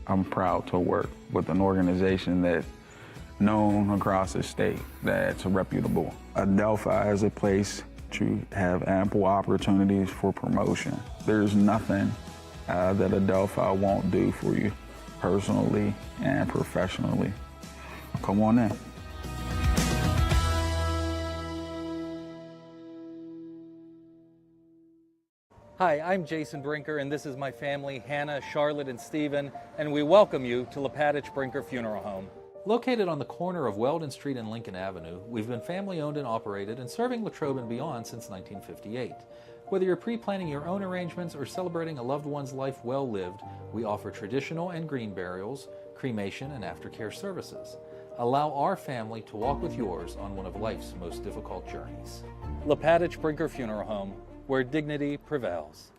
I'm proud to work with an organization that's known across the state that's reputable. Adelphi is a place to have ample opportunities for promotion. There's nothing that Adelphi won't do for you personally and professionally. Come on in. Hi, I'm Jason Brinker, and this is my family, Hannah, Charlotte, and Stephen, and we welcome you to Lepatich Brinker Funeral Home. Located on the corner of Weldon Street and Lincoln Avenue, we've been family-owned and operated and serving Latrobe and beyond since 1958. Whether you're pre-planning your own arrangements or celebrating a loved one's life well lived, we offer traditional and green burials, cremation, and aftercare services. Allow our family to walk with yours on one of life's most difficult journeys. Lepatich Brinker Funeral Home, where dignity prevails.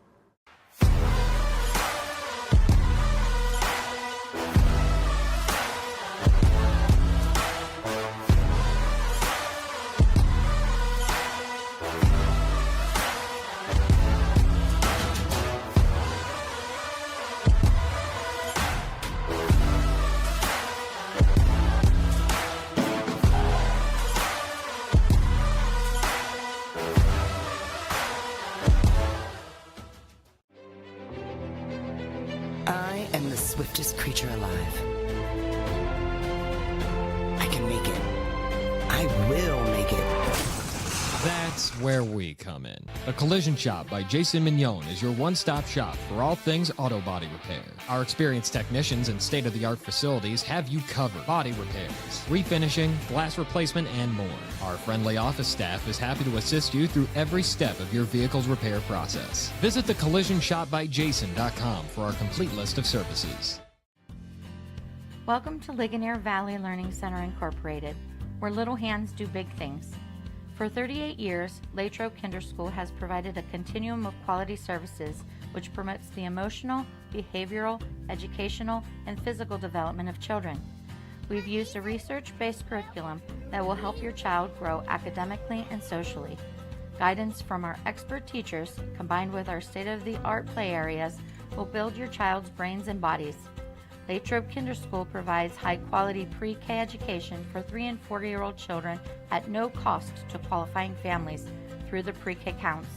I am the swiftest creature alive. I can make it. I will make it. That's where we come in. The Collision Shop by Jason Mignon is your one-stop shop for all things auto body repair. Our experienced technicians and state-of-the-art facilities have you covered. Body repairs, refinishing, glass replacement, and more. Our friendly office staff is happy to assist you through every step of your vehicle's repair process. Visit thecollisionshopbyjason.com for our complete list of services. Welcome to Ligonier Valley Learning Center Incorporated, where little hands do big things. For 38 years, Latrobe Kinder School has provided a continuum of quality services which promotes the emotional, behavioral, educational, and physical development of children. We've used a research-based curriculum that will help your child grow academically and socially. Guidance from our expert teachers, combined with our state-of-the-art play areas, will build your child's brains and bodies. Latrobe Kinder School provides high-quality pre-K education for 3- and 4-year-old children at no cost to qualifying families through the pre-K counts.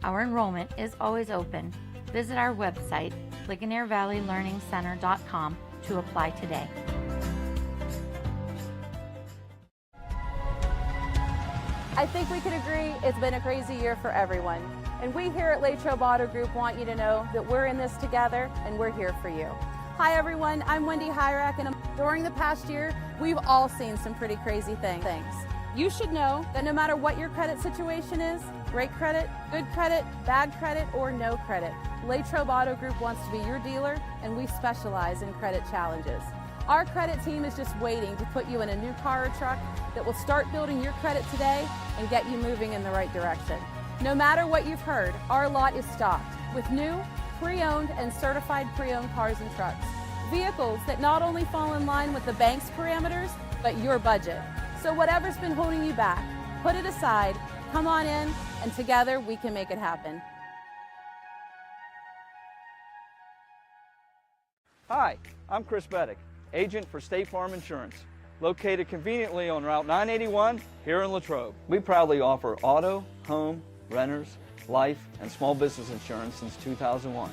Our enrollment is always open. Visit our website, LigonierValleyLearningCenter.com, to apply today. I think we can agree it's been a crazy year for everyone. And we here at Latrobe Auto Group want you to know that we're in this together and we're here for you. Hi everyone, I'm Wendy Hyrak, and during the past year, we've all seen some pretty crazy things. You should know that no matter what your credit situation is, great credit, good credit, bad credit, or no credit, Latrobe Auto Group wants to be your dealer, and we specialize in credit challenges. Our credit team is just waiting to put you in a new car or truck that will start building your credit today and get you moving in the right direction. No matter what you've heard, our lot is stocked with new, pre-owned and certified pre-owned cars and trucks. Vehicles that not only fall in line with the bank's parameters, but your budget. So whatever's been holding you back, put it aside, come on in, and together we can make it happen. Hi, I'm Chris Beddick, agent for State Farm Insurance, located conveniently on Route 981 here in Latrobe. We proudly offer auto, home, renters, life, and small business insurance since 2001.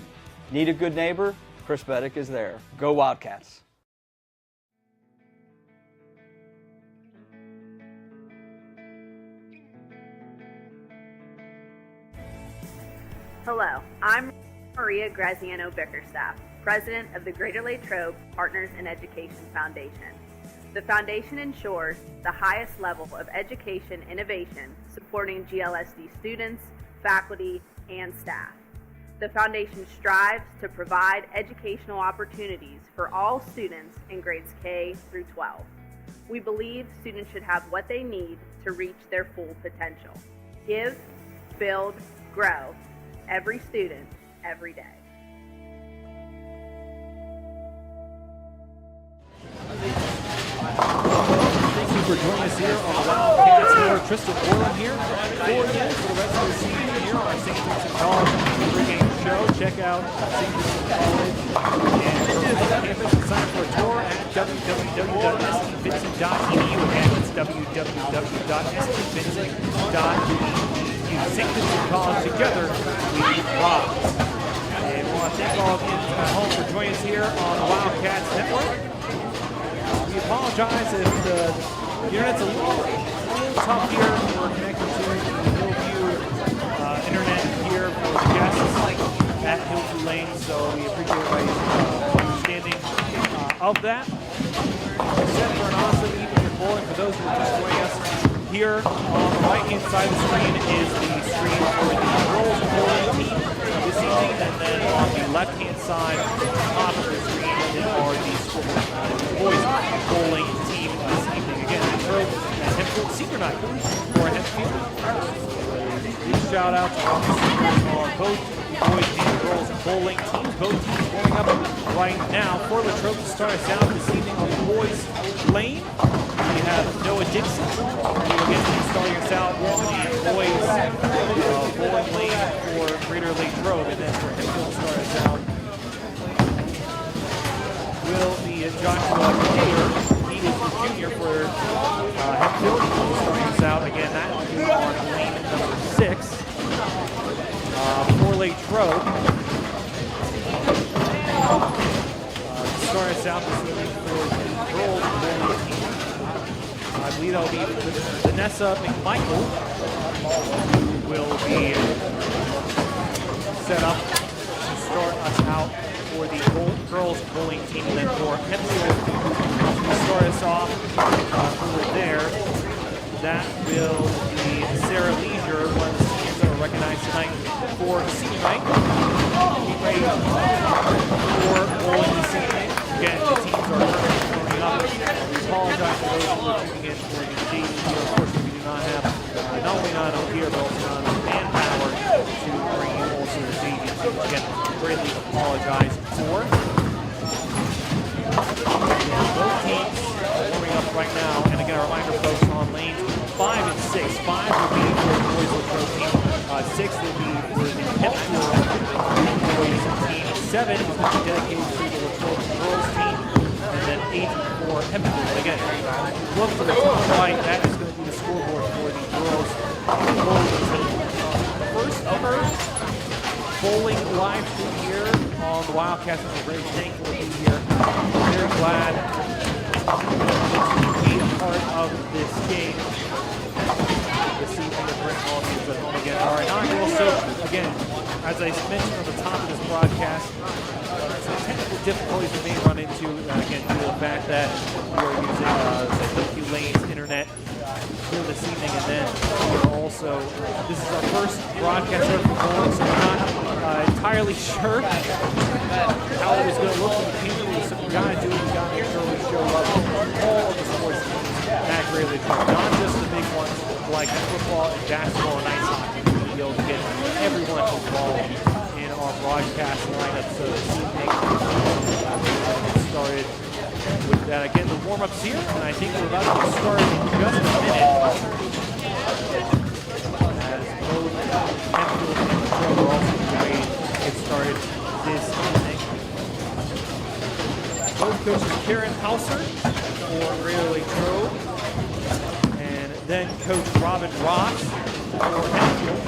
Need a good neighbor? Chris Beddick is there. Go Wildcats! Hello, I'm Maria Graziano Bickerstaff, President of the Greater Latrobe Partners in Education Foundation. The foundation ensures the highest level of education innovation supporting GLSD students, faculty, and staff. The foundation strives to provide educational opportunities for all students in grades K through 12. We believe students should have what they need to reach their full potential. Give, build, grow. Every student, every day. Thank you for joining us here on the Wildcats floor. Tristan Orland here, 4 years for the rest of the season here on St. Vincent Dog, bringing show. Check out St. Vincent College and campus and sign up for a tour at www.stvincent.edu. Again, it's www.stvincent.edu. St. Vincent College, together we rock. And we want to thank all of you at home for joining us here on the Wildcats Network. We apologize if the internet's a little tough here. We're connected to the Hillview internet here for the guests at Hillview Lane, so we appreciate everybody's understanding of that. Set for an awesome evening of bowling. For those who are just joining us, here on the right-hand side of the screen is the screen for the girls bowling team this evening, and then on the left-hand side, top of the screen, are the boys bowling team this evening. Again, Latrobe and Hempfield senior night for Hempfield. Big shout out to all the seniors on both the boys and girls bowling teams. Both teams warming up right now. For Latrobe to start us out this evening on the boys lane, we have Noah Dixon. He will get starting us out on the boys bowling lane for Greater Latrobe, and then for Hempfield to start us out will be Joshua Taylor. He is the junior for Hempfield. Starting us out again, that will be on lane number 6 for Latrobe. Start us out this evening for the girls bowling team. I believe that will be Vanessa McMichael, who will be set up to start us out for the girls bowling team, and then for Hempfield to start us off over there. That will be Sarah Leisure, one of the seniors that were recognized tonight for senior night. Be ready for bowling this evening. Again, the teams are currently warming up. We apologize for those who are tuning in for the JV. Unfortunately, we do not have not only not enough here, but also not enough manpower to bring you also the JV. So again, greatly apologize for. Both teams warming up right now, and again, a reminder, folks, on lanes 5 and 6. 5 will be for the boys Latrobe team. 6 will be for the Hempfield boys team. 7 is going to be dedicated to the Latrobe girls team, and then 8 for Hempfield. Again, look to the top right. That is going to be the scoreboard for the girls bowling team. First ever bowling live stream here on the Wildcats. We're very thankful to be here. Very glad to be a part of this game this evening to bring all of you at home again. All right, also, again, as I mentioned on the top of this broadcast, some technical difficulties we may run into, again, due to the fact that we are using the Hillview Lanes internet here this evening, and then we are also, this is our first broadcast ever for bowling, so we're not entirely sure how it was going to look in the future. So we got to do it, we got to make sure we show up all of the sports teams at Greater Latrobe, not just the big ones like football and basketball and ice hockey. We'll be able to get everyone involved in our broadcast lineup. So this evening, get started with that. Again, the warm-ups here, and I think we're about to get started in just a minute. As both Hempfield and Latrobe are also ready to get started this evening. Both coaches Karen Hauser for Greater Latrobe, and then Coach Robin Ross for Hempfield.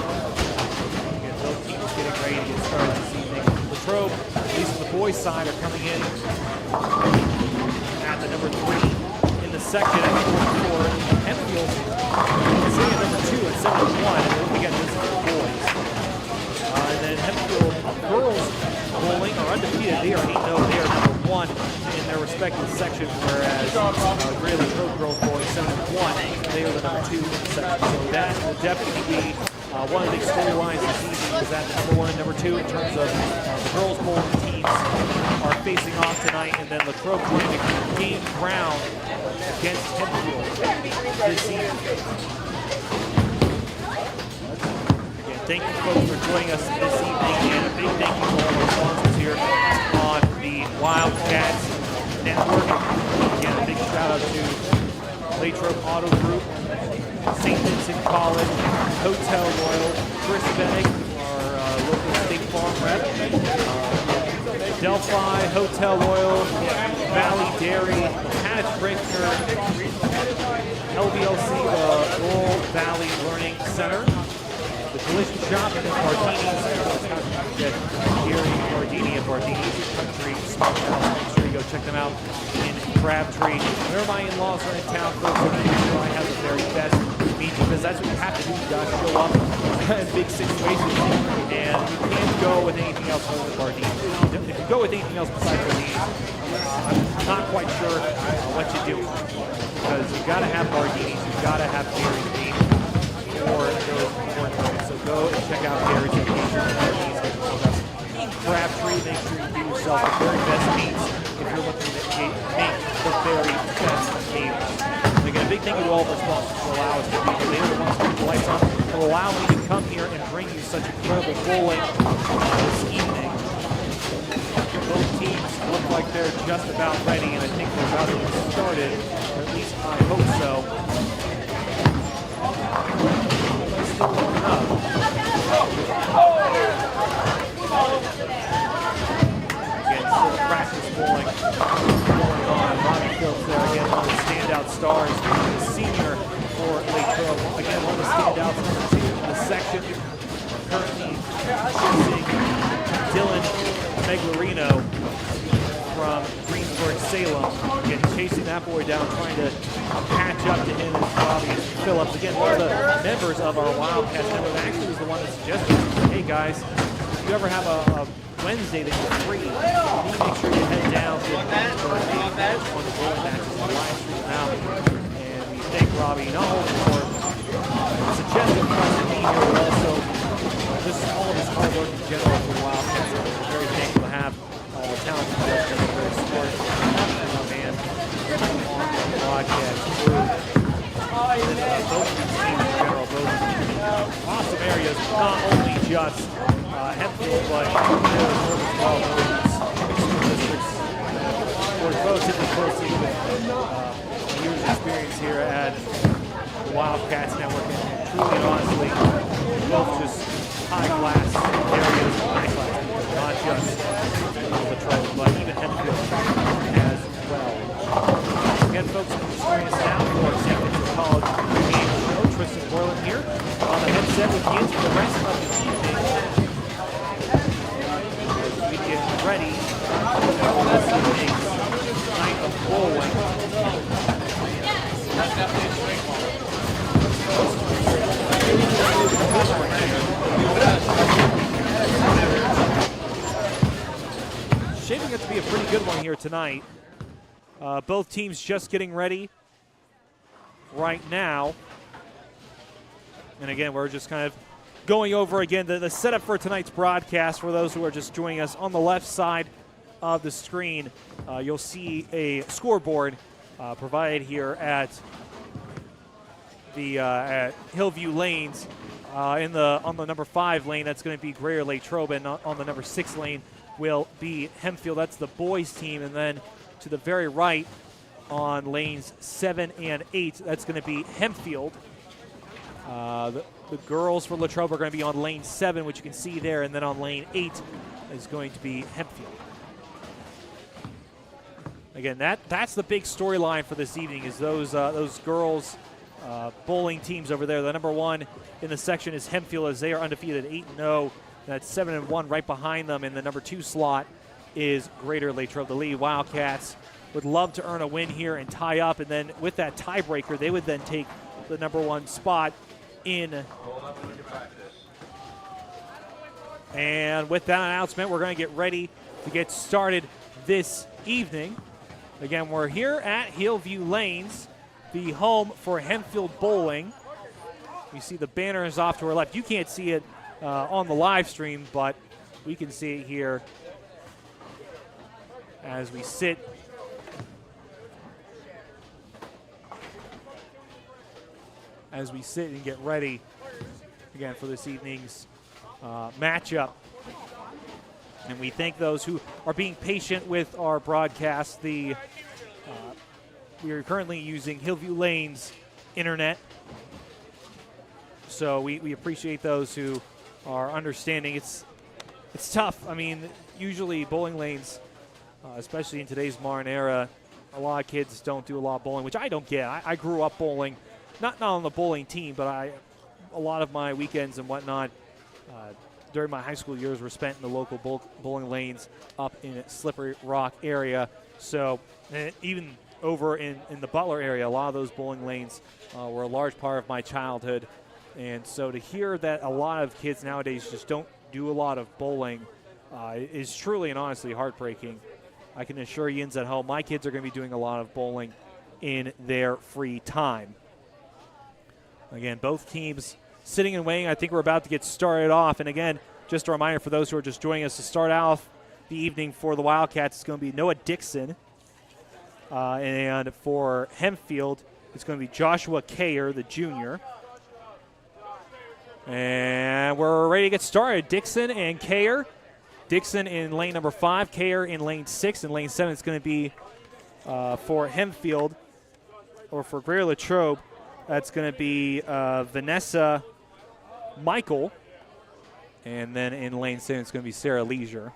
Again, both teams getting ready to get started this evening. Latrobe, at least on the boys' side, are coming in at the number 3 in the section at for Hempfield. Sitting at number 2 at 7-1, and then again, this is the boys. And then Hempfield girls bowling are undefeated. They are 8-0. They are number 1 in their respective section, whereas Greater Latrobe girls bowling 7-1. They are the number 2 in the section. So that will definitely be one of the big storylines this evening, is that the number 1 and number 2 in terms of the girls bowling teams are facing off tonight, and then Latrobe trying to gain ground against Hempfield this evening. Again, thank you folks for joining us this evening, and a big thank you to all our sponsors here on the Wildcats Network. Again, a big shout out to Latrobe Auto Group, St. Vincent College, Hotel Royal, Chris Bennick, our local State Farm rep. Delphi, Hotel Royal, Valley Dairy, Patch Brinker, LVLC, the Rural Valley Learning Center, the Collision Shop, and then Bardini's. Get Gary Bardini at Bardini's Country Smokehouse. Make sure you go check them out in Crabtree. Whenever my in-laws are in town, folks, are making sure I have the very best meat, because that's what you have to do. You got to show up in big situations, and you can't go with anything else other than Bardini's. If you go with anything else besides Bardini's, I'm not quite sure what you do, because you got to have Bardini's, you got to have Gary's meat for those important moments. So go and check out Gary's location at Bardini's. Crabtree, make sure you do yourself the very best meats if you're looking to make the very best meals. And again, a big thank you to all of our sponsors for allowing us to be here. They are the ones who keep the lights on, to allow me to come here and bring you such incredible bowling this evening. Both teams look like they're just about ready, and I think they're about to get started, or at least I hope so. Still warming up. Again, still practice bowling going on. Robbie Phillips there, again, one of the standout stars, the senior for Latrobe. Again, one of the standouts, number 2 in the section. Currently chasing Dylan Meglarino from Greensburg, Salem. Again, chasing that boy down, trying to catch up to him, and Robbie Phillips. Again, one of the members of our Wildcats network actually was the one that suggested, hey guys, if you ever have a Wednesday that you're free, you need to make sure you head down to Greensburg on the bowling matches and live stream them out. And we thank Robbie not only for suggesting for us to be here, but also just all of his hard work in general for the Wildcats. We're very thankful to have talented players that are very smart, man, on the broadcast crew. Both teams in general, both awesome areas, not only just Hempfield, but as well, school districts. We're relatively closely with years of experience here at the Wildcats Network, and truly and honestly, both just high-class areas, high-class, not just Latrobe, but even Hempfield as well. Again, folks, I'm just joining us now for St. Vincent College game show. Tristan Borland here on the headset with you for the rest of the evening. As we get ready for this evening's night of bowling. Shaping up to be a pretty good one here tonight. Both teams just getting ready right now. And again, we're just kind of going over again the setup for tonight's broadcast. For those who are just joining us, on the left side of the screen, you'll see a scoreboard provided here at the at Hillview Lanes. On the number 5 lane, that's going to be Greater Latrobe, and on the number 6 lane will be Hempfield. That's the boys team. And then to the very right on lanes 7 and 8, that's going to be Hempfield. The girls for Latrobe are going to be on lane 7, which you can see there, and then on lane 8 is going to be Hempfield. Again, that's the big storyline for this evening, is those girls bowling teams over there. The number 1 in the section is Hempfield, as they are undefeated at 8-0. That's 7-1 right behind them. In the number 2 slot is Greater Latrobe. The lead Wildcats would love to earn a win here and tie up, and then with that tiebreaker, they would then take the number 1 spot in. And with that announcement, we're going to get ready to get started this evening. Again, we're here at Hillview Lanes, the home for Hempfield Bowling. You see the banners off to our left. You can't see it on the live stream, but we can see it here as we sit and get ready again for this evening's matchup. And we thank those who are being patient with our broadcast. We are currently using Hillview Lanes internet, so we appreciate those who are understanding. It's It's tough. I mean, usually bowling lanes, especially in today's modern era, a lot of kids don't do a lot of bowling, which I don't get. I grew up bowling, not on the bowling team, but a lot of my weekends and whatnot during my high school years were spent in the local bowling lanes up in Slippery Rock area. So even over in the Butler area, a lot of those bowling lanes were a large part of my childhood. And so to hear that a lot of kids nowadays just don't do a lot of bowling is truly and honestly heartbreaking. I can assure you at home, my kids are going to be doing a lot of bowling in their free time. Again, both teams sitting and waiting. I think we're about to get started off. And again, just a reminder for those who are just joining us, to start off the evening for the Wildcats, it's going to be Noah Dixon. And for Hempfield, it's going to be Joshua Kayer, the junior. And we're ready to get started. Dixon and Kayer. Dixon in lane number 5, Kayer in lane 6. And lane 7 is going to be for Hempfield, or for Greater Latrobe. That's going to be Vanessa Michael. And then in lane 7, it's going to be Sarah Leisure.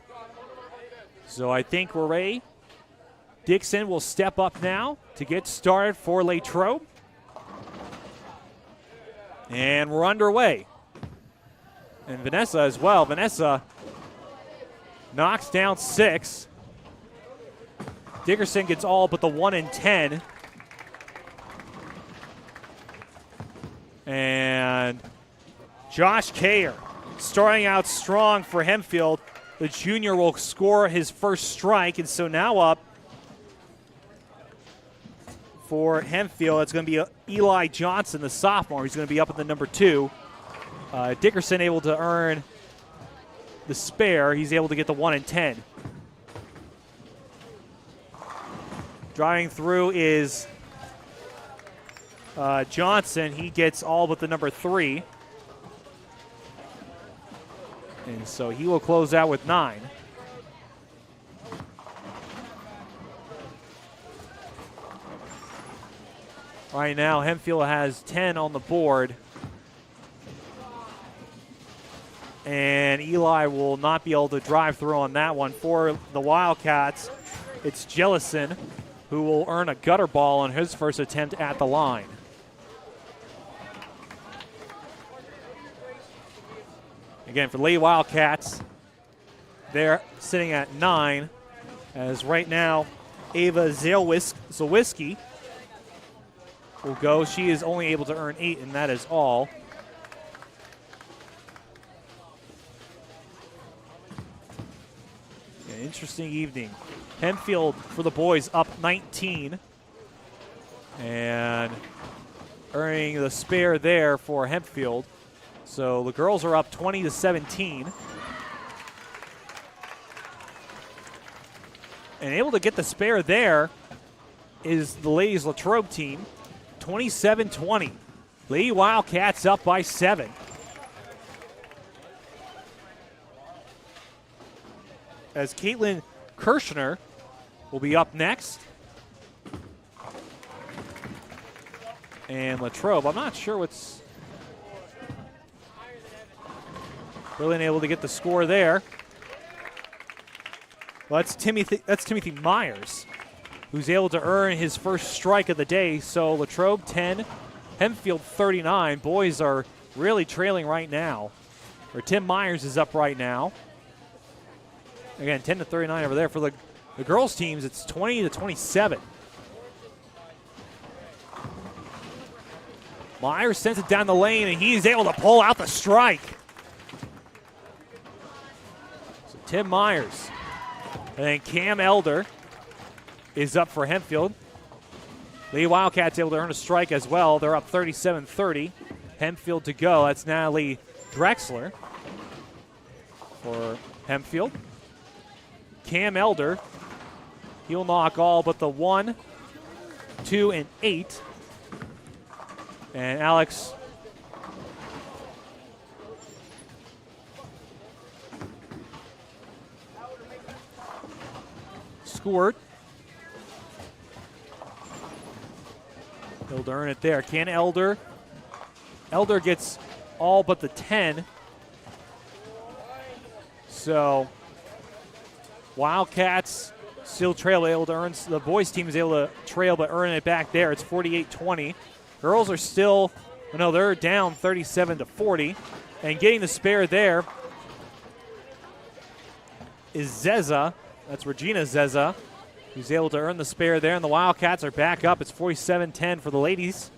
So I think we're ready. Dixon will step up now to get started for Latrobe. And we're underway. And Vanessa as well. Vanessa knocks down 6. Dickerson gets all but the 1 and 10. And Josh Kayer starting out strong for Hempfield. The junior will score his first strike, and so now up for Hempfield, it's going to be Eli Johnson, the sophomore. He's going to be up at the number 2. Dickerson able to earn the spare. He's able to get the 1 and 10. Driving through is Johnson. He gets all but the number 3. And so he will close out with 9. Right now, Hempfield has 10 on the board. And Eli will not be able to drive through on that one. For the Wildcats, it's Jellison who will earn a gutter ball on his first attempt at the line. Again, for the Lady Wildcats, they're sitting at 9, as right now Ava Zalwiski will go. She is only able to earn 8, and that is all. An interesting evening. Hempfield for the boys up 19. And earning the spare there for Hempfield. So the girls are up 20-17. And able to get the spare there is the ladies Latrobe team. 27-20. Lady Wildcats up by 7. As Caitlin Kirshner will be up next. And Latrobe, I'm not sure what's really able to get the score there. Well, that's Timothy Myers, who's able to earn his first strike of the day. So Latrobe 10, Hempfield 39. Boys are really trailing right now. Or Tim Myers is up right now. Again, 10-39 over there. For the girls' teams, it's 20-27. Myers sends it down the lane, and he's able to pull out the strike. So Tim Myers. And then Cam Elder is up for Hempfield. Lee Wildcats able to earn a strike as well. They're up 37-30. Hempfield to go. That's Natalie Drexler for Hempfield. Cam Elder, he'll knock all but the 1, 2, and 8. And Alex Squirt, he'll earn it there. Can Elder gets all but the 10. So Wildcats still trail, able to earn. The boys team is able to trail, but earn it back there. It's 48-20. Girls are still, no, they're down 37-40, and getting the spare there is Zeza. That's Regina Zeza, who's able to earn the spare there, and the Wildcats are back up. It's 47-10 for the ladies.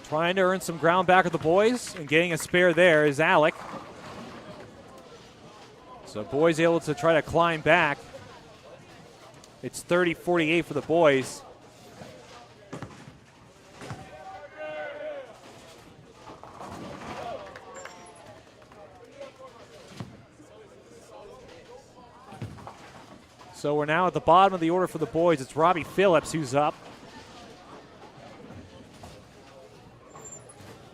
Trying to earn some ground back with the boys, and getting a spare there is Alec. So boys able to try to climb back. It's 30-48 for the boys. So we're now at the bottom of the order for the boys. It's Robbie Phillips who's up.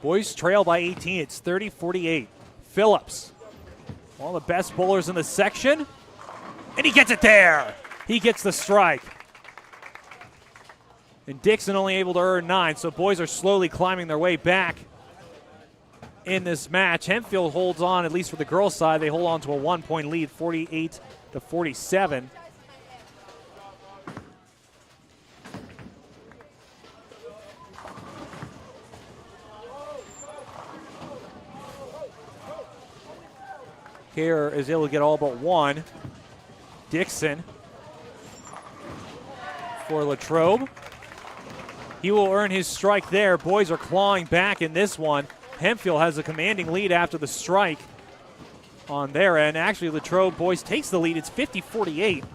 Boys trail by 18. It's 30-48. Phillips, one of the best bowlers in the section, and he gets it there. He gets the strike. And Dixon only able to earn 9, so boys are slowly climbing their way back in this match. Hempfield holds on, at least for the girls' side. They hold on to a 1-point lead, 48-47. Kerr is able to get all but one. Dixon for Latrobe. He will earn his strike there. Boys are clawing back in this one. Hempfield has a commanding lead after the strike on their end. Actually, Latrobe boys takes the lead. It's 50-48.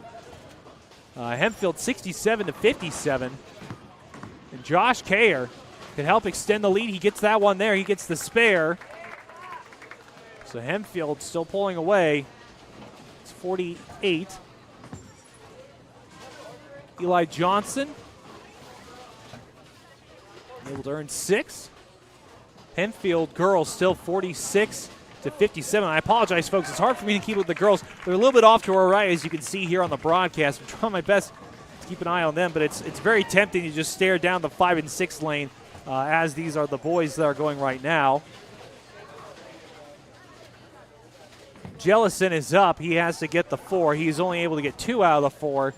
Hempfield 67-57. And Josh Kerr can help extend the lead. He gets that one there. He gets the spare. So Hempfield still pulling away. It's 48. Eli Johnson able to earn 6. Hempfield girls still 46-57. I apologize, folks. It's hard for me to keep with the girls. They're a little bit off to our right, as you can see here on the broadcast. I'm trying my best to keep an eye on them, but it's very tempting to just stare down the 5 and 6 lane as these are the boys that are going right now. Jellison is up. He has to get the 4. He's only able to get 2 out of the 4.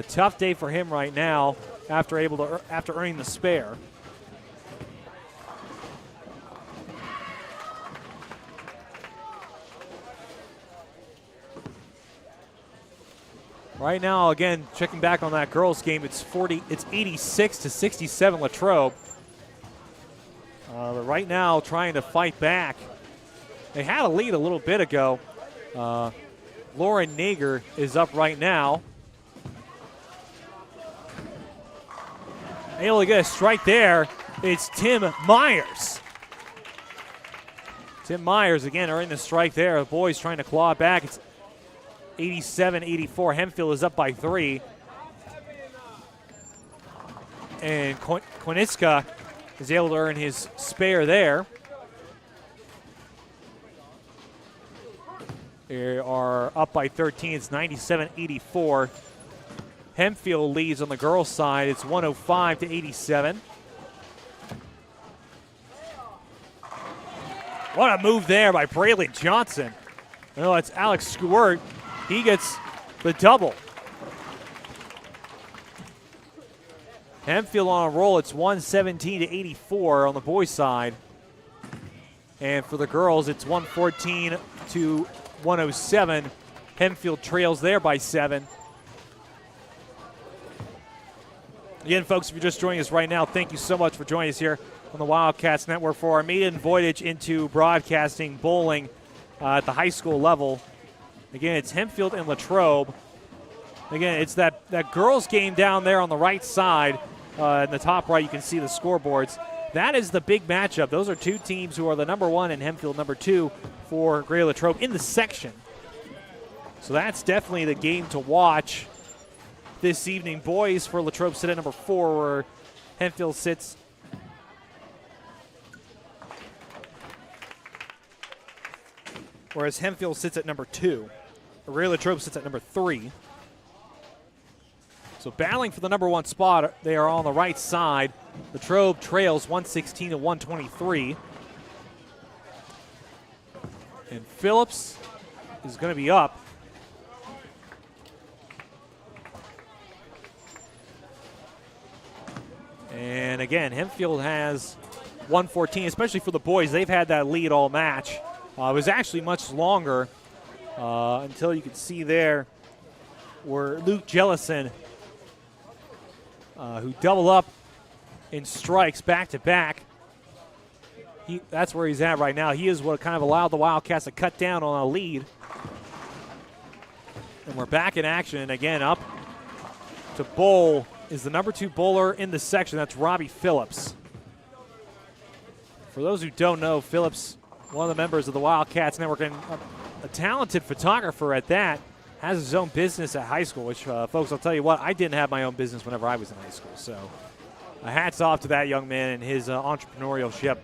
Tough day for him right now after earning the spare. Right now, again, checking back on that girls' game, it's 86-67 Latrobe. But right now, trying to fight back. They had a lead a little bit ago. Lauren Nager is up right now. Able to get a strike there. It's Tim Myers. Tim Myers, again, earning the strike there. The boys trying to claw back. It's 87-84. Hempfield is up by 3. And Quiniska is able to earn his spare there. They are up by 13. It's 97-84. Hempfield leads on the girls' side. It's 105-87. What a move there by Braylon Johnson. No, it's Alex Squirt. He gets the double. Hempfield on a roll. It's 117-84 on the boys' side. And for the girls, it's 114-107. Hempfield trails there by 7. Again, folks, if you're just joining us right now, thank you so much for joining us here on the Wildcats Network for our maiden voyage into broadcasting bowling at the high school level. Again, it's Hempfield and Latrobe. Again, it's that girls' game down there on the right side. In the top right, you can see the scoreboards. That is the big matchup. Those are two teams who are the number 1 and Hempfield number 2 for Greater Latrobe in the section. So that's definitely the game to watch this evening. Boys for Latrobe sit at number 4, where Hempfield sits whereas Hempfield sits at number 2. Greater Latrobe sits at number 3. So battling for the number 1 spot, they are on the right side. Latrobe trails 116 to 123. And Phillips is going to be up. And again, Hempfield has 114, especially for the boys. They've had that lead all match. It was actually much longer until you could see there where Luke Jellison, who doubled up in strikes back-to-back, that's where he's at right now. He is what kind of allowed the Wildcats to cut down on a lead. And we're back in action, and again, up to bowl is the number 2 bowler in the section. That's Robbie Phillips. For those who don't know, Phillips, one of the members of the Wildcats Network, and a talented photographer at that, has his own business at high school, which, folks, I'll tell you what, I didn't have my own business whenever I was in high school. So hats off to that young man and his entrepreneurship.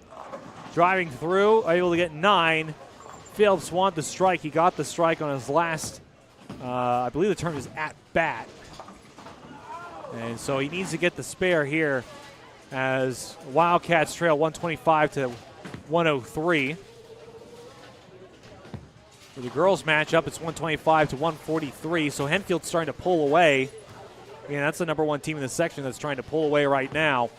Driving through, able to get 9. Phillips wanted the strike. He got the strike on his last, I believe the term is at bat. And so he needs to get the spare here as Wildcats trail 125 to 103. For the girls matchup, it's 125 to 143. So Hempfield's starting to pull away. Again, that's the number 1 team in the section that's trying to pull away right now.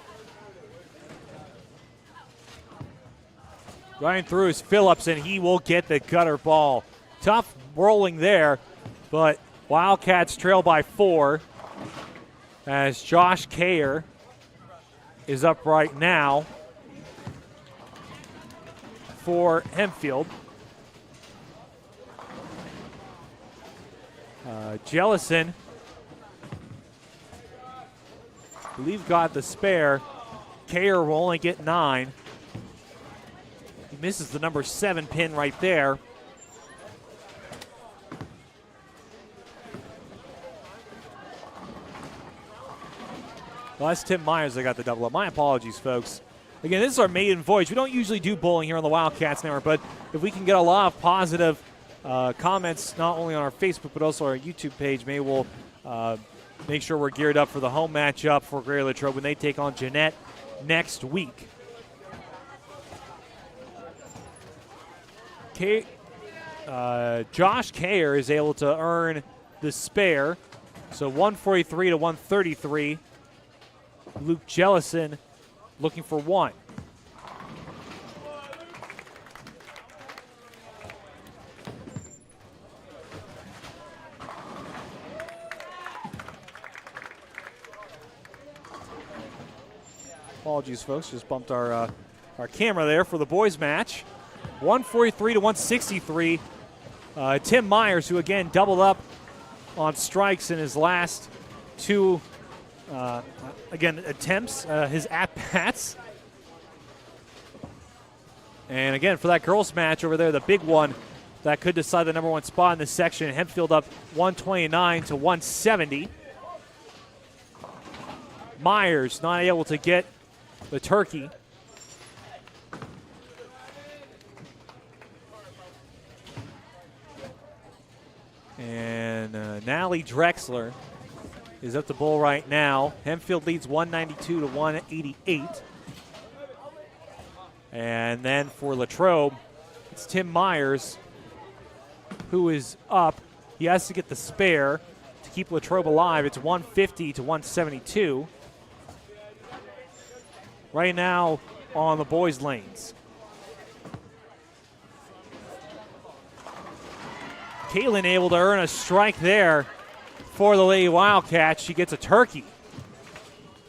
Going through is Phillips, and he will get the gutter ball. Tough rolling there, but Wildcats trail by 4 as Josh Kayer is up right now for Hempfield. Jellison, I believe, got the spare. Kayer will only get 9. He misses the number 7 pin right there. Well, that's Tim Myers that got the double up. My apologies, folks. Again, this is our maiden voyage. We don't usually do bowling here on the Wildcats Network, but if we can get a lot of positive comments, not only on our Facebook but also our YouTube page, maybe we'll make sure we're geared up for the home matchup for Greater Latrobe when they take on Jeanette next week. Josh Kayer is able to earn the spare, so 143 to 133. Luke Jellison looking for 1. Apologies, folks. Just bumped our camera there for the boys' match. 143 to 163. Tim Myers, who again doubled up on strikes in his last 2 attempts, his at-bats. And again, for that girls' match over there, the big one that could decide the number 1 spot in this section, Hempfield up 129 to 170. Myers not able to get the turkey. And Nally Drexler is up to bowl right now. Hempfield leads 192 to 188. And then for Latrobe, it's Tim Myers who is up. He has to get the spare to keep Latrobe alive. It's 150 to 172. Right now on the boys' lanes. Caitlin able to earn a strike there for the Lady Wildcats. She gets a turkey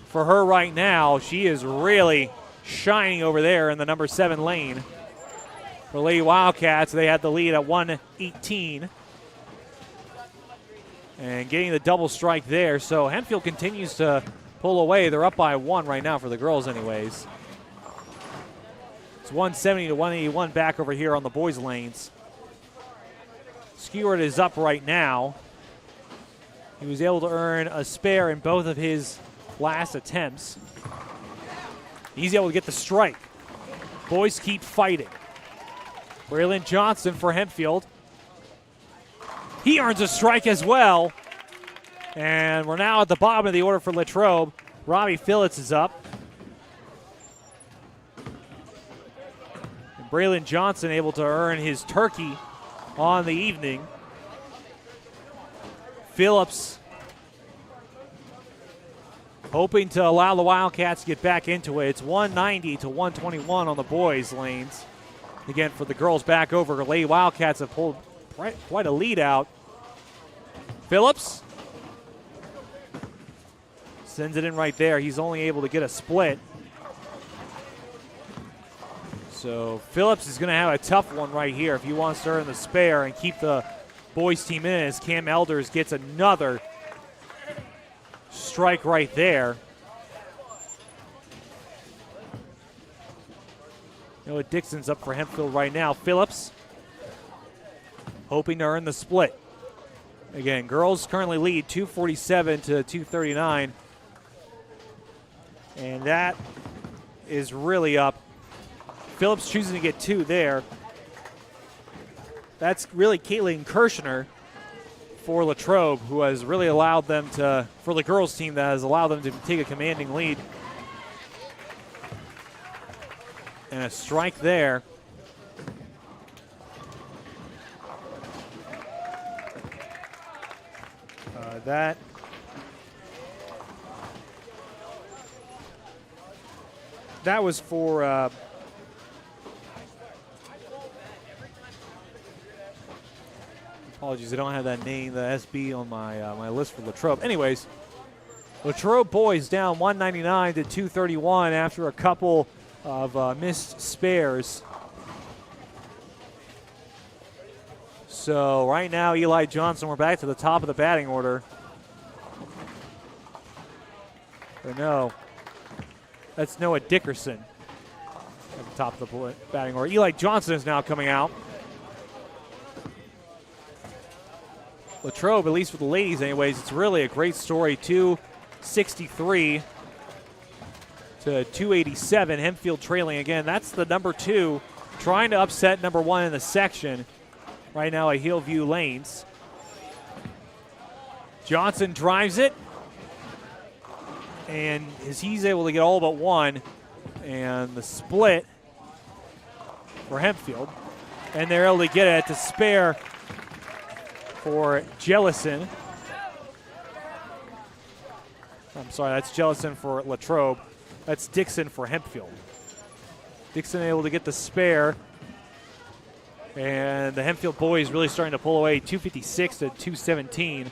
for her right now. She is really shining over there in the number 7 lane. For Lady Wildcats, they had the lead at 118. And getting the double strike there. So Hempfield continues to pull away. They're up by 1 right now for the girls anyways. It's 170 to 181 back over here on the boys' lanes. Skeward is up right now. He was able to earn a spare in both of his last attempts. He's able to get the strike. Boys keep fighting. Braylon Johnson for Hempfield. He earns a strike as well. And we're now at the bottom of the order for Latrobe. Robbie Phillips is up. And Braylon Johnson able to earn his turkey on the evening. Phillips hoping to allow the Wildcats to get back into it. It's 190 to 121 on the boys' lanes. Again, for the girls back over, Lady Wildcats have pulled quite a lead out. Phillips sends it in right there. He's only able to get a split. So Phillips is going to have a tough one right here if he wants to earn the spare and keep the boys team in, as Cam Elders gets another strike right there. Noah Dixon's up for Hempfield right now. Phillips hoping to earn the split. Again, girls currently lead 247 to 239. And that is really up. Phillips choosing to get 2 there. That's really Caitlin Kirshner for Latrobe, who has really allowed them to, for the girls team, that has allowed them to take a commanding lead. And a strike there. That was for apologies, I don't have that name, the SB on my my list for Latrobe. Anyways, Latrobe boys down 199 to 231 after a couple of missed spares. So right now, Eli Johnson, we're back to the top of the batting order. Or no, that's Noah Dickerson at the top of the batting order. Eli Johnson is now coming out. Latrobe, at least for the ladies anyways, it's really a great story. 263 to 287. Hempfield trailing again. That's the number 2 trying to upset number 1 in the section right now at Hillview Lanes. Johnson drives it, and he's able to get all but 1, and the split for Hempfield. And they're able to get it to spare for Jellison. I'm sorry, that's Jellison for Latrobe. That's Dixon for Hempfield. Dixon able to get the spare. And the Hempfield boys really starting to pull away, 256 to 217.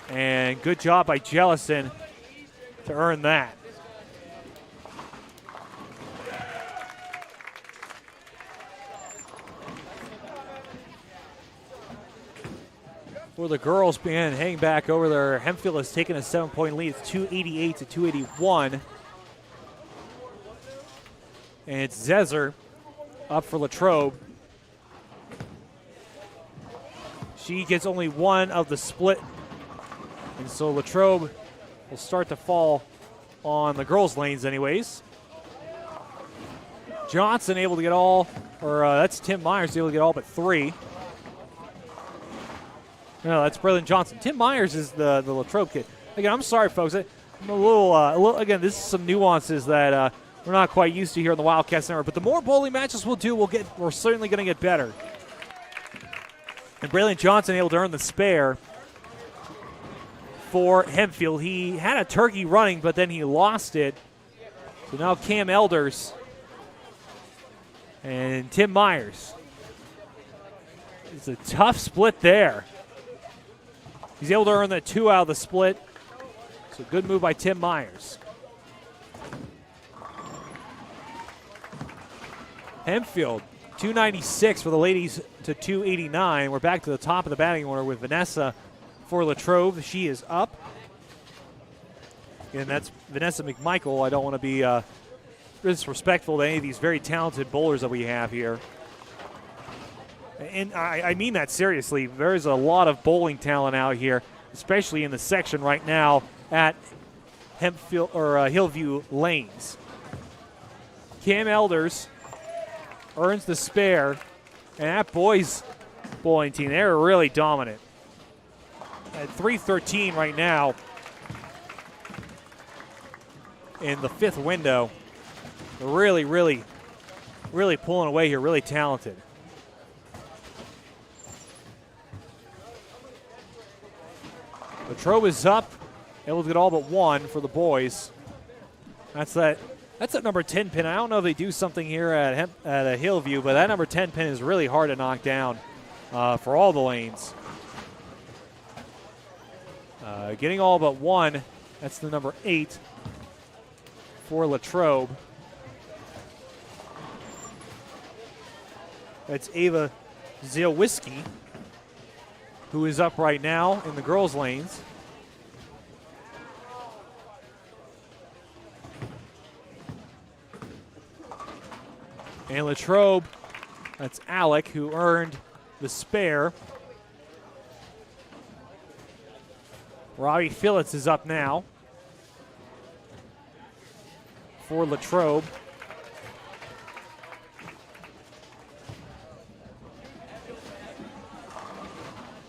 And good job by Jellison to earn that. For the girls, being hanging back over there, Hempfield has taken a 7-point lead. It's 288 to 281. And it's Zezer up for Latrobe. She gets only 1 of the split. And so Latrobe will start to fall on the girls' lanes anyways. Johnson able to get all, or that's Tim Myers able to get all but 3. No, that's Braylon Johnson. Tim Myers is the Latrobe kid. Again, I'm sorry, folks. I'm a little again, this is some nuances that we're not quite used to here on the Wildcats Network. But the more bowling matches we'll do, we're certainly going to get better. And Braylon Johnson able to earn the spare for Hempfield. He had a turkey running, but then he lost it. So now Cam Elders and Tim Myers. It's a tough split there. He's able to earn the 2 out of the split. So good move by Tim Myers. Hempfield, 296 for the ladies to 289. We're back to the top of the batting order with Vanessa for Latrobe. She is up. And that's Vanessa McMichael. I don't want to be disrespectful to any of these very talented bowlers that we have here. And I mean that seriously. There's a lot of bowling talent out here, especially in the section right now at Hempfield or Hillview Lanes. Cam Elders earns the spare, and that boys bowling team, they're really dominant. at 3:13 right now in the 5th window. They're really, really, really pulling away here, really talented. Latrobe is up, able to get all but one for the boys. That's that number 10 pin. I don't know if they do something here at Hillview, but that number 10 pin is really hard to knock down for all the lanes. Getting all but one, that's the number 8 for Latrobe. That's Ava Zielwiski, who is up right now in the girls' lanes. And Latrobe, that's Alec, who earned the spare. Robbie Phillips is up now for Latrobe.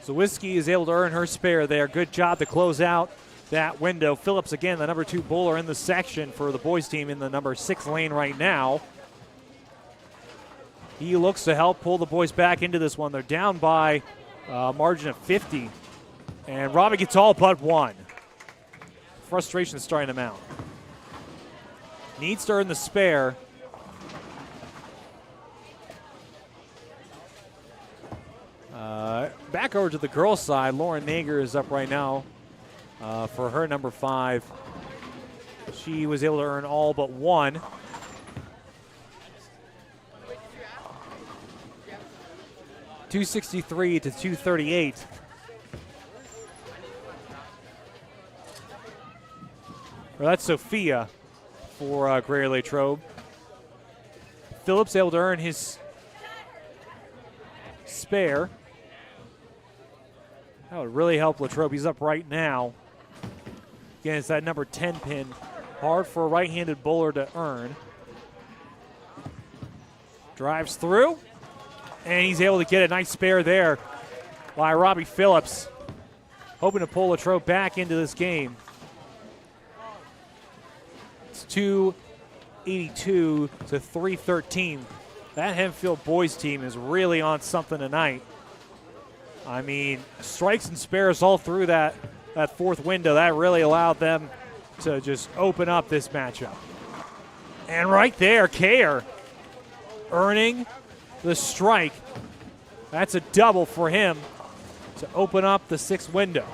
Zawiski is able to earn her spare there. Good job to close out that window. Phillips, again, the number 2 bowler in the section for the boys team in the number 6 lane right now. He looks to help pull the boys back into this one. They're down by a margin of 50. And Robbie gets all but one. Frustration is starting to mount. Needs to earn the spare. Back over to the girls' side. Lauren Nager is up right now for her number 5. She was able to earn all but one. .263 to .238. Well, that's Sophia for Greater Latrobe. Phillips able to earn his spare. That would really help Latrobe. He's up right now. Again, it's that number 10 pin. Hard for a right-handed bowler to earn. Drives through. And he's able to get a nice spare there by Robbie Phillips. Hoping to pull Latrobe back into this game. It's 282 to 313. That Hempfield boys team is really on something tonight. I mean, strikes and spares all through that 4th window. That really allowed them to just open up this matchup. And right there, Kayer earning the strike. That's a double for him to open up the 6th window.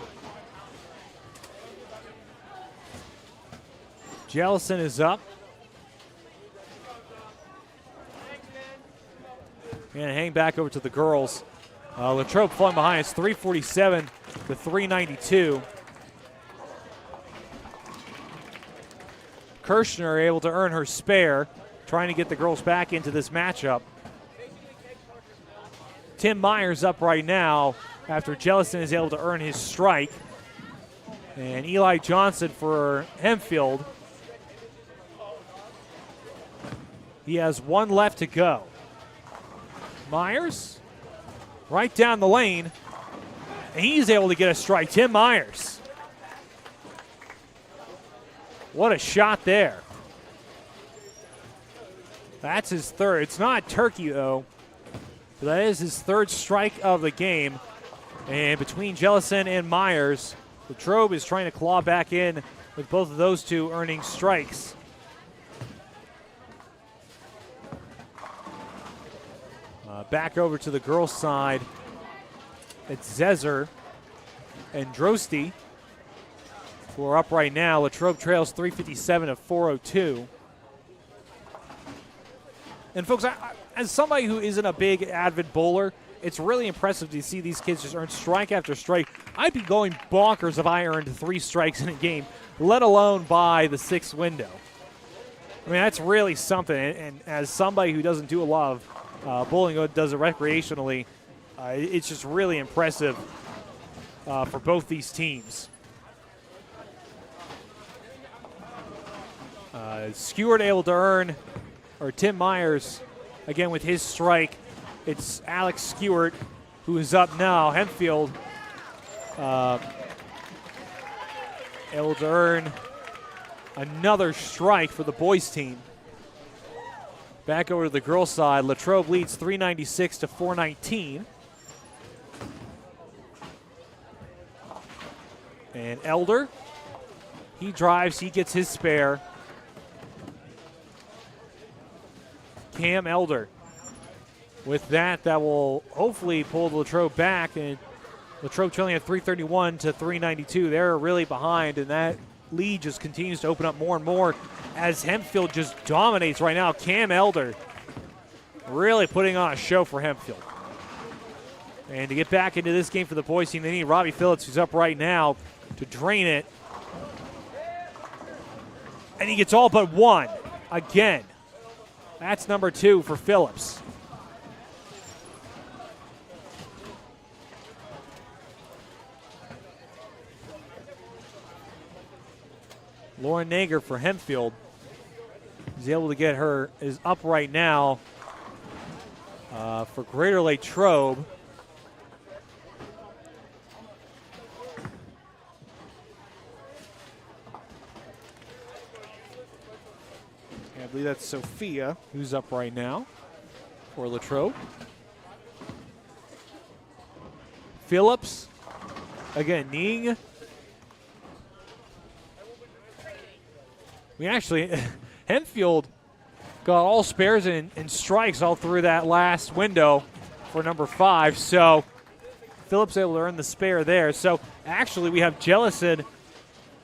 Jellison is up. And hang back over to the girls. Latrobe falling behind. It's 347 to 392. Kirshner able to earn her spare, trying to get the girls back into this matchup. Tim Myers up right now after Jellison is able to earn his strike. And Eli Johnson for Hempfield. He has one left to go. Myers right down the lane. And he's able to get a strike. Tim Myers. What a shot there. That's his 3rd. It's not Turkey, though. But that is his 3rd strike of the game. And between Jellison and Myers, Latrobe is trying to claw back in with both of those two earning strikes. Back over to the girls' side. It's Zezer and Drosty who are up right now. Latrobe trails 357 to 402. And folks, as somebody who isn't a big avid bowler, it's really impressive to see these kids just earn strike after strike. I'd be going bonkers if I earned 3 strikes in a game, let alone by the 6th window. I mean, that's really something. And as somebody who doesn't do a lot of bowling, does it recreationally, it's just really impressive for both these teams. Skeward able to earn, or Tim Myers, again with his strike. It's Alex Skeward who is up now. Hempfield able to earn another strike for the boys team. Back over to the girls' side, Latrobe leads 396 to 419. And Elder, he drives, he gets his spare. Cam Elder. With that, that will hopefully pull the Latrobe back, and Latrobe trailing at 331 to 392. They're really behind, and that lead just continues to open up more and more as Hempfield just dominates right now. Cam Elder really putting on a show for Hempfield. And to get back into this game for the boys team, they need Robbie Phillips, who's up right now, to drain it. And he gets all but one again. That's number 2 for Phillips. Lauren Nager for Hempfield is able to get her, is up right now for Greater Latrobe. I believe that's Sophia who's up right now for Latrobe. Phillips, again, Ning. We actually, Hempfield got all spares and strikes all through that last window for number 5. So Phillips able to earn the spare there. So actually we have Jellison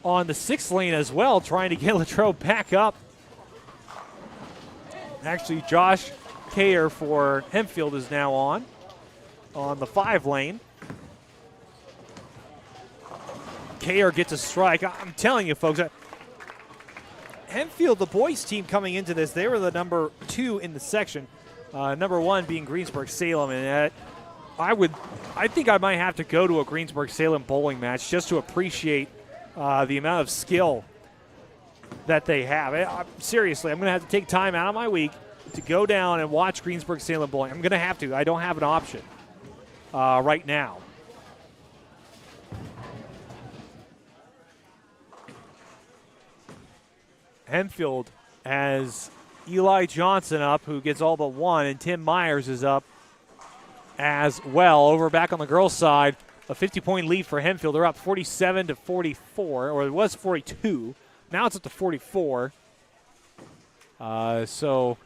on the 6th lane as well, trying to get Latrobe back up. Actually, Josh Kayer for Hempfield is now on the 5 lane. Kayer gets a strike. I'm telling you, folks, Hempfield, the boys team coming into this, they were the number 2 in the section. Number 1 being Greensburg-Salem, and I think I might have to go to a Greensburg-Salem bowling match just to appreciate the amount of skill that they have. Seriously, I'm going to have to take time out of my week to go down and watch Greensburg-Salem bowling. I'm going to have to. I don't have an option right now. Hempfield has Eli Johnson up, who gets all but one, and Tim Myers is up as well. Over back on the girls' side, a 50-point lead for Hempfield. They're up 47 to 44, or it was 42. Now it's up to 44. So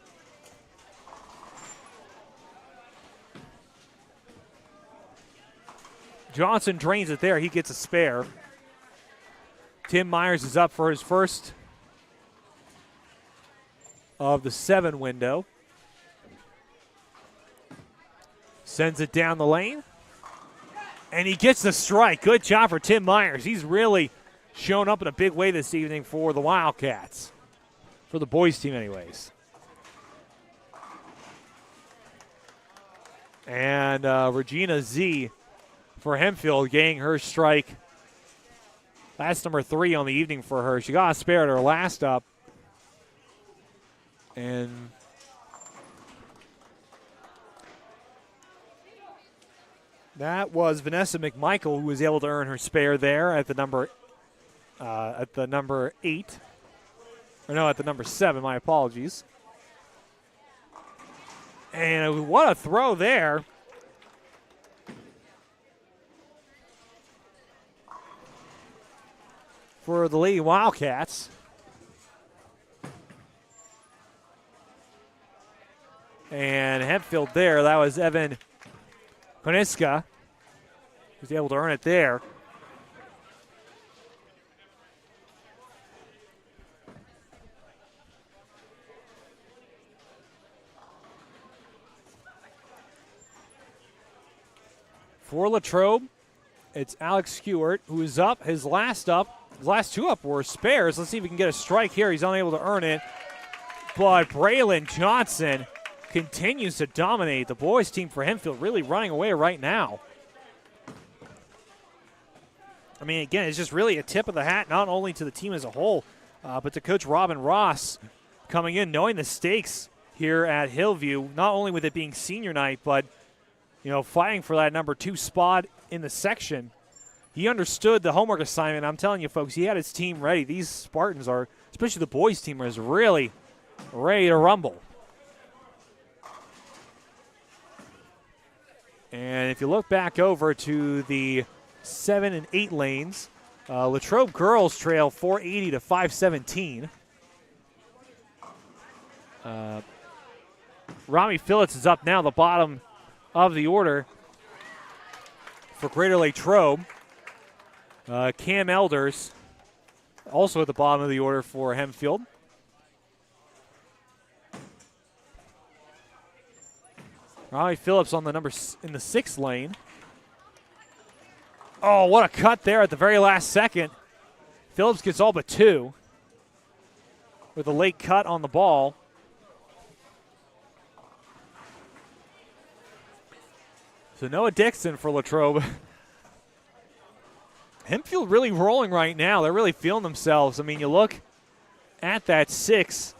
Johnson drains it there. He gets a spare. Tim Myers is up for his first of the 7 window. Sends it down the lane. And he gets the strike. Good job for Tim Myers. He's really shown up in a big way this evening for the Wildcats. For the boys team anyways. And Regina Z for Hempfield getting her strike. That's number 3 on the evening for her. She got a spare at her last up. And that was Vanessa McMichael, who was able to earn her spare there at the number 8. Or no, at the number 7, my apologies. And what a throw there. For the Lady Wildcats. And Hempfield there, that was Evan Koniska, who's able to earn it there. For Latrobe, it's Alex Stewart, who is up. His last 2 up were spares. Let's see if we can get a strike here. He's unable to earn it. But Braylon Johnson continues to dominate the boys team for Hempfield, really running away right now. I mean, again, it's just really a tip of the hat, not only to the team as a whole, but to Coach Robin Ross coming in, knowing the stakes here at Hillview, not only with it being senior night, but, fighting for that number 2 spot in the section. he understood the homework assignment. I'm telling you, folks, he had his team ready. These Spartans are, especially the boys' team, is really ready to rumble. And if you look back over to the 7 and 8 lanes, Latrobe girls trail 480 to 517. Rami Phillips is up now, the bottom of the order for Greater Latrobe. Cam Elders also at the bottom of the order for Hempfield. Rami Phillips on the in the 6th lane. Oh, what a cut there at the very last second. Phillips gets all but 2 with a late cut on the ball. So Noah Dixon for Latrobe. Hempfield really rolling right now. They're really feeling themselves. I mean, you look at that 6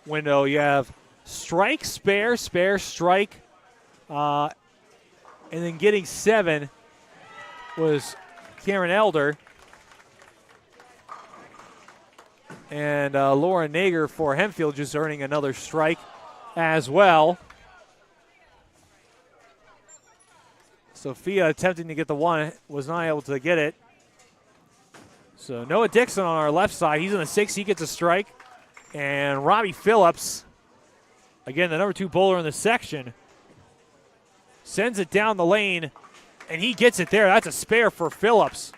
window. You have strike, spare, strike. And then getting 7 was Karen Elder. And Laura Nager for Hempfield just earning another strike as well. Sophia attempting to get the 1, was not able to get it. So Noah Dixon on our left side. He's in the 6. He gets a strike. And Robbie Phillips, again, the number 2 bowler in the section, sends it down the lane, and he gets it there. That's a spare for Phillips.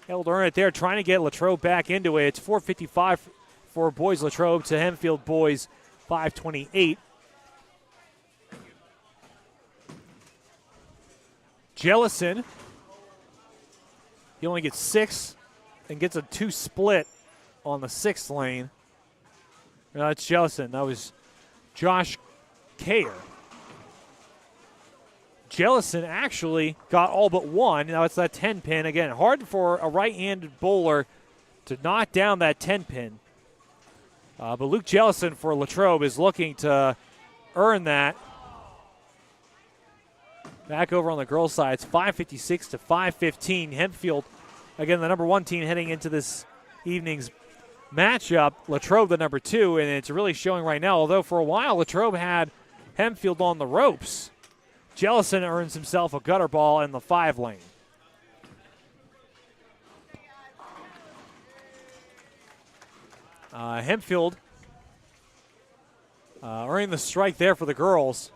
Able to earn it there, trying to get Latrobe back into it. It's 4:55 for boys Latrobe to Hempfield boys 5:28. Jellison, he only gets 6 and gets a 2 split on the 6th lane. No, that's Jellison. That was Josh Kayer. Jellison actually got all but 1. Now it's that 10 pin. Again, hard for a right-handed bowler to knock down that 10 pin. But Luke Jellison for Latrobe is looking to earn that. Back over on the girls' side, it's 5:56 to 5:15. Hempfield, again, the number 1 team heading into this evening's matchup. Latrobe, the number 2, and it's really showing right now. Although for a while, Latrobe had Hempfield on the ropes. Jellison earns himself a gutter ball in the 5 lane. Hempfield earning the strike there for the girls.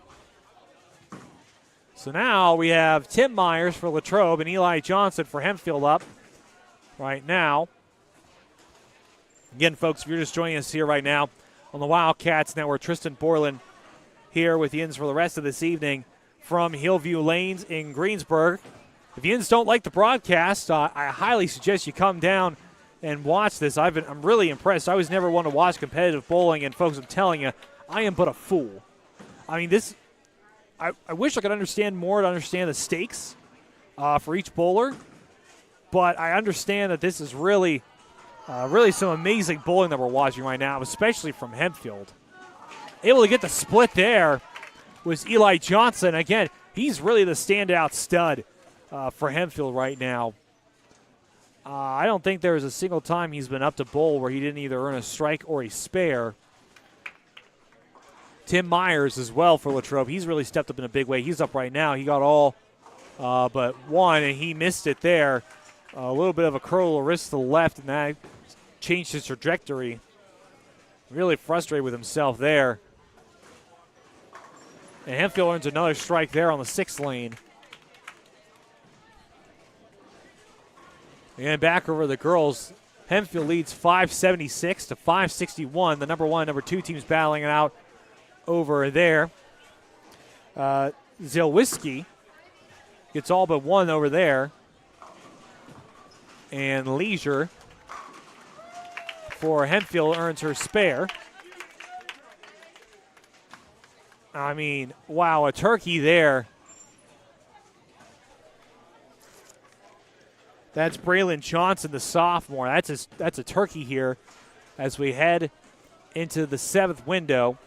So now we have Tim Myers for Latrobe and Eli Johnson for Hempfield up right now. Again, folks, if you're just joining us here right now on the Wildcats Network, Tristan Borland here with the Inns for the rest of this evening from Hillview Lanes in Greensburg. If the Inns don't like the broadcast, I highly suggest you come down and watch this. I'm really impressed. I was never one to watch competitive bowling, and folks, I'm telling you, I am but a fool. I mean, this. I wish I could understand more to understand the stakes for each bowler, but I understand that this is really some amazing bowling that we're watching right now, especially from Hempfield. Able to get the split there was Eli Johnson. Again, he's really the standout stud for Hempfield right now. I don't think there was a single time he's been up to bowl where he didn't either earn a strike or a spare. Tim Myers as well for Latrobe. He's really stepped up in a big way. He's up right now. He got all but 1, and he missed it there. A little bit of a curl of wrist to the left, and that changed his trajectory. Really frustrated with himself there. And Hempfield earns another strike there on the 6th lane. And back over the girls. Hempfield leads 576 to 561. The number 1 and number 2 teams battling it out over there. Zilwiski gets all but 1 over there. And Leisure for Hempfield earns her spare. I mean, wow, a turkey there. That's Braylon Johnson, the sophomore. That's a turkey here as we head into the 7th window.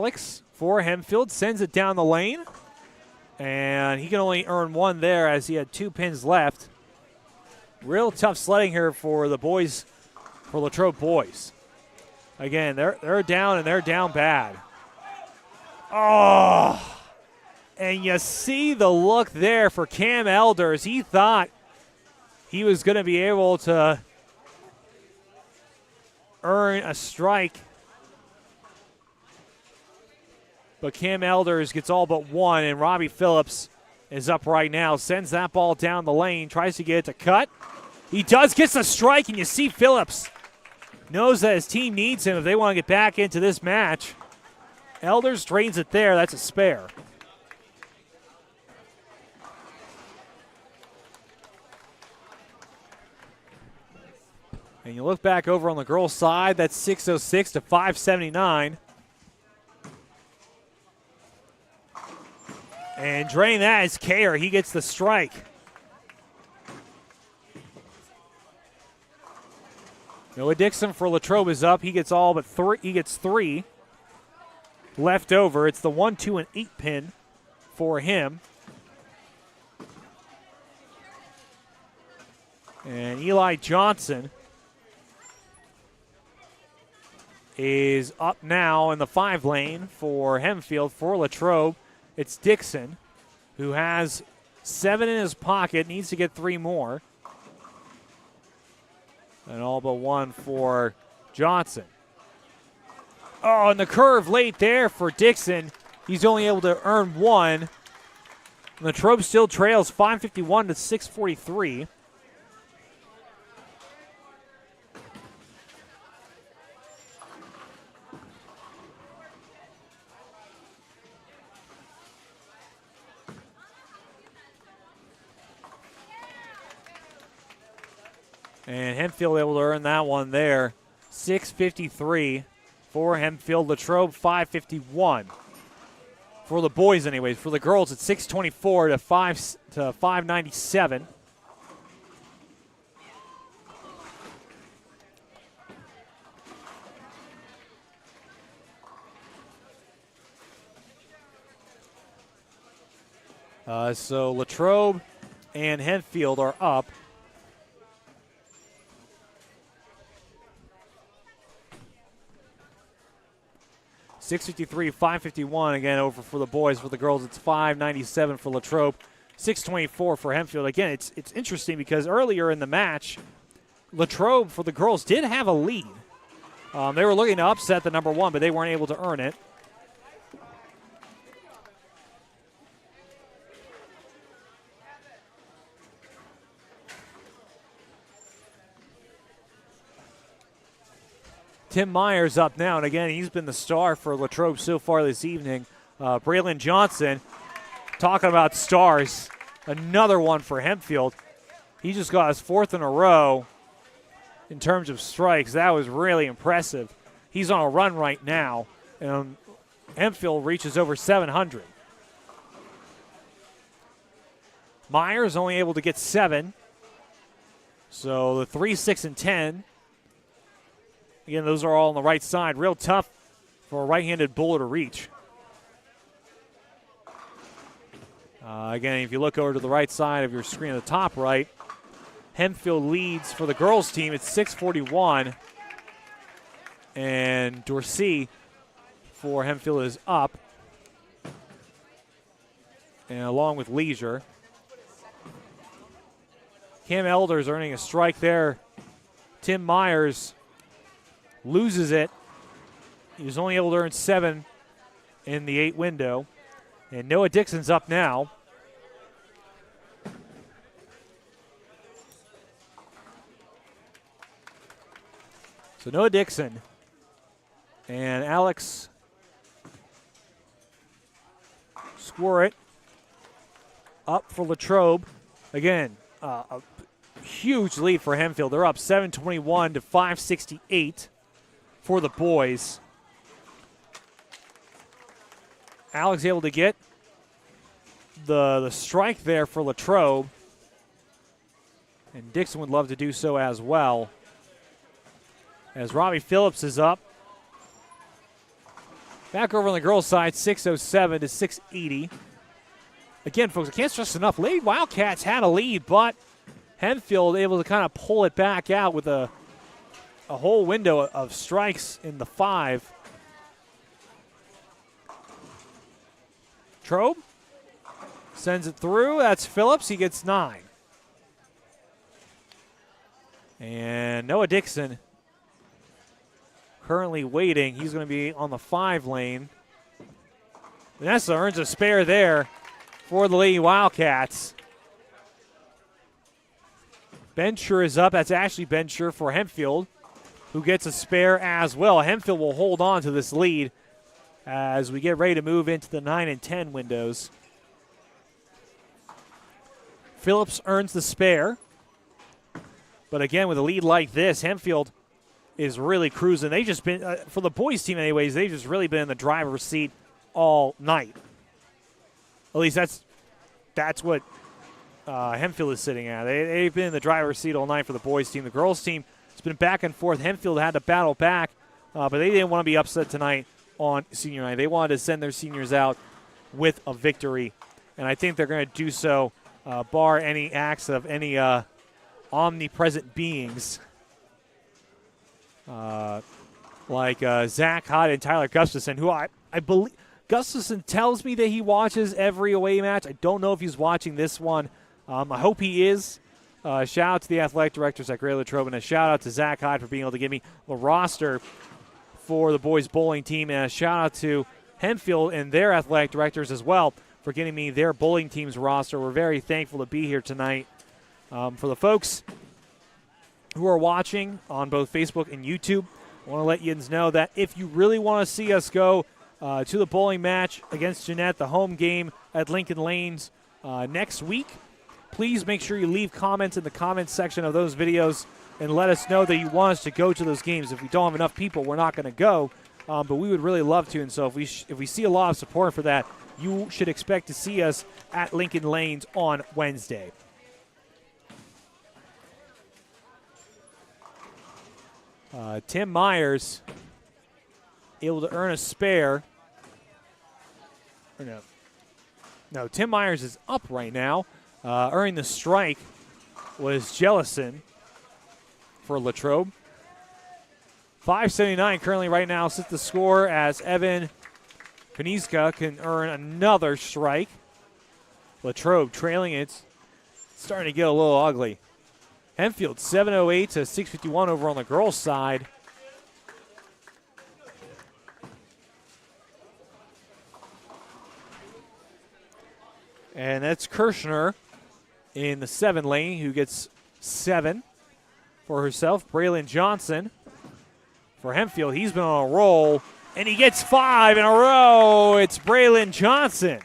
Alex for Hempfield sends it down the lane. And he can only earn one there as he had 2 pins left. Real tough sledding here for the boys, for Latrobe boys. Again, they're down, and they're down bad. Oh! And you see the look there for Cam Elders. He thought he was going to be able to earn a strike. But Cam Elders gets all but one, and Robbie Phillips is up right now. Sends that ball down the lane, tries to get it to cut. He does, gets a strike, and you see Phillips knows that his team needs him if they want to get back into this match. Elders drains it there. That's a spare. And you look back over on the girls' side, that's 606 to 579. And drain that is Kayer. He gets the strike. Noah Dixon for Latrobe is up. He gets all but three. He gets 3 left over. It's the 1, 2, and 8 pin for him. And Eli Johnson is up now in the 5 lane for Hempfield. For Latrobe, it's Dixon, who has 7 in his pocket, needs to get 3 more. And all but 1 for Johnson. Oh, and the curve late there for Dixon. He's only able to earn 1. Latrobe still trails 551 to 643. And Hempfield able to earn that one there. 653 for Hempfield. Latrobe 551. For the boys anyways. For the girls it's 624 to 597. So Latrobe and Hempfield are up. $653, $551 again over for the boys. For the girls, it's $597 for Latrobe, $624 for Hempfield. Again, it's interesting because earlier in the match, Latrobe for the girls did have a lead. They were looking to upset the number 1, but they weren't able to earn it. Tim Myers up now, and again, he's been the star for Latrobe so far this evening. Braylon Johnson, talking about stars, another one for Hempfield. He just got his 4th in a row in terms of strikes. That was really impressive. He's on a run right now, and Hempfield reaches over 700. Myers only able to get 7. So the 3, 6, and 10. Again, those are all on the right side. Real tough for a right-handed bowler to reach. Again, if you look over to the right side of your screen at the top right, Hempfield leads for the girls' team. It's 641. And Dorsey for Hempfield is up. And along with Leisure. Cam Elders earning a strike there. Tim Myers loses it. He was only able to earn 7 in the 8 window. And Noah Dixon's up now. So Noah Dixon and Alex Squirrett up for Latrobe. Again, a huge lead for Hempfield. They're up 721 to 568. For the boys. Alex able to get the strike there for Latrobe. And Dixon would love to do so as well. As Robbie Phillips is up. Back over on the girls' side, 607 to 680. Again, folks, I can't stress enough. Lady Wildcats had a lead, but Hempfield able to kind of pull it back out with a whole window of strikes in the 5. Latrobe sends it through. That's Phillips. He gets 9. And Noah Dixon currently waiting. He's going to be on the 5 lane. Vanessa earns a spare there for the Lady Wildcats. Bencher is up. That's Ashley Bencher for Hempfield, who gets a spare as well. Hempfield will hold on to this lead as we get ready to move into the 9 and 10 windows. Phillips earns the spare. But again, with a lead like this, Hempfield is really cruising. They've just been, for the boys' team anyways, they've just really been in the driver's seat all night. At least that's what Hempfield is sitting at. They've been in the driver's seat all night for the boys' team. The girls' team, it's been back and forth. Hempfield had to battle back, but they didn't want to be upset tonight on senior night. They wanted to send their seniors out with a victory, and I think they're going to do so, bar any acts of any omnipresent beings like Zach Hott and Tyler Gustafson, who I believe Gustafson tells me that he watches every away match. I don't know if he's watching this one. I hope he is. Shout out to the athletic directors at Greater Latrobe, and a shout out to Zach Hyde for being able to give me the roster for the boys bowling team, and a shout out to Hempfield and their athletic directors as well for getting me their bowling team's roster. We're very thankful to be here tonight. For the folks who are watching on both Facebook and YouTube, I want to let you know that if you really want to see us go to the bowling match against Jeanette, the home game at Lincoln Lanes next week, please make sure you leave comments in the comments section of those videos and let us know that you want us to go to those games. If we don't have enough people, we're not going to go, but we would really love to. And so if we see a lot of support for that, you should expect to see us at Lincoln Lanes on Wednesday. Tim Myers able to earn a spare. Or no, Tim Myers is up right now. Earning the strike was Jellison for Latrobe. 5:79 currently right now sits the score as Evan Koniska can earn another strike. Latrobe trailing it. Starting to get a little ugly. Hempfield 7:08 to 6:51 over on the girls' side. And that's Kirshner in the 7 lane who gets 7 for herself. Braylon Johnson for Hempfield. He's been on a roll, and he gets 5 in a row. It's Braylon Johnson.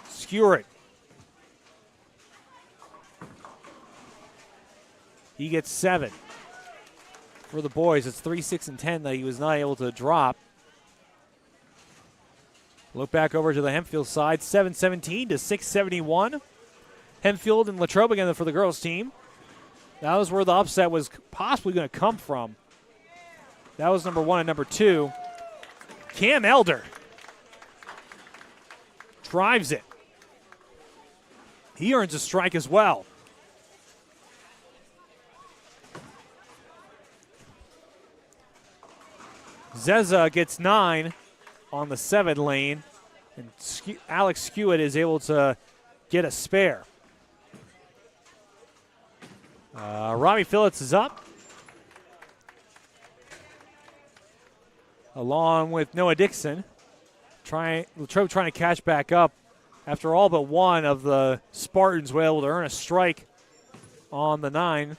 Skewert. He gets 7. For the boys, it's 3, 6, and 10 that he was not able to drop. Look back over to the Hempfield side, 7:17 to 6:71. Hempfield and Latrobe again for the girls' team. That was where the upset was possibly going to come from. That was number 1 and number 2. Cam Elder drives it. He earns a strike as well. Zeza gets 9 on the 7 lane, and Alex Skewett is able to get a spare. Robbie Phillips is up, along with Noah Dixon. Latrobe trying to catch back up after all but one of the Spartans were able to earn a strike on the 9.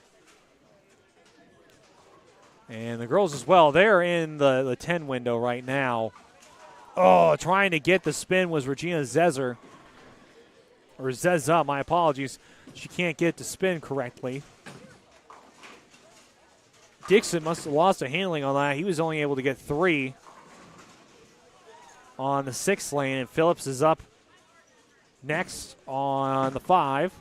And the girls as well, they're in the 10 window right now. Oh, trying to get the spin was Regina Zeza, my apologies. She can't get to spin correctly. Dixon must have lost a handling on that. He was only able to get 3 on the 6 lane, and Phillips is up next on the 5.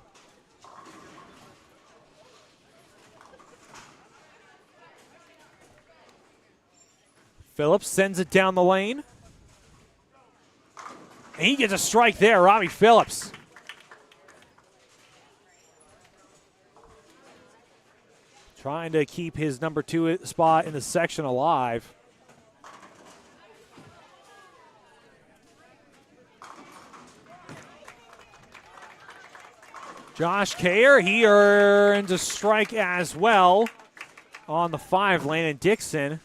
Phillips sends it down the lane. And he gets a strike there, Robbie Phillips. Trying to keep his number 2 spot in the section alive. Josh Kayer, he earns a strike as well on the 5 lane, and Dixon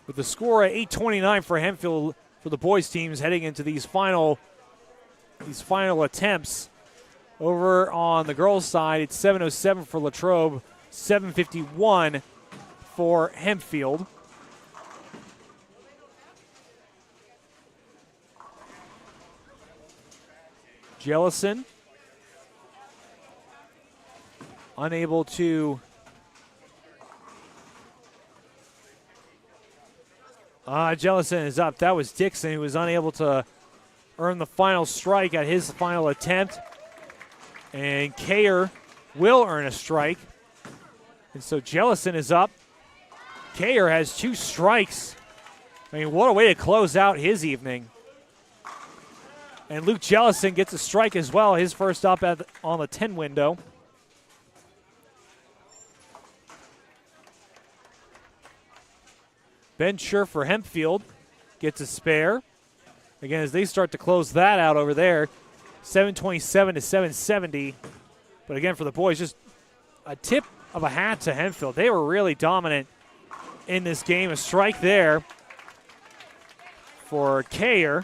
with the score at 8:29 for Hempfield for the boys teams heading into these final attempts. Over on the girls' side, it's 7:07 for Latrobe, 7:51 for Hempfield. Jellison unable to Jellison is up. That was Dixon, who was unable to earn the final strike at his final attempt. And Kayer will earn a strike. And so Jellison is up. Kayer has 2 strikes. I mean, what a way to close out his evening. And Luke Jellison gets a strike as well, his first up on the 10 window. Ben Scher for Hempfield gets a spare. Again, as they start to close that out over there, 7:27 to 7:70. But again, for the boys, just a tip of a hat to Hempfield. They were really dominant in this game. A strike there for Kayer.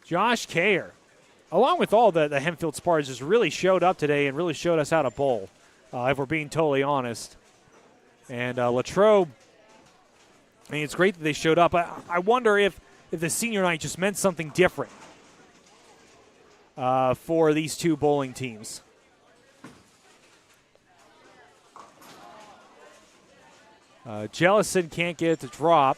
Josh Kayer, along with all the Hempfield Spartans, just really showed up today and really showed us how to bowl, if we're being totally honest. And Latrobe, I mean, it's great that they showed up. I wonder if the senior night just meant something different for these 2 bowling teams. Jellison can't get it to drop.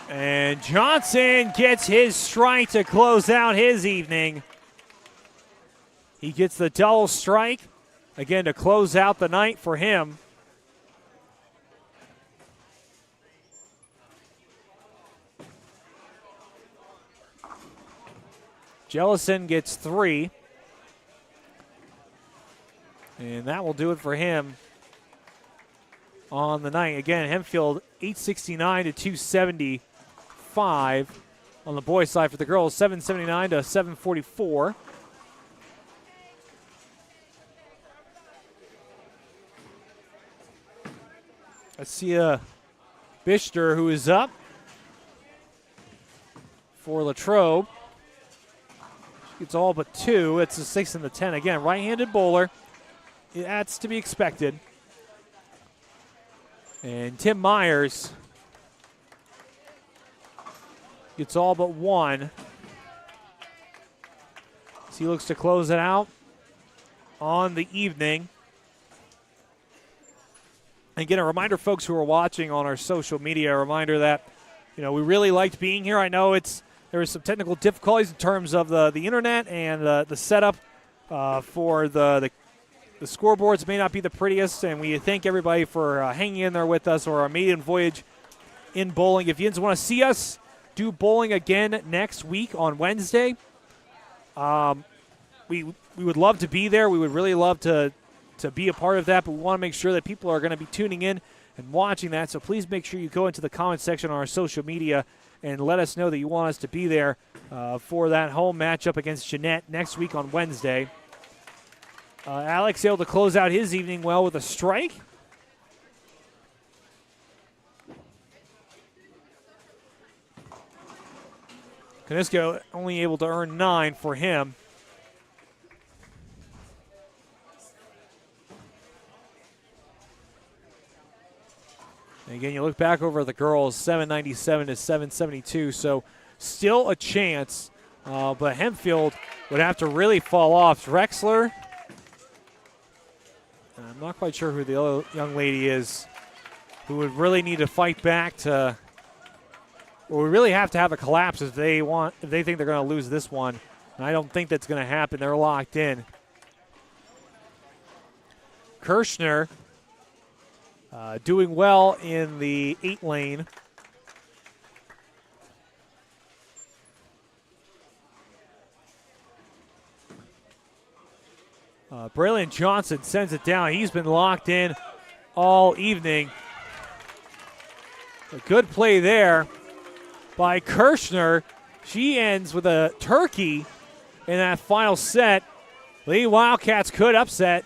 And Johnson gets his strike to close out his evening. He gets the double strike, again, to close out the night for him. Jellison gets 3. And that will do it for him on the night. Again, Hempfield 869 to 275 on the boys' side. For the girls, 779 to 744. Let's see Bichter, who is up for Latrobe. It's all but 2. It's a 6 and the 10. Again, right-handed bowler. That's to be expected. And Tim Myers gets all but 1. So he looks to close it out on the evening. And again, a reminder, folks who are watching on our social media, a reminder that, we really liked being here. I know there was some technical difficulties in terms of the internet and the setup for the scoreboards may not be the prettiest, and we thank everybody for hanging in there with us or our maiden voyage in bowling. If you want to see us do bowling again next week on Wednesday, we would love to be there. We would really love to be a part of that, but we want to make sure that people are going to be tuning in and watching that. So please make sure you go into the comment section on our social media and let us know that you want us to be there for that home matchup against Jeanette next week on Wednesday. Alex able to close out his evening well with a strike. Kanisko only able to earn 9 for him. And again, you look back over the girls, 797 to 772, so still a chance, but Hempfield would have to really fall off. Drexler, I'm not quite sure who the other young lady is, who would really need to fight back or we really have to have a collapse if they think they're going to lose this one. And I don't think that's going to happen. They're locked in. Kirshner doing well in the 8 lane. Braylon Johnson sends it down. He's been locked in all evening. A good play there by Kirshner. She ends with a turkey in that final set. Lady Wildcats could upset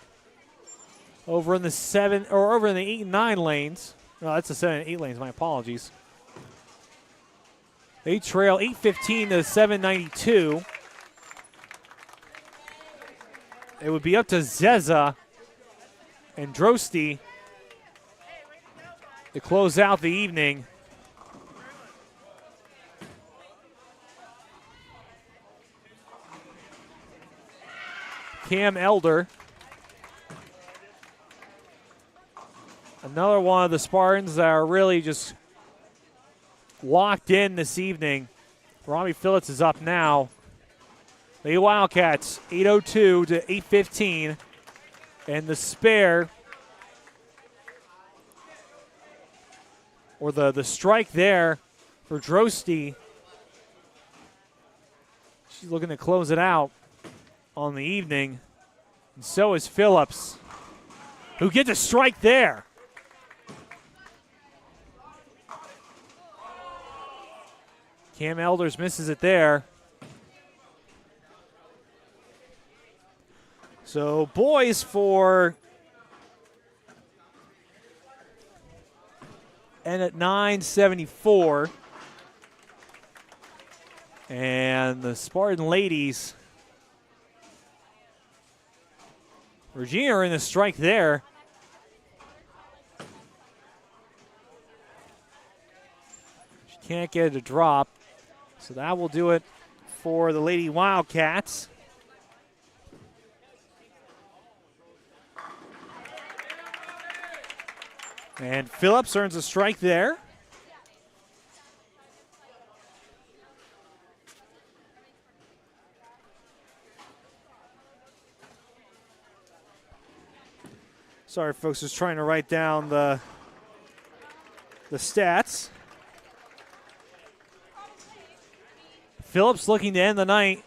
over in the 7 or over in the 8 and 9 lanes. No, that's the 7 and 8 lanes. My apologies. They trail 8:15 to 7:92. It would be up to Zeza and Drosty to close out the evening. Cam Elder, another one of the Spartans that are really just locked in this evening. Robbie Phillips is up now. The Wildcats, 8:02 to 8:15. And the spare, or the strike there for Drosty. She's looking to close it out on the evening. And so is Phillips, who gets a strike there. Cam Elders misses it there. So boys for and at 9:74. And the Spartan ladies, Regina are in the strike there. She can't get it to drop. So that will do it for the Lady Wildcats. And Phillips earns a strike there. Sorry, folks, just trying to write down the stats. Phillips looking to end the night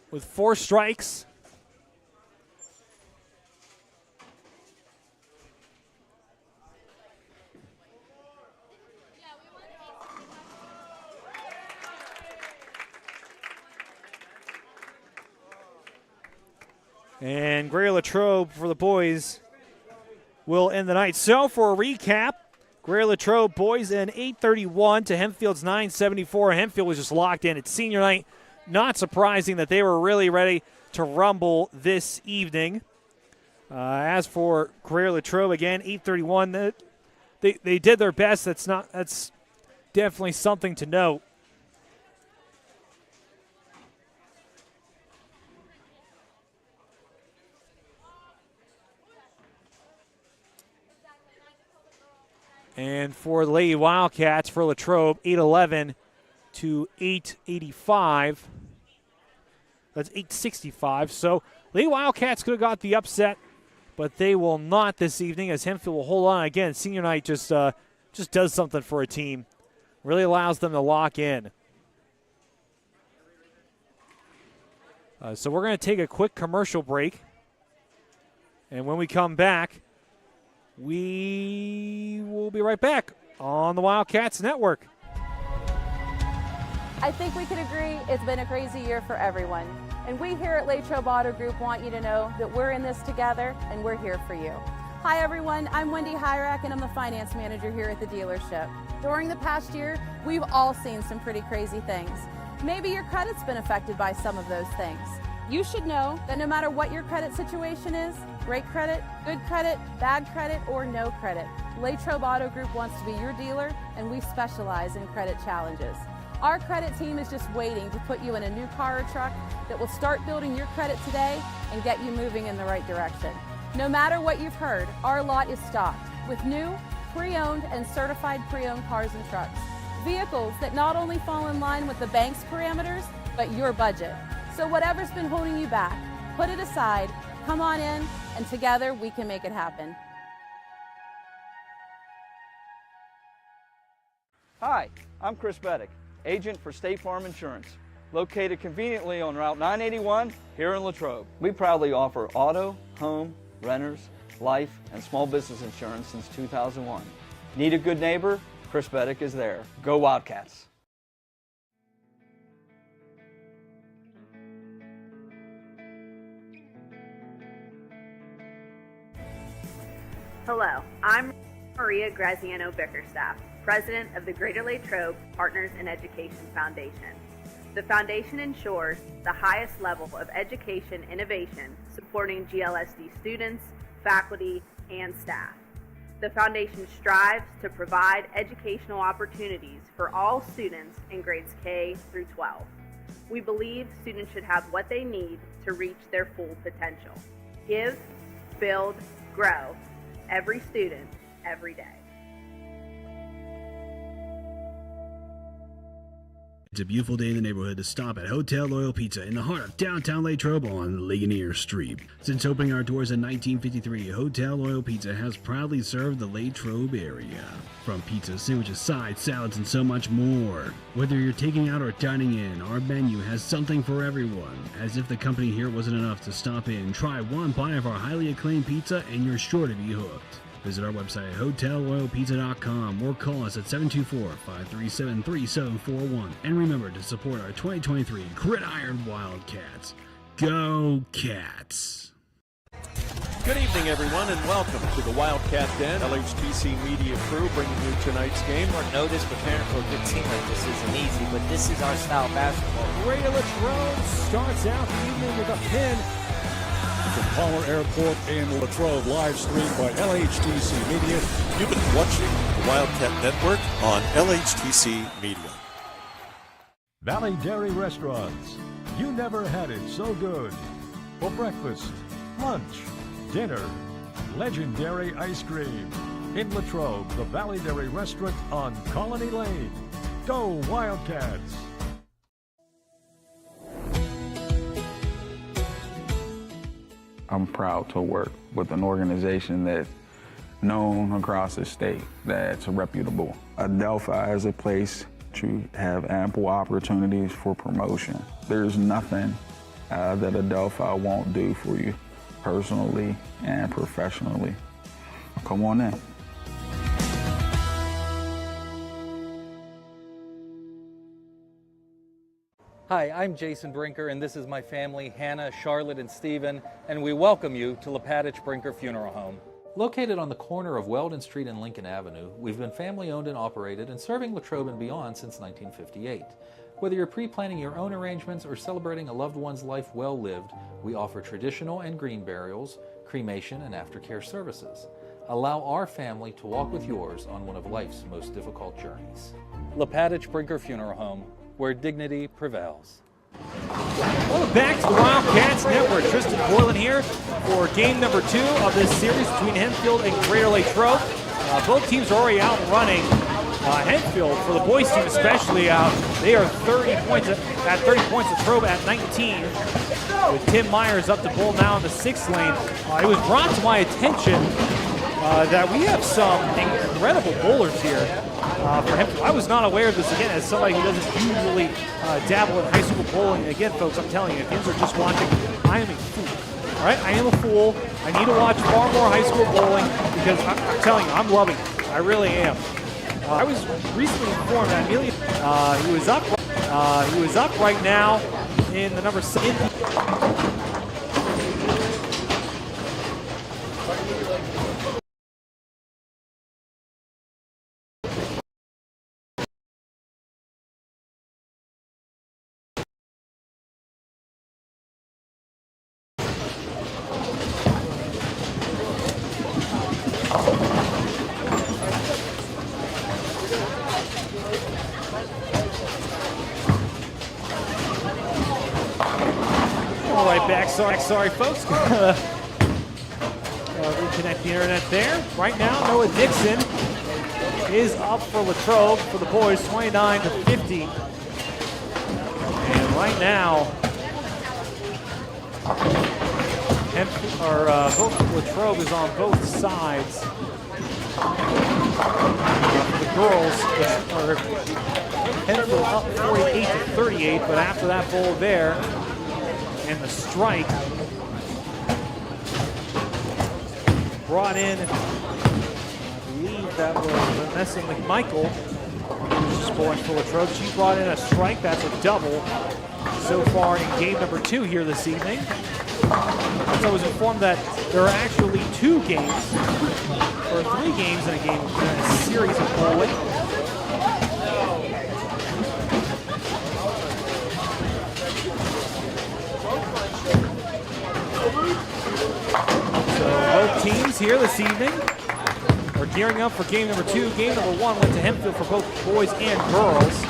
with 4 strikes. And Gray Latrobe for the boys will end the night. So for a recap, Gray Latrobe boys in 8:31 to Hempfield's 9:74. Hempfield was just locked in. It's senior night. Not surprising that they were really ready to rumble this evening. As for Gray Latrobe, again, 8:31. They did their best. That's definitely something to note. And for the Lady Wildcats, for Latrobe, 8:11 to 8:85. That's 8:65. So Lady Wildcats could have got the upset, but they will not this evening, as Hempfield will hold on. Again, senior night just does something for a team. Really allows them to lock in. So we're going to take a quick commercial break. And when we come back, we will be right back on the Wildcats Network. I think we can agree it's been a crazy year for everyone. And we here at Latrobe Auto Group want you to know that we're in this together and we're here for you. Hi everyone, I'm Wendy Hyrak and I'm the finance manager here at the dealership. During the past year, we've all seen some pretty crazy things. Maybe your credit's been affected by some of those things. You should know that no matter what your credit situation is, great credit, good credit, bad credit, or no credit, Latrobe Auto Group wants to be your dealer, and we specialize in credit challenges. Our credit team is just waiting to put you in a new car or truck that will start building your credit today and get you moving in the right direction. No matter what you've heard, our lot is stocked with new, pre-owned, and certified pre-owned cars and trucks. Vehicles that not only fall in line with the bank's parameters, but your budget. So whatever's been holding you back, put it aside, come on in, and together we can make it happen. Hi, I'm Chris Beddick, agent for State Farm Insurance, located conveniently on Route 981 here in Latrobe. We proudly offer auto, home, renters, life, and small business insurance since 2001. Need a good neighbor? Chris Beddick is there. Go Wildcats! Hello, I'm Maria Graziano Bickerstaff, President of the Greater Latrobe Partners in Education Foundation. The foundation ensures the highest level of education innovation supporting GLSD students, faculty, and staff. The foundation strives to provide educational opportunities for all students in grades K through 12. We believe students should have what they need to reach their full potential. Give, build, grow. Every student, every day. It's a beautiful day in the neighborhood to stop at Hotel Loyal Pizza in the heart of downtown Latrobe on Ligonier Street. Since opening our doors in 1953, Hotel Loyal Pizza has proudly served the Latrobe area. From pizza, sandwiches, sides, salads, and so much more. Whether you're taking out or dining in, our menu has something for everyone. As if the company here wasn't enough to stop in, try one bite of our highly acclaimed pizza and you're sure to be hooked. Visit our website at hotelloyalpizza.com or call us at 724-537-3741. And remember to support our 2023 Gridiron Wildcats. Go Cats! Good evening, everyone, and welcome to the Wildcat Den. LHTC Media Crew bringing you tonight's game. Short notice, preparing for a good team like this isn't easy, but this is our style of basketball. Greater Latrobe starts out the evening with a pin from Palmer Airport in Latrobe, live streamed by LHTC Media. You've been watching the Wildcat Network on LHTC Media. Valley Dairy Restaurants. You never had it so good. For breakfast, lunch, dinner, legendary ice cream. In Latrobe, the Valley Dairy Restaurant on Colony Lane. Go Wildcats! I'm proud to work with an organization that's known across the state, that's reputable. Adelphi is a place to have ample opportunities for promotion. There's nothing that Adelphi won't do for you personally and professionally. Come on in. Hi, I'm Jason Brinker, and this is my family, Hannah, Charlotte, and Stephen, and we welcome you to Lapadich Brinker Funeral Home. Located on the corner of Weldon Street and Lincoln Avenue, we've been family-owned and operated and serving Latrobe and beyond since 1958. Whether you're pre-planning your own arrangements or celebrating a loved one's life well lived, we offer traditional and green burials, cremation, and aftercare services. Allow our family to walk with yours on one of life's most difficult journeys. Lapadich Brinker Funeral Home, where dignity prevails. Welcome back to the Wildcats Network. Tristan Boylan here for game number 2 of this series between Hempfield and Greater Latrobe. Both teams are already out and running. Hempfield, for the boys team especially, they are 30 points at 30 points. Latrobe at 19. With Tim Myers up to bowl now in the 6th lane. It was brought to my attention that we have some incredible bowlers here for Hempfield. I was not aware of this, again, as somebody who doesn't usually dabble in high school bowling. Again, folks, I'm telling you, if you are just watching, I am a fool. All right, I am a fool. I need to watch far more high school bowling because I'm telling you, I'm loving it. I really am. I was recently informed that Amelia, he was up right now in the number 7. Sorry, folks. Reconnect the internet there. Right now, Noah Dixon is up for Latrobe for the boys, 29-50. And Right now, Latrobe is on both sides. For the girls, Hempfield up 48-38, but after that bowl there, and the strike, brought in, I believe that was Vanessa McMichael, who's scoring for Latrobe. She brought in a strike, that's a double so far in game number 2 here this evening. So I was informed that there are actually 2 games, or 3 games in a series of bowling. So both teams here this evening are gearing up for game number 2. Game number 1 went to Hempfield for both boys and girls.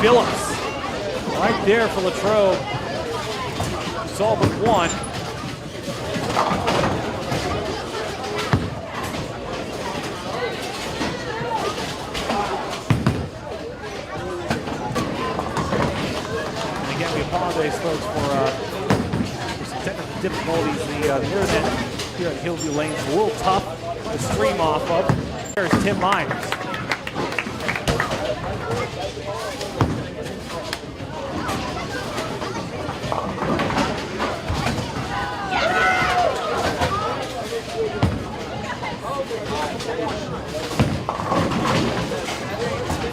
Phillips, right there for Latrobe. It's all but one. And again, we apologize, folks, for some technical difficulties. The internet here at Hillview Lane is a little tough to stream off of. There's Tim Myers.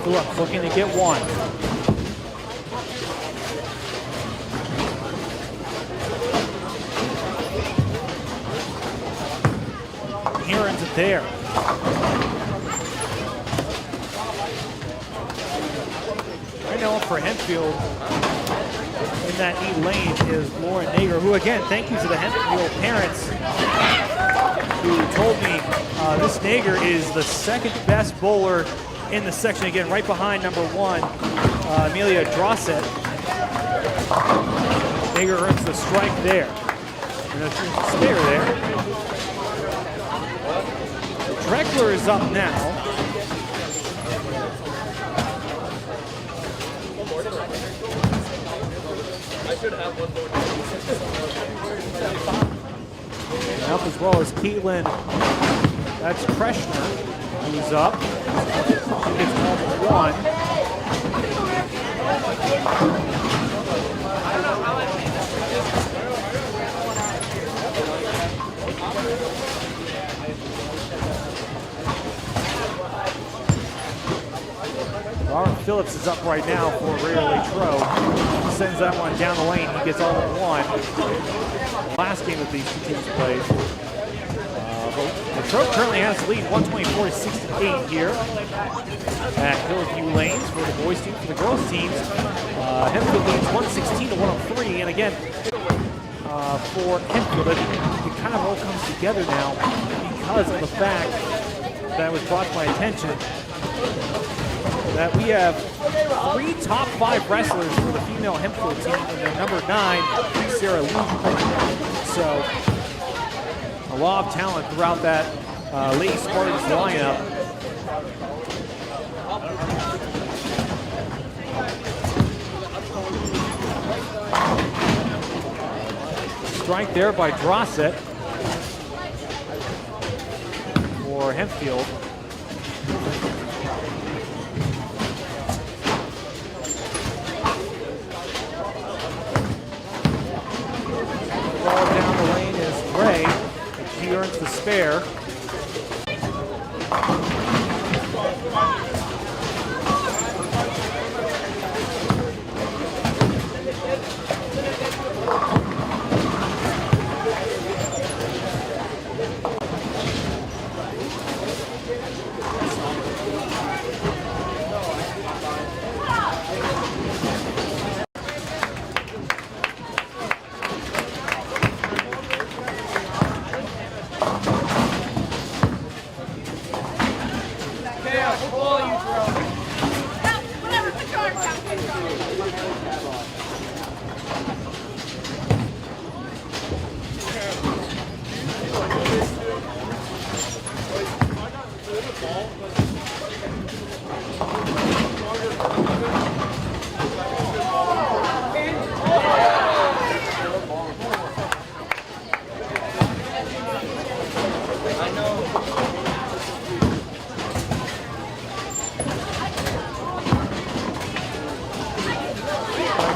Phillips looking to get one. Heron's it there. Right now for Hempfield in that E lane is Lauren Nager, who again, thank you to the Hempfield parents who told me this Nager is the 2nd best bowler in the section, again, right behind number 1, Amelia Drossett. Nager earns the strike there. And there's a spare there. Dreckler is up now. And up as well as Keelan. That's Kreshner, who's up. She gets one. Aaron Phillips is up right now for Greater Latrobe. Sends that one down the lane. He gets all but one. Last game that these 2 teams played. Latrobe currently has the lead 124-68 here at Hillview Lanes for the boys team. For the girls teams, Hempfield leads 116-103. And again, for Hempfield, it kind of all comes together now because of the fact that was brought to my attention that we have 3 top 5 wrestlers for the female Hempfield team, and then number 9, Sarah Luke. So a lot of talent throughout that Lady Spartans lineup. Strike there by Drossett for Hempfield. Ball down the lane is Gray. She earns the spare.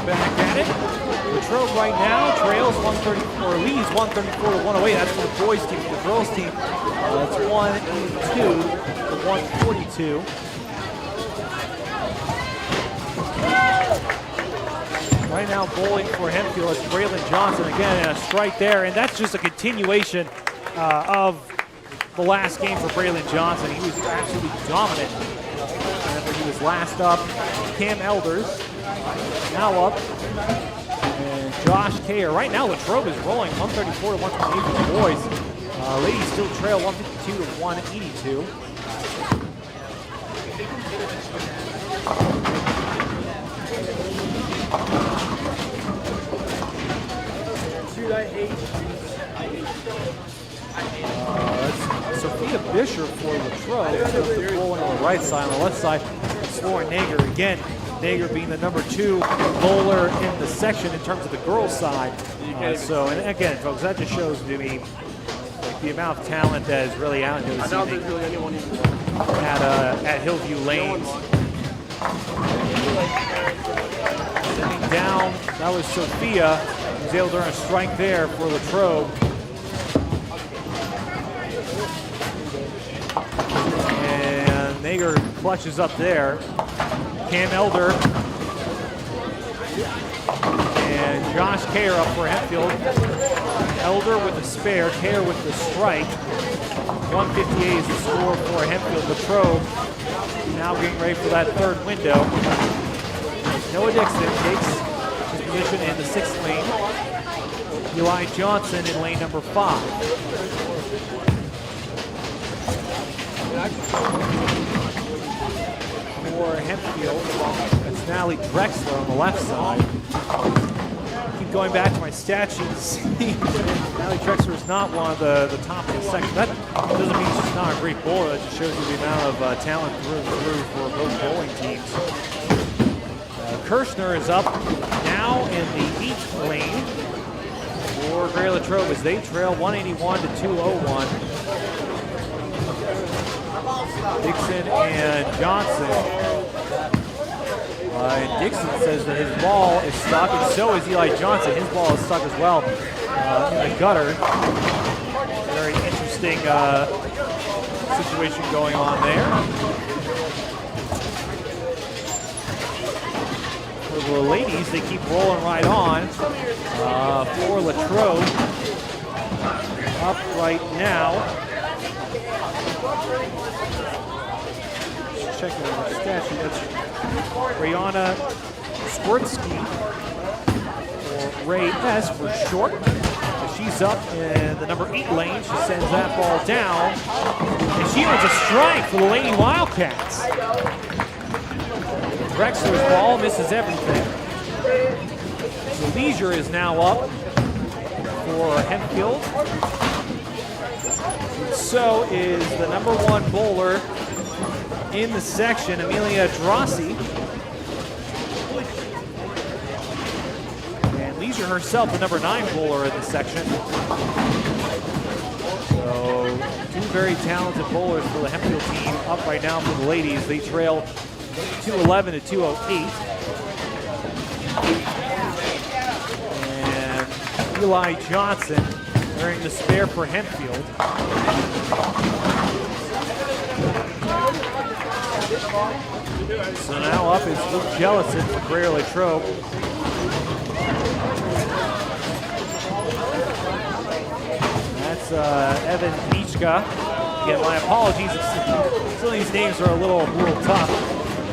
Back at it. Latrobe right now trails 134, or leads 134 to 108. That's for the boys team. For the girls team, that's 182 to 142. Right now bowling for Hempfield is Braylon Johnson. Again, a strike there, and that's just a continuation of the last game for Braylon Johnson. He was absolutely dominant whenever he was last up. Cam Elders now up, and Josh Kayer. Right now, Latrobe is rolling 134 to 128 for the boys. Ladies still trail 152 to 182. That's Sophia Bisher for Latrobe. Bowling on the right side. On the left side, it's Lauren Nager. Again, Nager being the number 2 bowler in the section in terms of the girls' side. So, and again, folks, that just shows to me like, the amount of talent that is really out here this evening at Hillview Lanes. Sending down, that was Sophia, who was able to earn a strike there for Latrobe. And Nager clutches up there. Cam Elder and Josh Kayer up for Hempfield. Elder with the spare, Kayer with the strike. 158 is the score for Hempfield. Latrobe now getting ready for that third window. Noah Dixon takes his position in the 6th lane. Eli Johnson in lane number 5. For Hempfield, that's Natalie Drexler on the left side. Keep going back to my stat sheet to see Natalie Drexler is not one of the top in the section. That doesn't mean she's not a great bowler. That just shows you the amount of talent through and through for both bowling teams. Kirshner is up now in the 8th lane for Gray Latrobe as they trail 181 to 201. Dixon and Johnson. And Dixon says that his ball is stuck, and so is Eli Johnson. His ball is stuck as well in the gutter. Very interesting situation going on there. For the ladies, they keep rolling right on. For Latrobe, up right now. Checking the statue. That's Rayana Squirtsky, or Ray S for short. She's up in the number 8 lane. She sends that ball down, and she earns a strike for the Lady Wildcats. Drexler's ball misses everything. So Leisure is now up for Hempfield. So is the number 1 bowler in the section, Amelia Drossi. And Leisure herself, the number 9 bowler in the section. So 2 very talented bowlers for the Hempfield team up right now for the ladies. They trail 211 to 208. And Eli Johnson wearing the spare for Hempfield. So now up is Luke Jellison for Gray Latrobe. That's Evan Michka. Again, my apologies if some of these names are a little tough.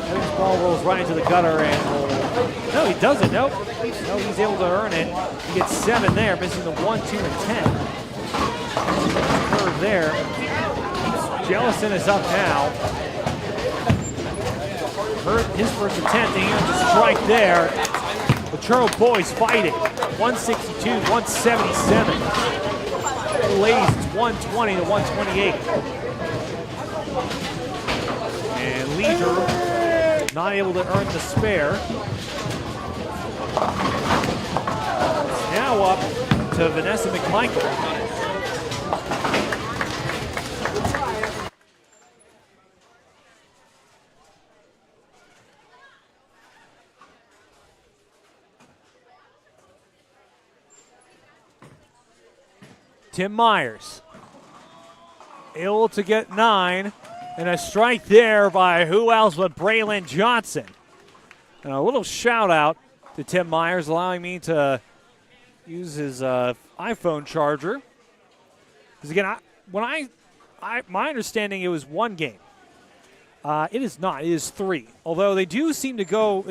Evan's ball rolls right into the gutter and no, he doesn't. Nope. No, he's able to earn it. He gets 7 there, missing the 1, 2, and 10. Curve there. Jellison is up now. His first attempt, and he earns a strike there. Latrobe boys fighting. 162, 177. The ladies, it's 120 to 128. not able to earn the spare. Now up to Vanessa McMichael. Tim Myers able to get 9, and a strike there by who else but Braylon Johnson. And a little shout out to Tim Myers, allowing me to use his iPhone charger. Because again, my understanding it was 1 game. It is not. It is 3. Although they do seem to go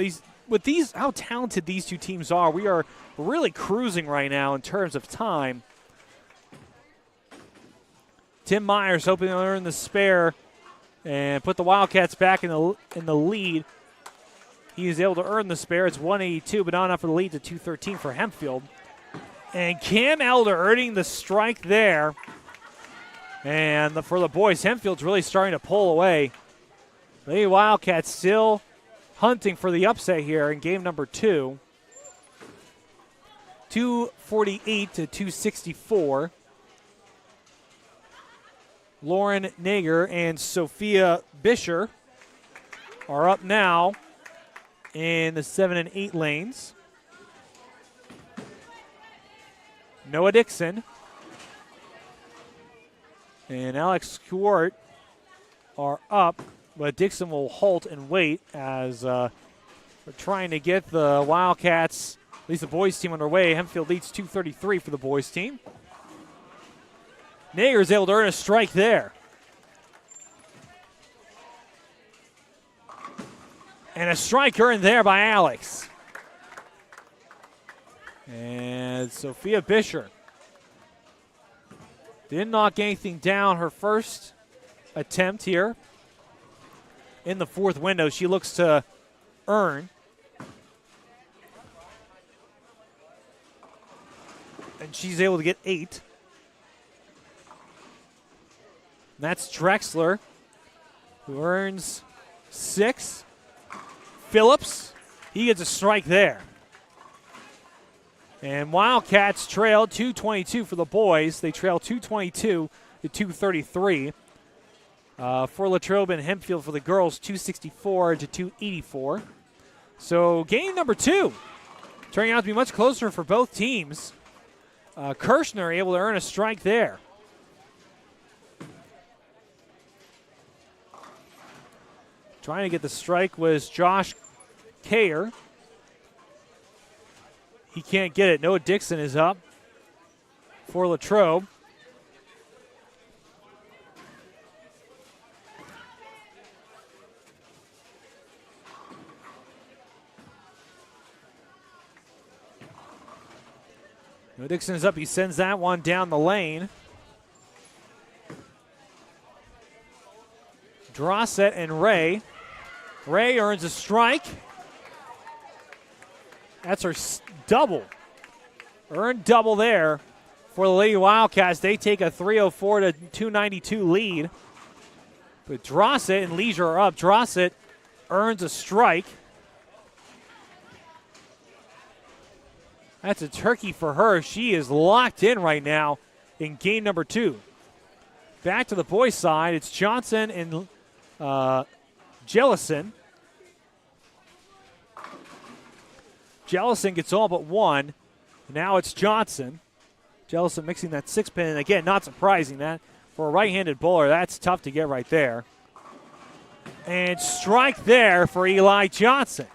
with these how talented these two teams are. We are really cruising right now in terms of time. Tim Myers hoping to earn the spare and put the Wildcats back in the lead. He is able to earn the spare. It's 182, but not enough for the lead to 213 for Hempfield. And Cam Elder earning the strike there. And for the boys, Hempfield's really starting to pull away. The Wildcats still hunting for the upset here in game number 2. 248 to 264. Lauren Nager and Sophia Bisher are up now in the 7 and 8 lanes. Noah Dixon and Alex Quart are up, but Dixon will halt and wait as we're trying to get the Wildcats, at least the boys team, underway. Hempfield leads 233 for the boys team. Nager is able to earn a strike there. And a strike earned there by Alex. And Sophia Bisher didn't knock anything down her first attempt here in the 4th window. She looks to earn. And she's able to get 8. That's Drexler, who earns 6. Phillips, he gets a strike there. And Wildcats trail 222 for the boys. They trail 222 to 233. For Latrobe and Hempfield for the girls, 264 to 284. So game number 2 turning out to be much closer for both teams. Kirshner able to earn a strike there. Trying to get the strike was Josh Kayer. He can't get it. Noah Dixon is up for Latrobe. Noah Dixon is up. He sends that one down the lane. Drossett and Ray. Ray earns a strike. That's her double. Earned double there for the Lady Wildcats. They take a 304 to 292 lead. But Drossett and Leisure are up. Drossett earns a strike. That's a turkey for her. She is locked in right now in game number 2. Back to the boys' side. It's Johnson and Jellison. Jellison gets all but 1. Now it's Johnson. Jellison mixing that 6-pin. And again, not surprising that for a right-handed bowler, that's tough to get right there. And strike there for Eli Johnson.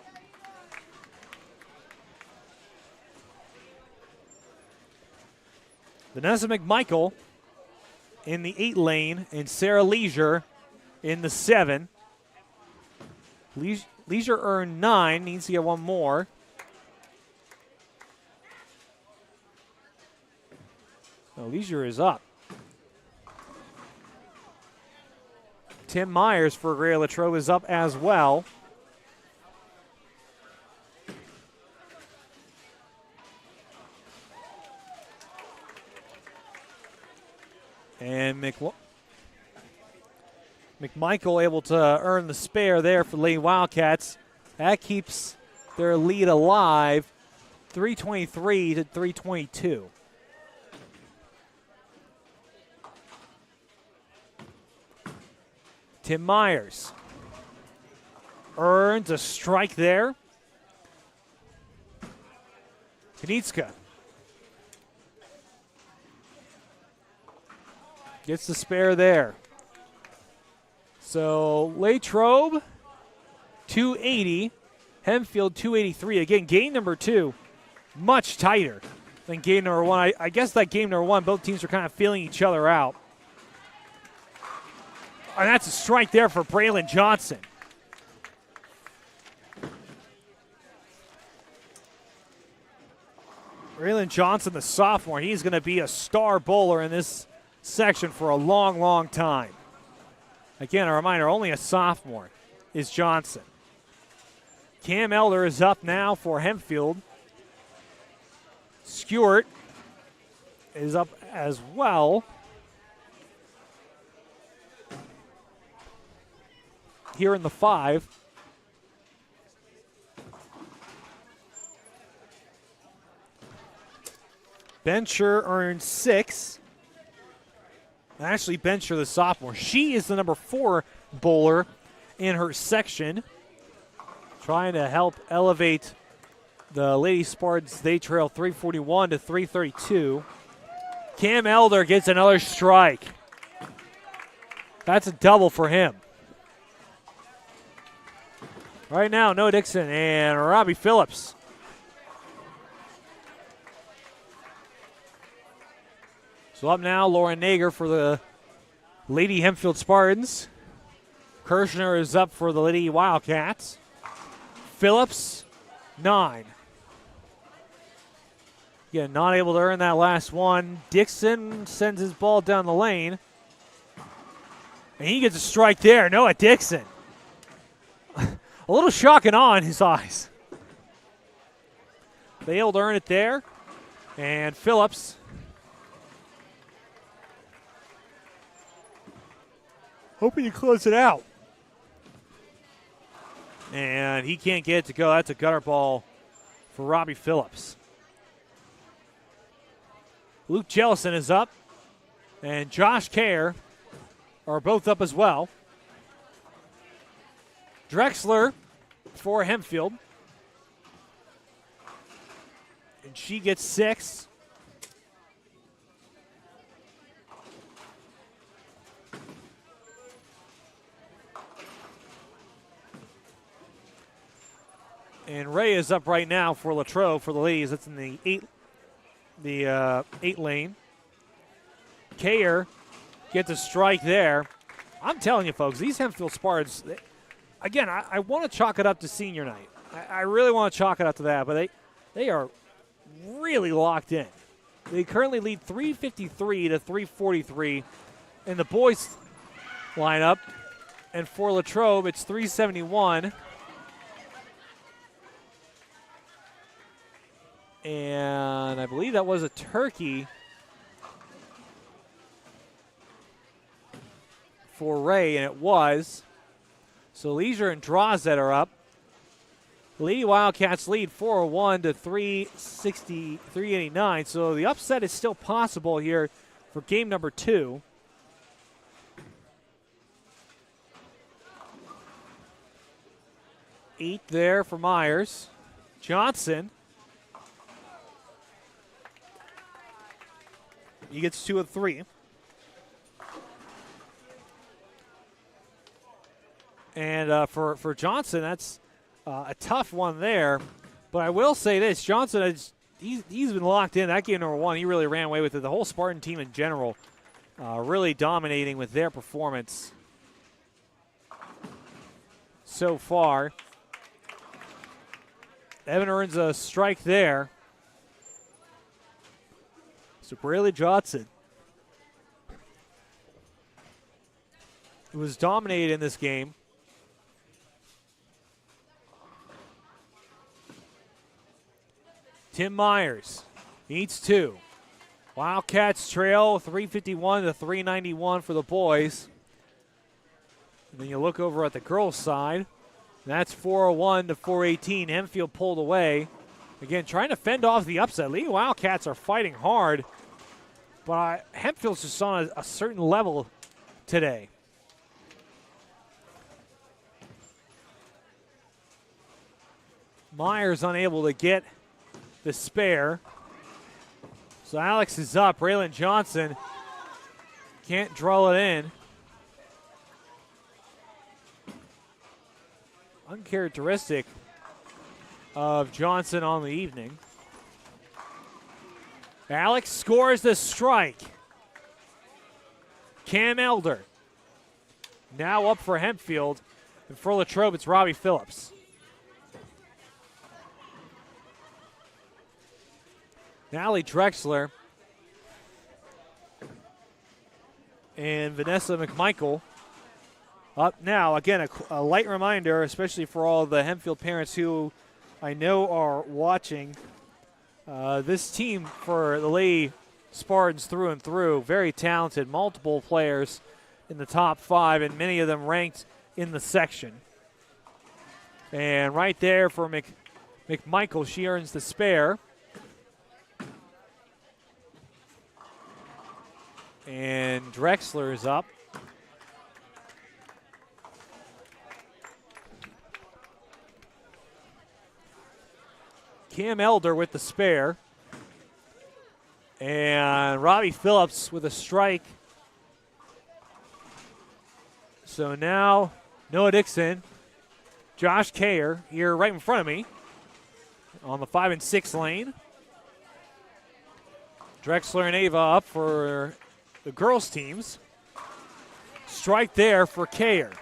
Vanessa McMichael in the 8 lane and Sarah Leisure in the 7. Leisure earned 9, needs to get 1 more. So Leisure is up. Tim Myers for Greater Latrobe is up as well. And McMichael able to earn the spare there for the Lady Wildcats. That keeps their lead alive, 323 to 322. Tim Myers earns a strike there. Kanitska gets the spare there. So Latrobe, 280. Hempfield, 283. Again, game number 2, much tighter than game number 1. I guess that game number 1, both teams were kind of feeling each other out. And that's a strike there for Braylon Johnson. Braylon Johnson, the sophomore, he's going to be a star bowler in this section for a long, long time. Again, a reminder, only a sophomore is Johnson. Cam Elder is up now for Hempfield. Stewart is up as well. Here in the 5. Bencher earned 6. Ashley Bencher, the sophomore. She is the number 4 bowler in her section, trying to help elevate the Lady Spartans. They trail 341 to 332. Cam Elder gets another strike. That's a double for him. Right now, Noah Dixon and Robbie Phillips. So up now, Lauren Nager for the Lady Hempfield Spartans. Kirshner is up for the Lady Wildcats. Phillips, 9. Again, not able to earn that last one. Dixon sends his ball down the lane. And he gets a strike there. Noah Dixon. A little shock and awe in his eyes. They able to earn it there. And Phillips hoping to close it out. And he can't get it to go. That's a gutter ball for Robbie Phillips. Luke Jellison is up. And Josh Kerr are both up as well. Drexler for Hempfield. And she gets 6. And Ray is up right now for Latrobe for the ladies. That's in the 8 lane. Kayer gets a strike there. I'm telling you, folks, these Hempfield Spartans, again, I want to chalk it up to senior night. I really want to chalk it up to that, but they are really locked in. They currently lead 353 to 343 in the boys lineup. And for Latrobe, it's 371. And I believe that was a turkey for Ray, and it was. So Leisure and Drawset are up. Lady Wildcats lead 401 to 389. So the upset is still possible here for game number 2. Eight there for Myers. Johnson. He gets 2 of 3. And for Johnson, that's a tough one there. But I will say this, Johnson, he's been locked in. That game number 1, he really ran away with it. The whole Spartan team in general really dominating with their performance so far. Evan earns a strike there. So Braylon Johnson, who was dominated in this game. Tim Myers needs 2. Wildcats trail 351 to 391 for the boys. And then you look over at the girls' side. That's 401 to 418. Hempfield pulled away. Again, trying to fend off the upset. Lady Wildcats are fighting hard, but Hempfield's just on a certain level today. Myers unable to get the spare. So Alex is up. Braylon Johnson can't drill it in. Uncharacteristic of Johnson on the evening. Alex scores the strike. Cam Elder now up for Hempfield. And for Latrobe, it's Robbie Phillips. Natalie Drexler and Vanessa McMichael up now. Again, a light reminder, especially for all the Hempfield parents who I know are watching. This team for the Lady Spartans through and through, very talented, multiple players in the top 5, and many of them ranked in the section. And right there for McMichael, she earns the spare. And Drexler is up. Cam Elder with the spare. And Robbie Phillips with a strike. So now Noah Dixon, Josh Kayer here right in front of me on the 5 and 6 lane. Drexler and Ava up for the girls' teams. Strike there for Kayer.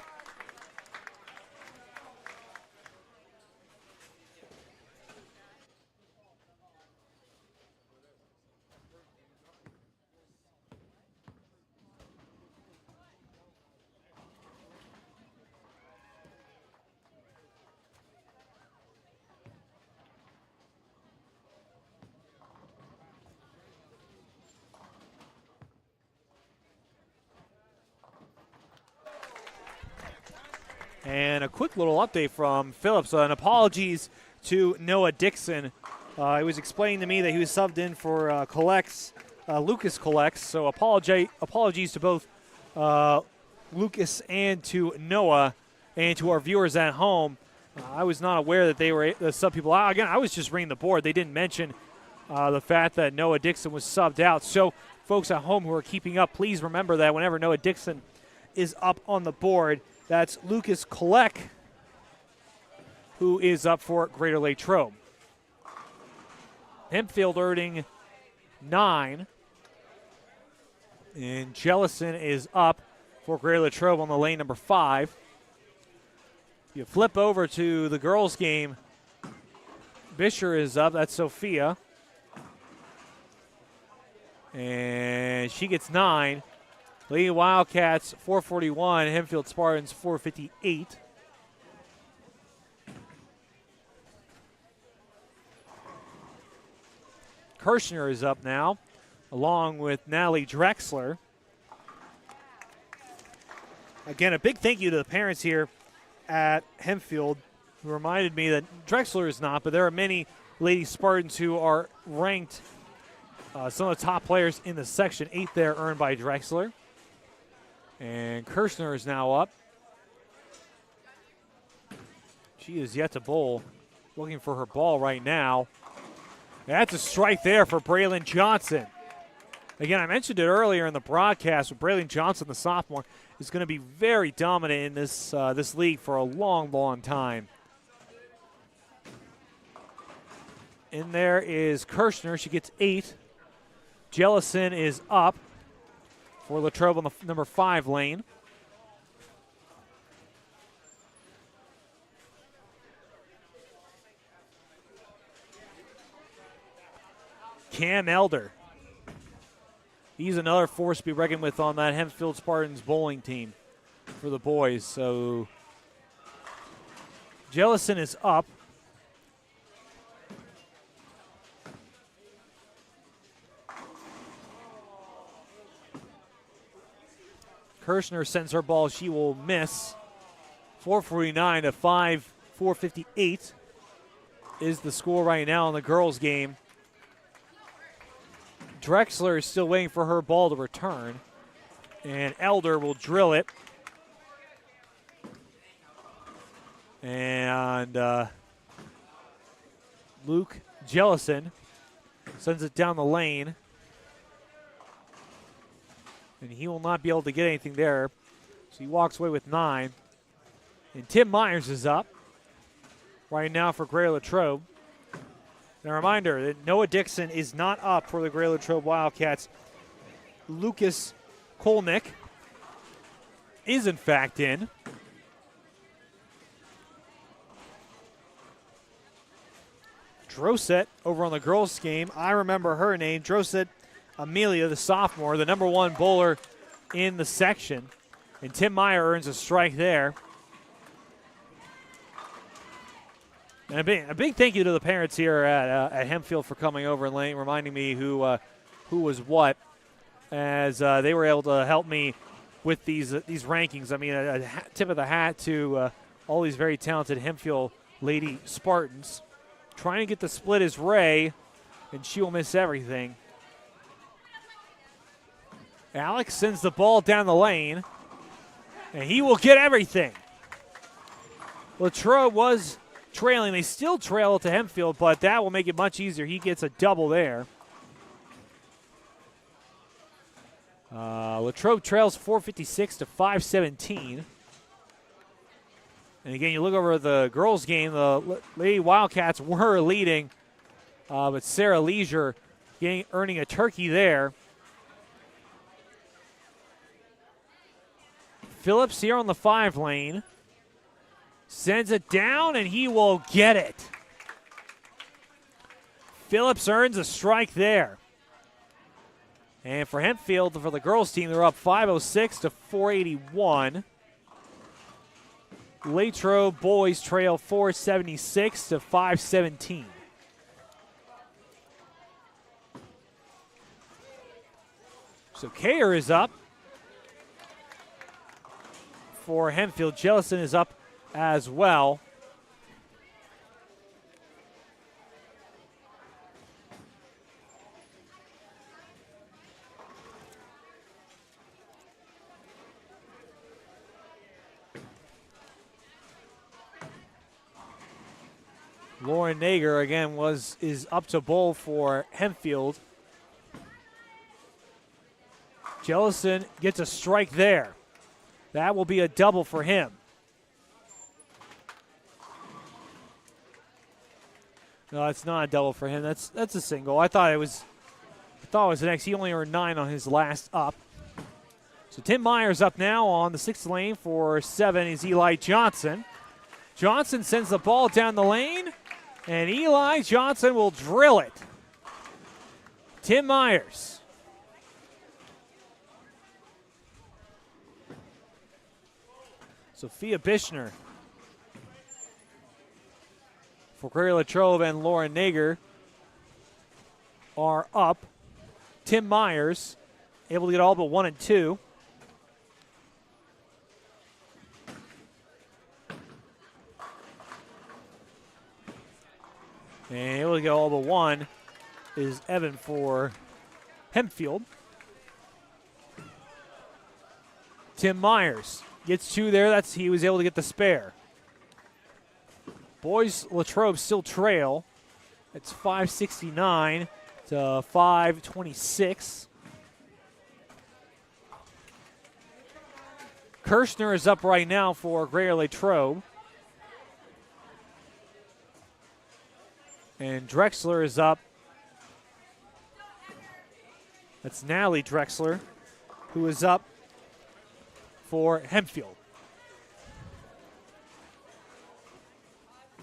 And a quick little update from Phillips. And apologies to Noah Dixon. He was explaining to me that he was subbed in for Lucas Collects. So apologies to both Lucas and to Noah and to our viewers at home. I was not aware that they were the sub people out. Again, I was just reading the board. They didn't mention the fact that Noah Dixon was subbed out. So folks at home who are keeping up, please remember that whenever Noah Dixon is up on the board, that's Lucas Kolek, who is up for Greater Latrobe. Hempfield earning 9. And Jellison is up for Greater Latrobe on the lane number 5. You flip over to the girls' game. Bisher is up. That's Sophia. And she gets 9. Lady Wildcats 441, Hempfield Spartans 458. Kirshner is up now, along with Natalie Drexler. Again, a big thank you to the parents here at Hempfield who reminded me that Drexler is not, but there are many Lady Spartans who are ranked some of the top players in the section. 8 there earned by Drexler. And Kirshner is now up. She is yet to bowl. Looking for her ball right now. That's a strike there for Braylon Johnson. Again, I mentioned it earlier in the broadcast, but Braylon Johnson, the sophomore, is going to be very dominant in this league for a long, long time. In there is Kirshner. She gets 8. Jellison is up for Latrobe on the number 5 lane. Cam Elder. He's another force to be reckoned with on that Hempfield Spartans bowling team for the boys. So Jellison is up. Kirshner sends her ball. She will miss. 4:49 to 4:58 is the score right now in the girls' game. Drexler is still waiting for her ball to return. And Elder will drill it. And Luke Jellison sends it down the lane. And he will not be able to get anything there. So he walks away with 9. And Tim Myers is up right now for Gray Latrobe. And a reminder that Noah Dixon is not up for the Gray Latrobe Wildcats. Lucas Kolnick is in fact in. Droset over on the girls' game. I remember her name, Droset Amelia, the sophomore, the number 1 bowler in the section. And Tim Meyer earns a strike there. And a big thank you to the parents here at Hempfield for coming over and reminding me who was what, as they were able to help me with these rankings. I mean, a tip of the hat to all these very talented Hempfield Lady Spartans. Trying to get the split is Ray, and she will miss everything. Alex sends the ball down the lane, and he will get everything. Latrobe was trailing. They still trail to Hempfield, but that will make it much easier. He gets a double there. Latrobe trails 4:56 to 5:17. And again, you look over the girls' game, the Lady Wildcats were leading, but Sarah Leisure earning a turkey there. Phillips here on the 5 lane. Sends it down, and he will get it. Phillips earns a strike there. And for Hempfield, for the girls' team, they're up 5:06 to 481. Latrobe boys trail 4:76 to 5:17. So Kayer is up for Hempfield. Jellison is up as well. Lauren Nager again is up to bowl for Hempfield. Jellison gets a strike there. That will be a double for him. No, it's not a double for him. That's a single. I thought it was an X. He only earned 9 on his last up. So Tim Myers up now on the 6th lane for 7 is Eli Johnson. Johnson sends the ball down the lane, and Eli Johnson will drill it. Tim Myers. Sophia Bishner for Gray Latrobe and Lauren Nager are up. Tim Myers able to get all but 1 and 2. And able to get all but 1 is Evan for Hempfield. Tim Myers gets 2 there. He was able to get the spare. Boys Latrobe still trail. It's 5:69 to 5:26. Kirshner is up right now for Gray Latrobe. And Drexler is up. That's Natalie Drexler, who is up for Hempfield.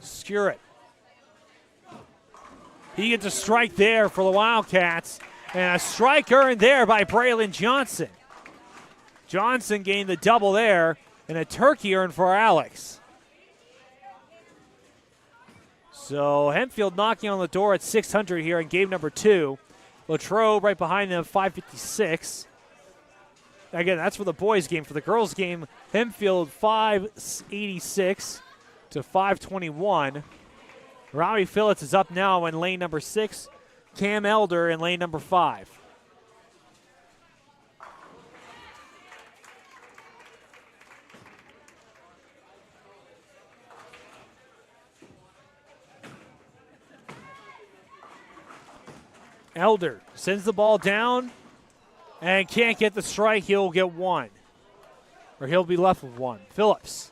Skirrett. He gets a strike there for the Wildcats. And a strike earned there by Braylon Johnson. Johnson gained the double there. And a turkey earned for Alex. So Hempfield knocking on the door at 600 here in game number 2. Latrobe right behind them, 556. Again, that's for the boys' game. For the girls' game, Hempfield 586 to 521. Robbie Phillips is up now in lane number 6. Cam Elder in lane number 5. Elder sends the ball down and can't get the strike. He'll get 1. Or he'll be left with 1. Phillips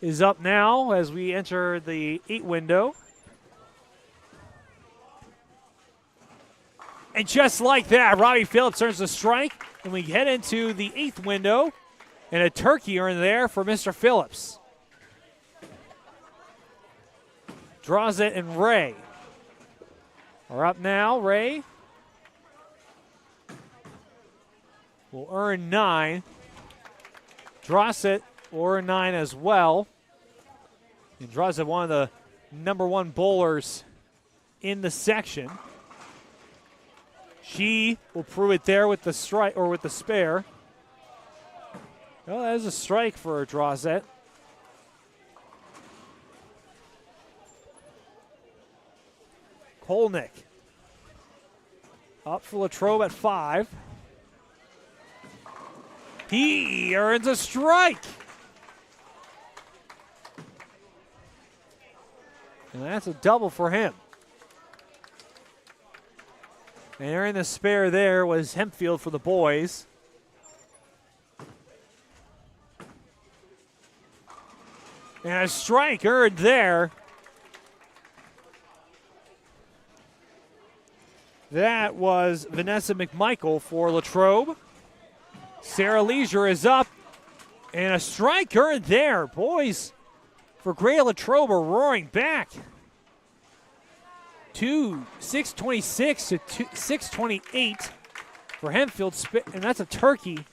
is up now as we enter the 8 window. And just like that, Robbie Phillips earns the strike, and we head into the 8th window, and a turkey earned there for Mr. Phillips. Drawsett and Ray are up now. Ray will earn 9. Drawsett will earn 9 as well. And Drawsett, one of the number 1 bowlers in the section. She will prove it there with the strike or with the spare. Well, that is a strike for Drawsett. Kolnick up for Latrobe at 5. He earns a strike. And that's a double for him. And there in the spare there was Hempfield for the boys. And a strike earned there. That was Vanessa McMichael for Latrobe. Sarah Leisure is up. And a strike earned there. Boys for Greater Latrobe are roaring back. 626 to 628 for Hempfield, and that's a turkey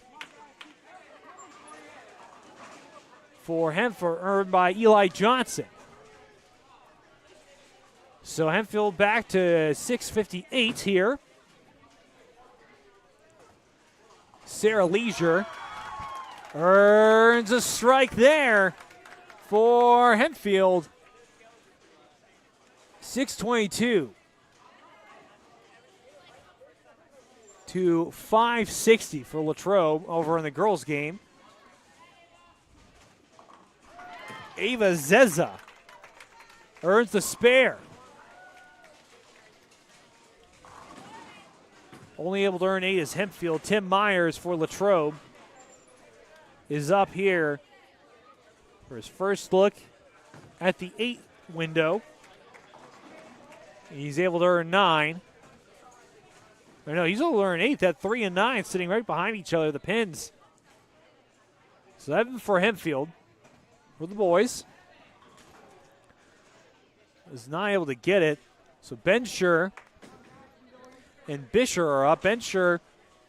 for Hempfield earned by Eli Johnson. So Hempfield back to 658 here. Sarah Leisure earns a strike there for Hempfield. 622 to 560 for Latrobe over in the girls' game. Ava Zeza earns the spare. Only able to earn 8 is Hempfield. Tim Myers for Latrobe is up here for his first look at the 8 window. He's able to earn 9. Or no, he's able to earn 8. That 3 and 9 sitting right behind each other, the pins. 7 for Hempfield for the boys. Is not able to get it. So Bencher and Bisher are up. Bencher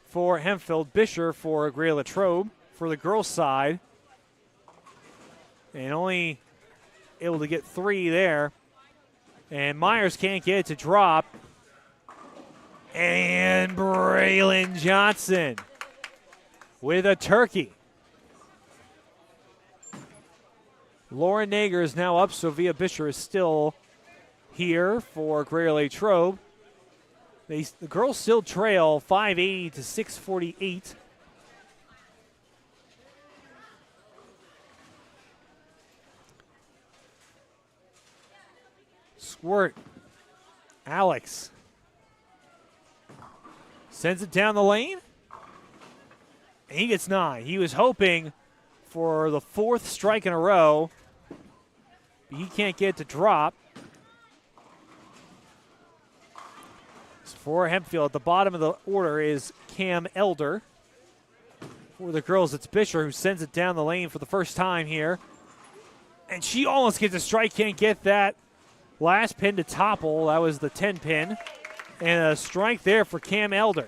for Hempfield, Bisher for Greater Latrobe for the girls' side. And only able to get 3 there. And Myers can't get it to drop. And Braylon Johnson with a turkey. Lauren Nager is now up. Sophia Bisher is still here for Greater Latrobe. The girls still trail 580 to 648. Squirt. Alex sends it down the lane. And he gets 9. He was hoping for the 4th strike in a row. But he can't get it to drop. So for Hempfield, at the bottom of the order is Cam Elder. For the girls, it's Bisher who sends it down the lane for the first time here. And she almost gets a strike, can't get that. Last pin to topple, that was the 10 pin. And a strike there for Cam Elder.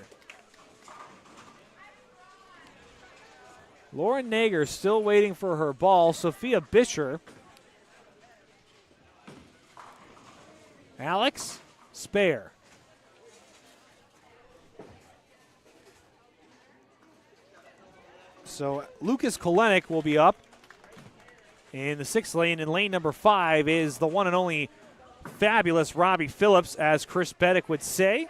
Lauren Nager still waiting for her ball. Sophia Bisher. Alex, spare. So Lucas Kolenik will be up in the 6th lane, and lane number 5 is the one and only fabulous Robbie Phillips, as Chris Beddick would say.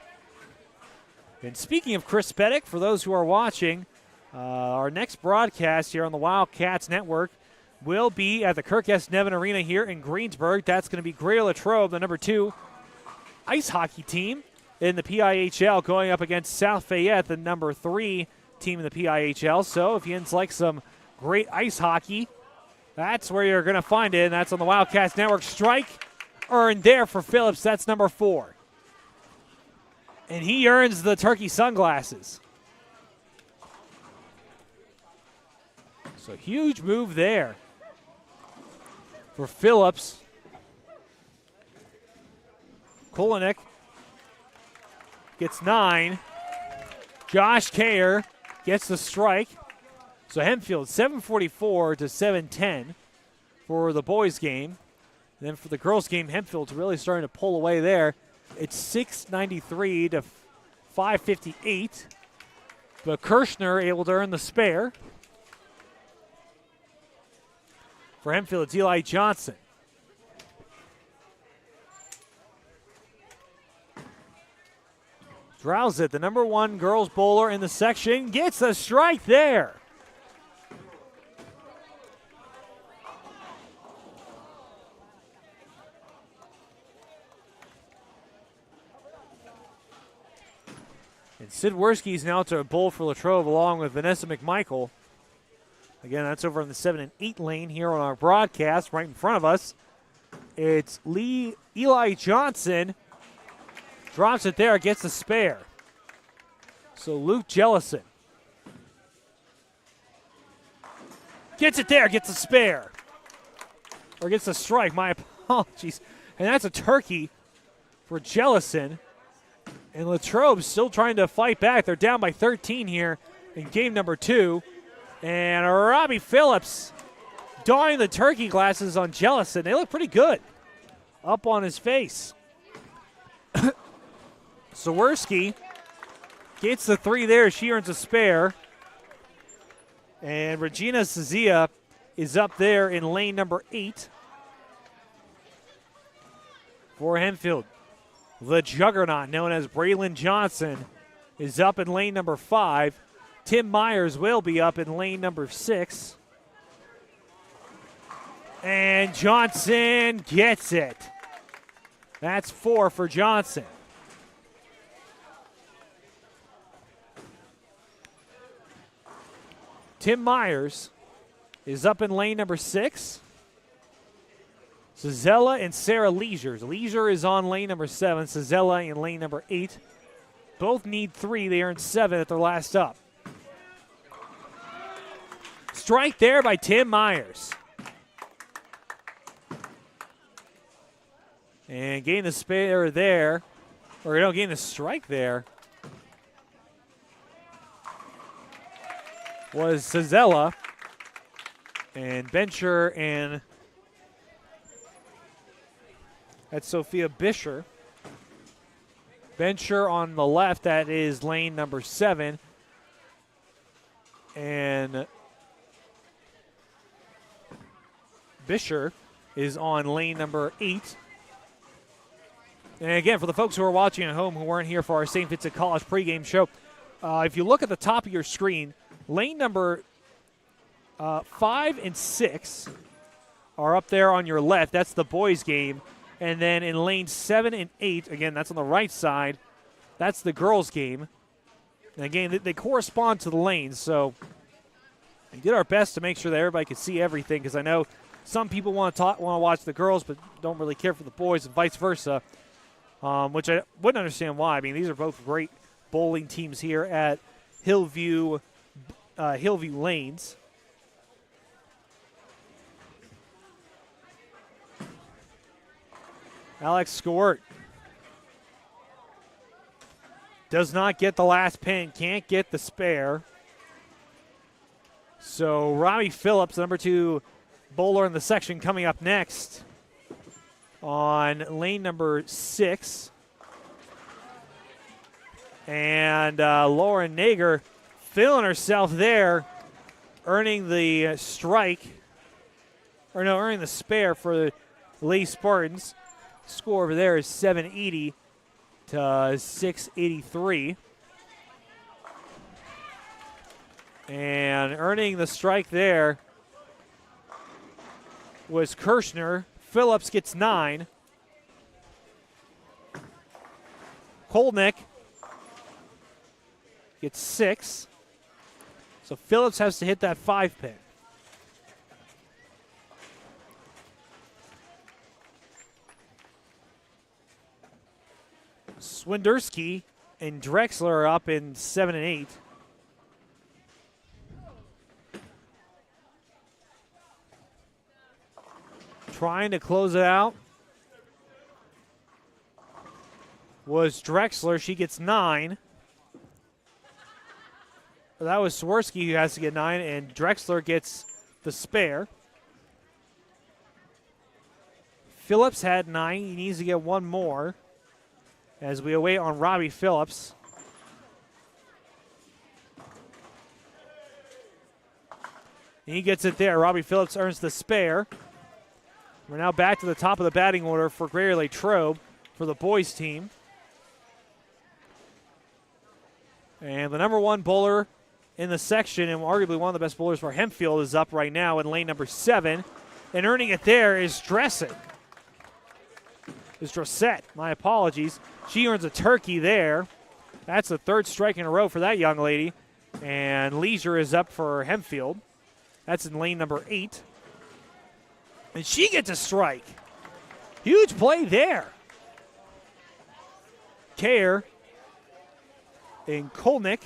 And speaking of Chris Beddick, for those who are watching, our next broadcast here on the Wildcats Network will be at the Kirk S. Nevin Arena here in Greensburg. That's going to be Greater Latrobe, the number 2 ice hockey team in the PIHL, going up against South Fayette, the number 3 team in the PIHL. So if you like some great ice hockey, that's where you're going to find it, and that's on the Wildcats Network. Strike earned there for Phillips. That's number 4. And he earns the turkey sunglasses. So huge move there for Phillips. Kolenik gets 9. Josh Kayer gets the strike. So Hempfield 7:44 to 7:10 for the boys' game. And then for the girls' game, Hempfield's really starting to pull away there. It's 6:93 to 5:58. But Kirshner able to earn the spare. For Hempfield, it's Eli Johnson. Drowsett, the number 1 girls bowler in the section, gets a strike there. And Sid Worski's now to bowl for Latrobe along with Vanessa McMichael. Again, that's over in the 7 and 8 lane here on our broadcast right in front of us. It's Eli Johnson. Drops it there, gets the spare. So Luke Jellison. Gets it there, gets the spare. Or gets the strike, my apologies. And that's a turkey for Jellison. And Latrobe still trying to fight back. They're down by 13 here in game number 2. And Robbie Phillips donning the turkey glasses on Jellison. They look pretty good up on his face. Sawerski gets the 3 there. She earns a spare. And Regina Sazia is up there in lane number 8 for Hempfield. The juggernaut known as Braylon Johnson is up in lane number 5. Tim Myers will be up in lane number 6. And Johnson gets it. That's 4 for Johnson. Tim Myers is up in lane number 6. Cizella and Sarah Leisure. Leisure is on lane number 7. Cizella in lane number 8. Both need 3. They earned 7 at their last up. Strike there by Tim Myers. And gain the spare there. Or no, gain the strike there. Was Cizella. And Bencher and that's Sophia Bisher. Bencher on the left, that is lane number 7. And Bisher is on lane number 8. And again, for the folks who are watching at home who weren't here for our St. Vincent College pregame show, if you look at the top of your screen, lane number 5 and 6 are up there on your left. That's the boys' game. And then in lane 7 and 8, again, that's on the right side, that's the girls' game. And again, they correspond to the lanes, so we did our best to make sure that everybody could see everything, because I know some people want to watch the girls but don't really care for the boys, and vice versa, which I wouldn't understand why. I mean, these are both great bowling teams here at Hillview Lanes. Alex Skort does not get the last pin, can't get the spare. So Robbie Phillips, number 2 bowler in the section, coming up next on lane number 6. And Lauren Nager feeling herself there earning the strike, earning the spare for the Lee Spartans. Score over there is 780 to 683. And earning the strike there was Kirshner. Phillips gets 9. Kolnick gets 6. So Phillips has to hit that 5-pin. Swinderski and Drexler are up in 7 and 8. Trying to close it out was Drexler. She gets 9. That was Swirsky who has to get 9, and Drexler gets the spare. Phillips had 9. He needs to get one more as we await on Robbie Phillips. And he gets it there. Robbie Phillips earns the spare. We're now back to the top of the batting order for Greater Latrobe for the boys team. And the number 1 bowler in the section, and arguably one of the best bowlers for Hempfield, is up right now in lane number 7. And earning it there is Dressett. Is Dressett, my apologies. She earns a turkey there. That's the 3rd strike in a row for that young lady. And Leisure is up for Hempfield. That's in lane number 8. And she gets a strike. Huge play there. Kare and Kolnick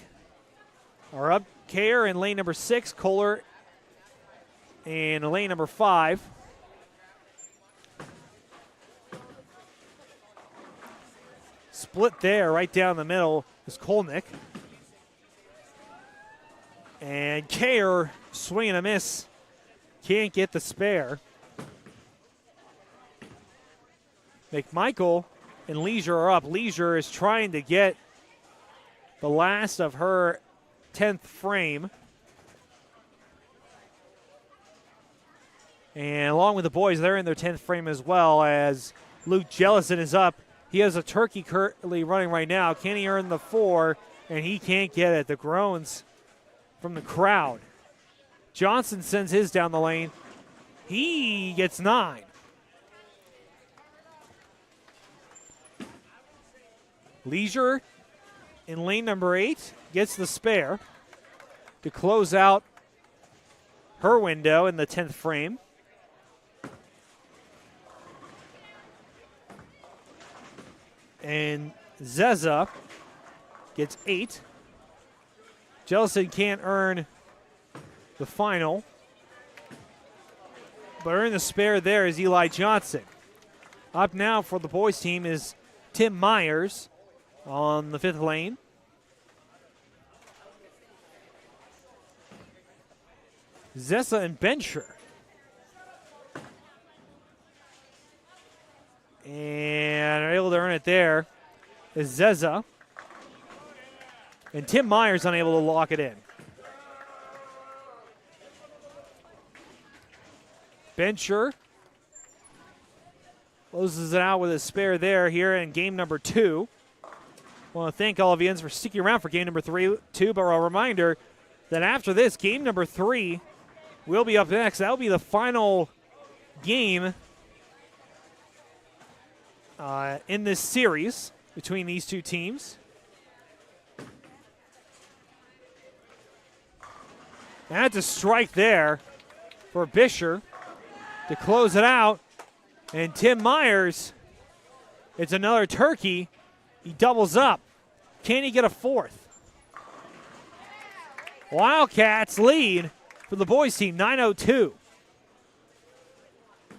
are up. Kare in lane number 6. Kohler in lane number 5. Split there, right down the middle is Kolnick. And Kare, swing and a miss. Can't get the spare. McMichael and Leisure are up. Leisure is trying to get the last of her 10th frame. And along with the boys, they're in their 10th frame as well, as Luke Jellison is up. He has a turkey currently running right now. Can he earn the 4? And he can't get it. The groans from the crowd. Johnson sends his down the lane. He gets 9. Leisure in lane number 8 gets the spare to close out her window in the 10th frame. And Zeza gets 8. Jellison can't earn the final, but earning the spare there is Eli Johnson. Up now for the boys team is Tim Myers on the 5th lane. Zessa and Bencher. And are able to earn it there is Zeza. And Tim Myers unable to lock it in. Bencher closes it out with a spare there here in game number 2. I want to thank all of you for sticking around for game number 2, but a reminder that after this, game number 3 will be up next. That will be the final game in this series between these two teams. And that's a strike there for Bisher to close it out. And Tim Myers, it's another turkey. He doubles up. Can he get a 4th? Wildcats lead for the boys team, 9-02.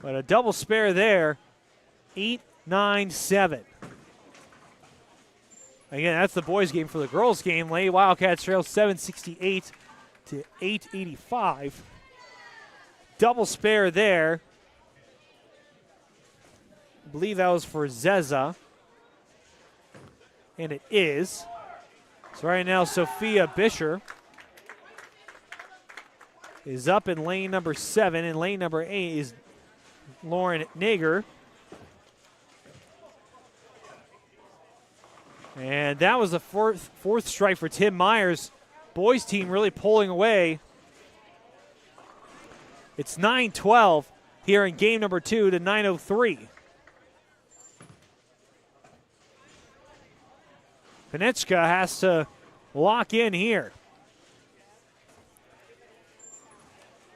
But a double spare there, 8-9-7. Again, that's the boys game. For the girls game, Lady Wildcats trail 768 to 885. Double spare there. I believe that was for Zeza. And it is. So right now, Sophia Bisher is up in lane number 7, and lane number 8 is Lauren Nager. And that was the fourth strike for Tim Myers. Boys team really pulling away. It's 9-12 here in game number 2 to 9:03. Penichka has to lock in here.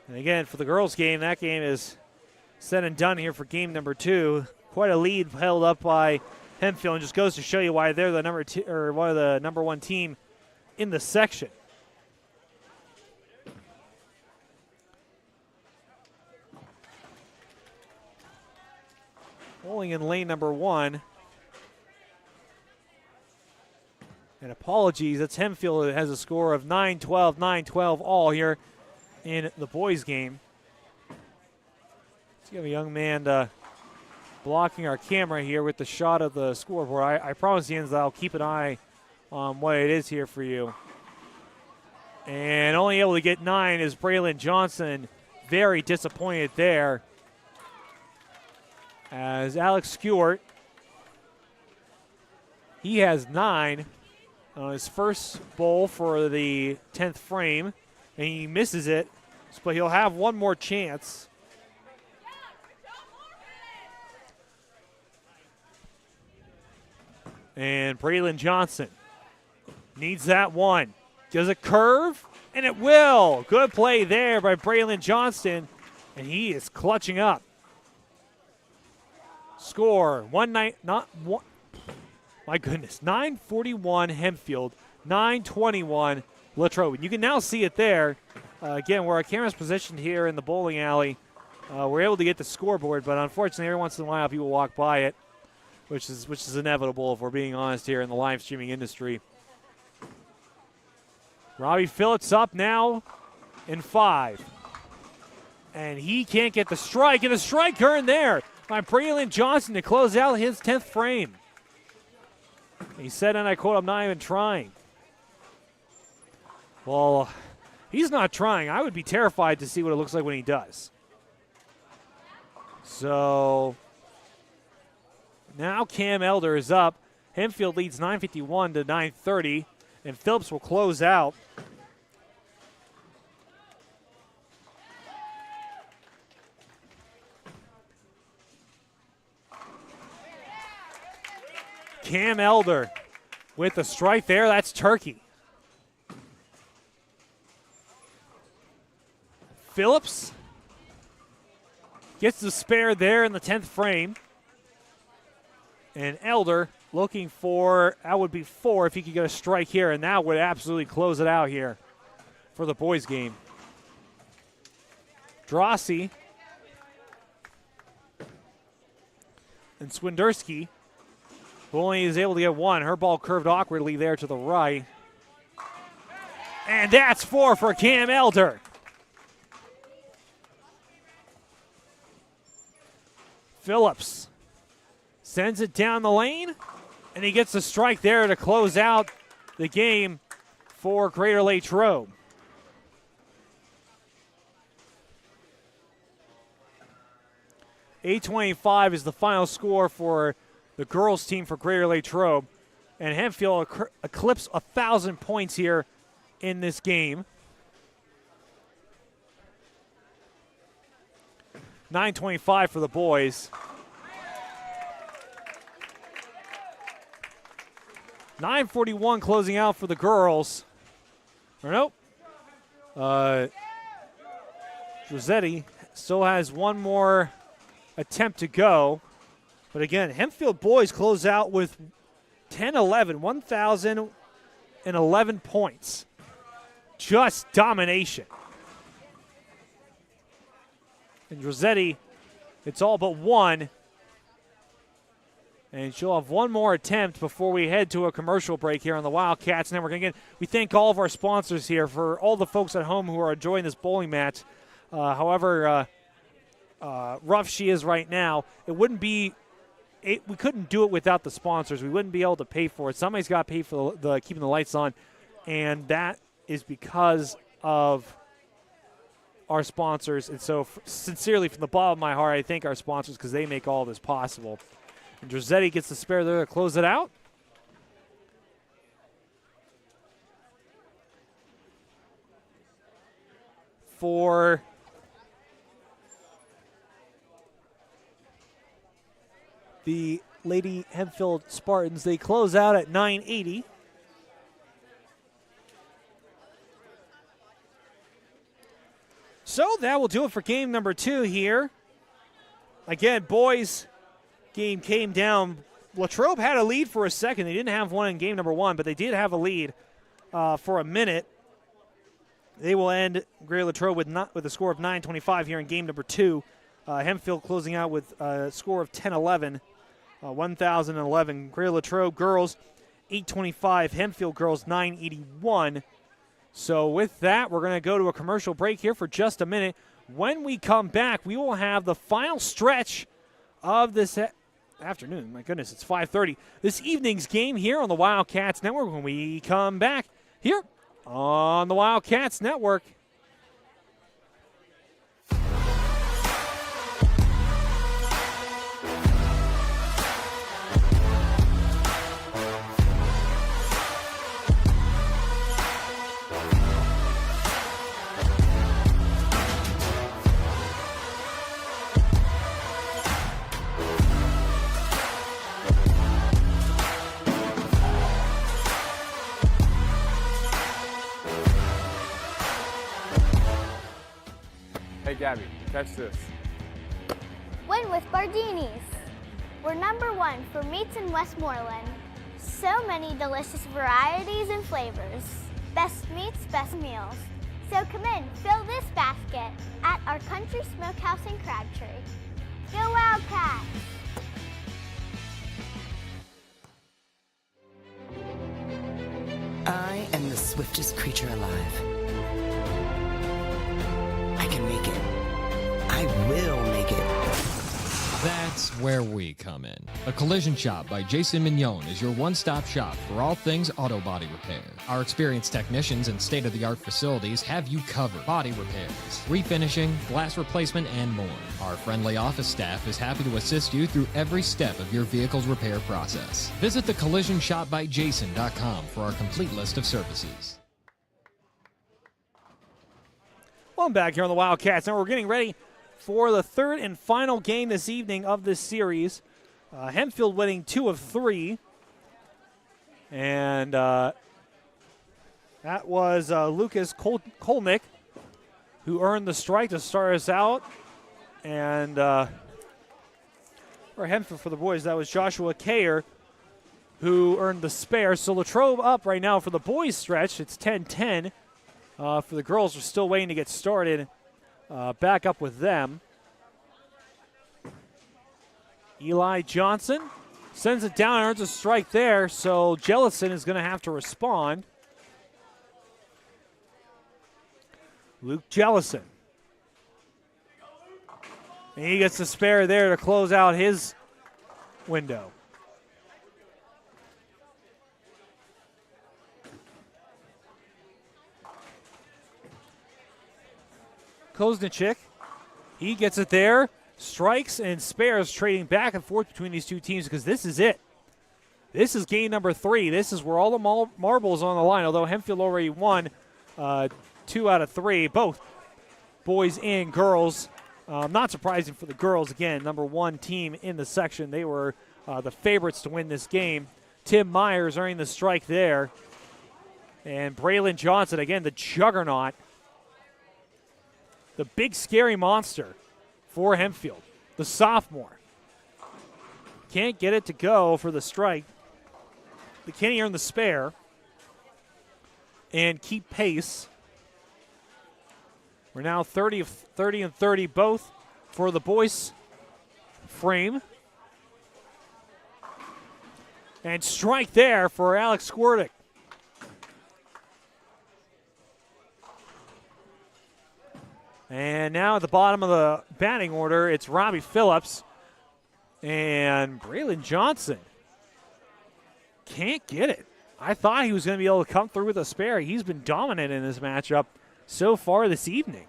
And again, for the girls' game, that game is said and done here for game number 2. Quite a lead held up by Hempfield, and just goes to show you why they're the one of the number 1 team in the section. Bowling in lane number 1. And apologies, that's Hempfield that has a score of 9-12, 9-12 all here in the boys' game. So you have a young man blocking our camera here with the shot of the scoreboard. I promise you that I'll keep an eye on what it is here for you. And only able to get 9 is Braylon Johnson. Very disappointed there. As Alex Stewart, he has 9 on his first bowl for the 10th frame, and he misses it, but he'll have one more chance. And Braylon Johnson needs that one. Does it curve? And it will. Good play there by Braylon Johnston, and he is clutching up. Score, my goodness, 9:41 Hempfield, 9:21 Latrobe. You can now see it there. Again, where our camera's positioned here in the bowling alley, we're able to get the scoreboard, but unfortunately every once in a while people walk by it, which is inevitable if we're being honest here in the live streaming industry. Robbie Phillips up now in 5. And he can't get the strike, and a strike earned there by Braylon Johnson to close out his 10th frame. He said, and I quote, "I'm not even trying." Well, he's not trying. I would be terrified to see what it looks like when he does. So now Cam Elder is up. Hempfield leads 9:51 to 9:30, and Phillips will close out. Cam Elder with the strike there. That's Turkey. Phillips gets the spare there in the 10th frame. And Elder looking for, that would be 4 if he could get a strike here, and that would absolutely close it out here for the boys' game. Drossi and Swinderski, who only is able to get 1. Her ball curved awkwardly there to the right. And that's 4 for Cam Elder. Phillips sends it down the lane, and he gets a strike there to close out the game for Greater Latrobe. .825 is the final score for the girls' team for Greater Latrobe. And Hempfield eclipsed 1,000 points here in this game. 9:25 for the boys. 9:41 closing out for the girls. Or nope. Rossetti still has one more attempt to go. But again, Hempfield boys close out with 10-11, 1,011 points. Just domination. And Rossetti, it's all but 1. And she'll have one more attempt before we head to a commercial break here on the Wildcats Network. Again, we thank all of our sponsors here for all the folks at home who are enjoying this bowling match. However rough she is right now, we couldn't do it without the sponsors. We wouldn't be able to pay for it. Somebody's got to pay for the keeping the lights on, and that is because of our sponsors. And so, sincerely, from the bottom of my heart, I thank our sponsors because they make all this possible. And Drizzetti gets the spare there to close it out. For the Lady Hempfield Spartans, they close out at 980. So that will do it for game number 2 here. Again, boys game came down. Latrobe had a lead for a second. They didn't have one in game number 1, but they did have a lead for a minute. They will end Greater Latrobe with a score of 9-25 here in game number 2. Hempfield closing out with a score of 10-11, 1,011. Greater Latrobe girls 825, Hempfield girls 981. So with that, we're going to go to a commercial break here for just a minute. When we come back, we will have the final stretch of this afternoon. My goodness, it's 5:30. This evening's game here on the Wildcats Network when we come back here on the Wildcats Network. Hey Gabby, catch this. Win with Bardini's. We're #1 for meats in Westmoreland. So many delicious varieties and flavors. Best meats, best meals. So come in, fill this basket at our Country Smokehouse in Crabtree. Go Wildcats! I am the swiftest creature alive. I can make it. I will make it. That's where we come in. A Collision Shop by Jason Mignon is your one-stop shop for all things auto body repair. Our experienced technicians and state-of-the-art facilities have you covered. Body repairs, refinishing, glass replacement, and more. Our friendly office staff is happy to assist you through every step of your vehicle's repair process. Visit thecollisionshopbyjason.com for our complete list of services. Well, I'm back here on the Wildcats. Now we're getting ready for the third and final game this evening of this series. Hempfield winning 2 of 3. And that was Lucas Kolnick who earned the strike to start us out. And for Hempfield, for the boys, that was Joshua Kayer who earned the spare. So Latrobe up right now for the boys stretch. It's 10-10. For the girls, we're still waiting to get started. Back up with them. Eli Johnson sends it down, earns a strike there, so Jellison is going to have to respond. Luke Jellison. And he gets the spare there to close out his window. Koznicek, he gets it there, strikes and spares, trading back and forth between these two teams because this is it. This is game number 3. This is where all the marbles on the line, although Hempfield already won 2 out of 3, both boys and girls. Not surprising for the girls, again, #1 team in the section. They were the favorites to win this game. Tim Myers earning the strike there. And Braylon Johnson, again, the juggernaut. The big scary monster for Hempfield, the sophomore. Can't get it to go for the strike. But can he earn the spare and keep pace? We're now 30 and 30 both for the boys frame. And strike there for Alex Squirtick. And now at the bottom of the batting order, it's Robbie Phillips and Braylon Johnson. Can't get it. I thought he was going to be able to come through with a spare. He's been dominant in this matchup so far this evening.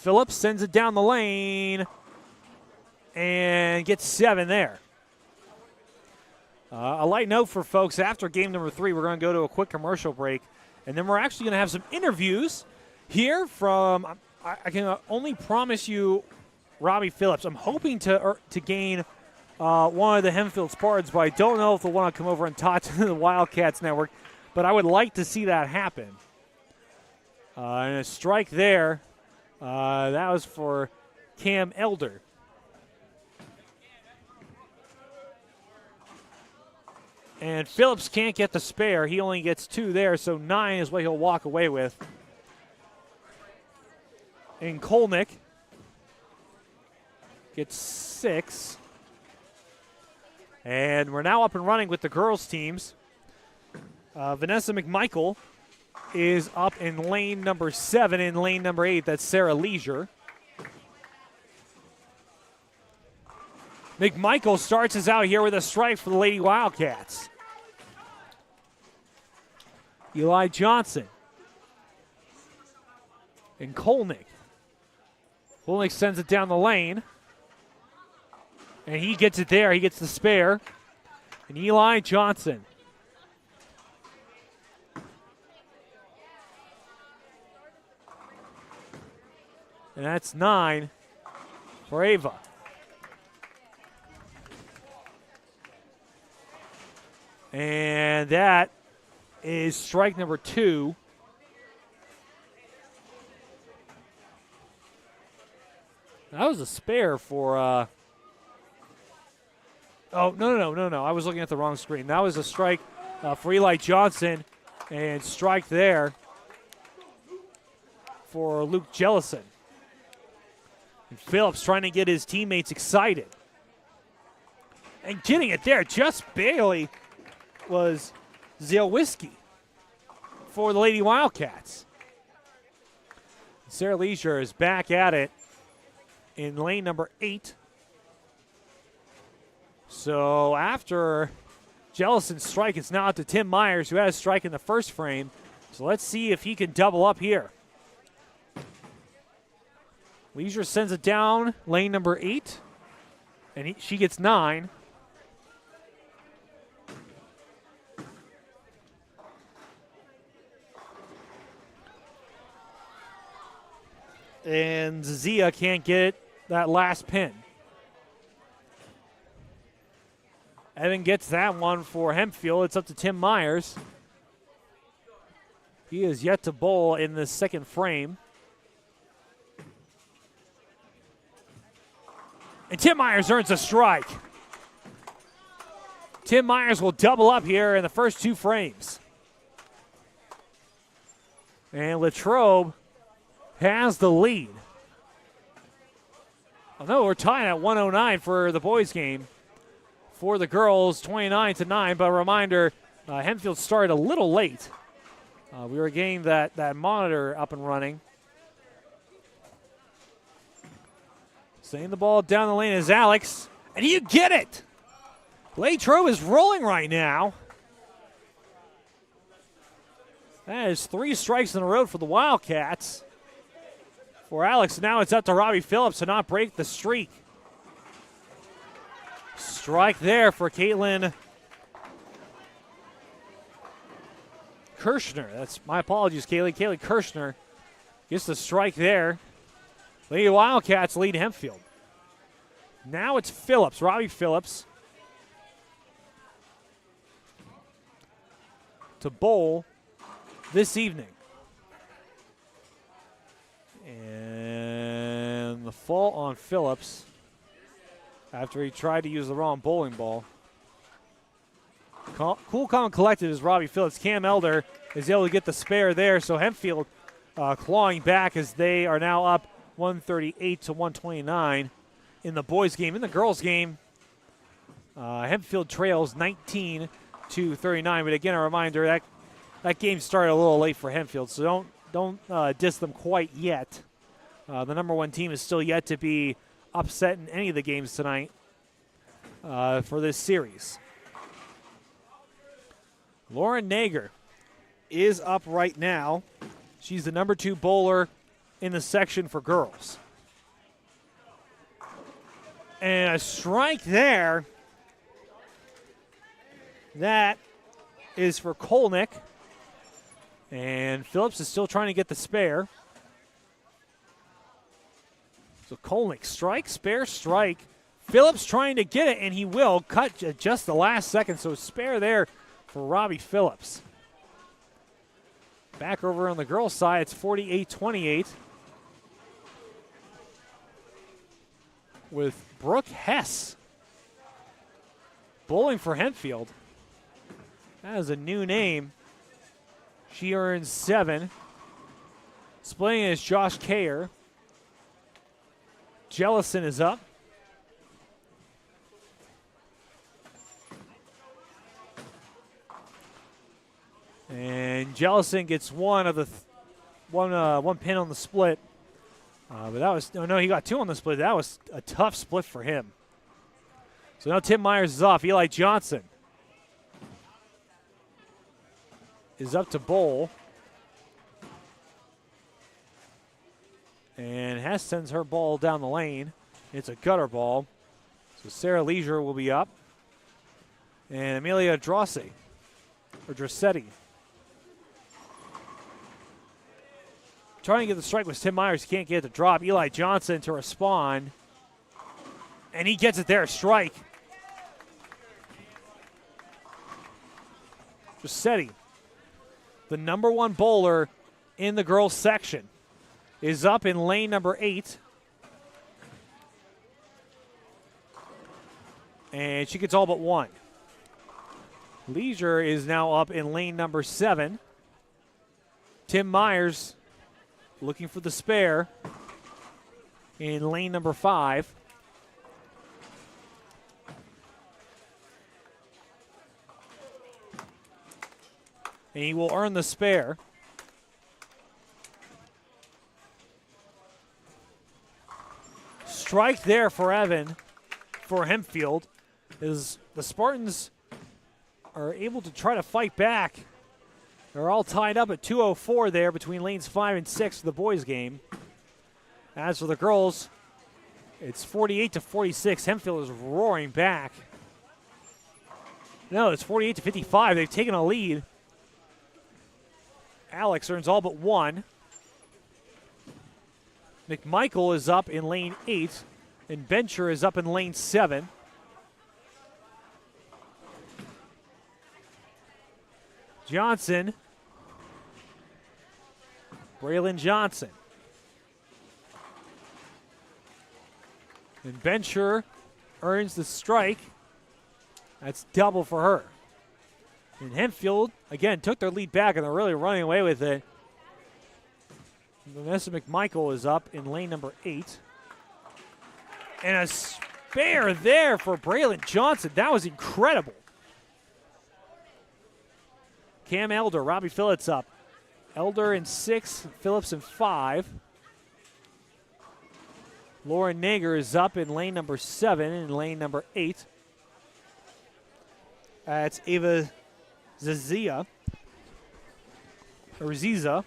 Phillips sends it down the lane and gets 7 there. A light note for folks, after game number 3, we're going to go to a quick commercial break, and then we're actually going to have some interviews here from, I can only promise you, Robbie Phillips. I'm hoping to gain one of the Hempfield Spartans, but I don't know if they'll want to come over and talk to the Wildcats Network, but I would like to see that happen. And a strike there. That was for Cam Elder. And Phillips can't get the spare. He only gets 2 there, so 9 is what he'll walk away with. And Kolnick gets 6. And we're now up and running with the girls' teams. Vanessa McMichael is up in lane number 7. In lane number 8, that's Sarah Leisure. McMichael starts us out here with a strike for the Lady Wildcats. Eli Johnson. And Kolnick. Kolnick sends it down the lane. And he gets it there. He gets the spare. And Eli Johnson. And that's 9 for Ava. And that is strike number 2. That was a spare for, oh, no. I was looking at the wrong screen. That was a strike for Eli Johnson, and strike there for Luke Jellison. And Phillips trying to get his teammates excited. And getting it there just barely was Zielwiski for the Lady Wildcats. Sarah Leisure is back at it in lane number 8. So after Jellison's strike, it's now up to Tim Myers, who had a strike in the first frame. So let's see if he can double up here. Leisure sends it down lane number 8, and she gets 9. And Zia can't get that last pin. Evan gets that one for Hempfield. It's up to Tim Myers. He is yet to bowl in the second frame. And Tim Myers earns a strike. Tim Myers will double up here in the first 2 frames. And Latrobe has the lead. Although we're tied at 109 for the boys' game. For the girls, 29-9. But a reminder, Hempfield started a little late. We were getting that monitor up and running. Sending the ball down the lane is Alex. And you get it! Latrobe is rolling right now. That is 3 strikes in a row for the Wildcats. For Alex, now it's up to Robbie Phillips to not break the streak. Strike there for Caitlin Kirshner. That's my apologies, Kaylee. Kaylee Kirshner gets the strike there. Lady Wildcats lead Hempfield. Now it's Phillips, Robbie Phillips, to bowl this evening. And the fault on Phillips after he tried to use the wrong bowling ball. Cool, calm, and collected is Robbie Phillips. Cam Elder is able to get the spare there, so Hempfield clawing back as they are now up 138-129 in the boys' game. In the girls' game, Hempfield trails 19-39. But again, a reminder that game started a little late for Hempfield, so don't diss them quite yet. The number 1 team is still yet to be upset in any of the games tonight for this series. Lauren Nager is up right now. She's the number 2 bowler in the section for girls. And a strike there. That is for Kolnick. And Phillips is still trying to get the spare. So Kolnick, strike, spare, strike. Phillips trying to get it, and he will cut at just the last second. So spare there for Robbie Phillips. Back over on the girls' side, it's 48-28. With Brooke Hess bowling for Hempfield. That is a new name. She earns 7. Splitting is Josh Kayer. Jellison is up. And Jellison gets one of the one pin on the split. But that was no, he got 2 on the split. That was a tough split for him. So now Tim Myers is off. Eli Johnson is up to bowl. And Hess sends her ball down the lane. It's a gutter ball. So Sarah Leisure will be up. And Amelia Drossetti. Trying to get the strike with Tim Myers. He can't get it to drop. Eli Johnson to respond. And he gets it there. Strike. Drossetti, the number 1 bowler in the girls section, is up in lane number 8. And she gets all but 1. Leisure is now up in lane number 7. Tim Myers looking for the spare in lane number 5. And he will earn the spare. Strike there for Evan for Hempfield, as the Spartans are able to try to fight back. They're all tied up at 2:04 there between lanes 5 and 6 of the boys' game. As for the girls, it's 48-46. Hempfield is roaring back. No, it's 48-55. They've taken a lead. Alex earns all but 1. McMichael is up in lane 8, and Bencher is up in lane 7. Johnson. Braylon Johnson. And Bencher earns the strike. That's double for her. And Hempfield, again, took their lead back, and they're really running away with it. Vanessa McMichael is up in lane number 8. And a spare there for Braylon Johnson. That was incredible. Cam Elder, Robbie Phillips up. Elder in 6, Phillips in 5. Lauren Nager is up in lane number 7 and lane number 8. It's Ava Zezia. Or Ziza.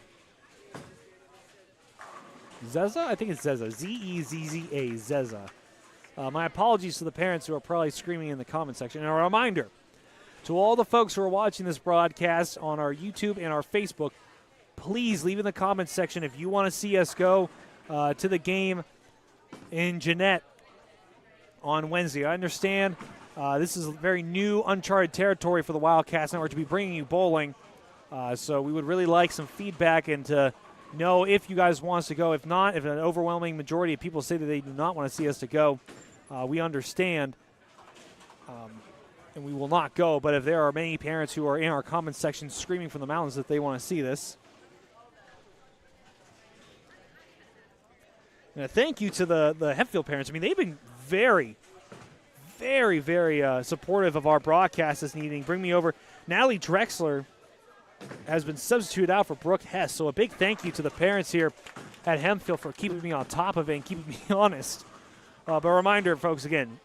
Zeza? I think it's Zeza. Z-E-Z-Z-A, Zeza. My apologies to the parents who are probably screaming in the comment section. And a reminder to all the folks who are watching this broadcast on our YouTube and our Facebook, please leave in the comment section if you want to see us go to the game in Jeanette on Wednesday. I understand this is very new, uncharted territory for the Wildcats Network to be bringing you bowling. So we would really like some feedback and to know if you guys want us to go. If not, if an overwhelming majority of people say that they do not want to see us to go, we understand, and we will not go. But if there are many parents who are in our comment section screaming from the mountains that they want to see this, and a thank you to the Hempfield parents. I mean, they've been very, very, very supportive of our broadcast this evening. Bring me over. Natalie Drexler has been substituted out for Brooke Hess. So a big thank you to the parents here at Hempfield for keeping me on top of it and keeping me honest. But a reminder, folks, again,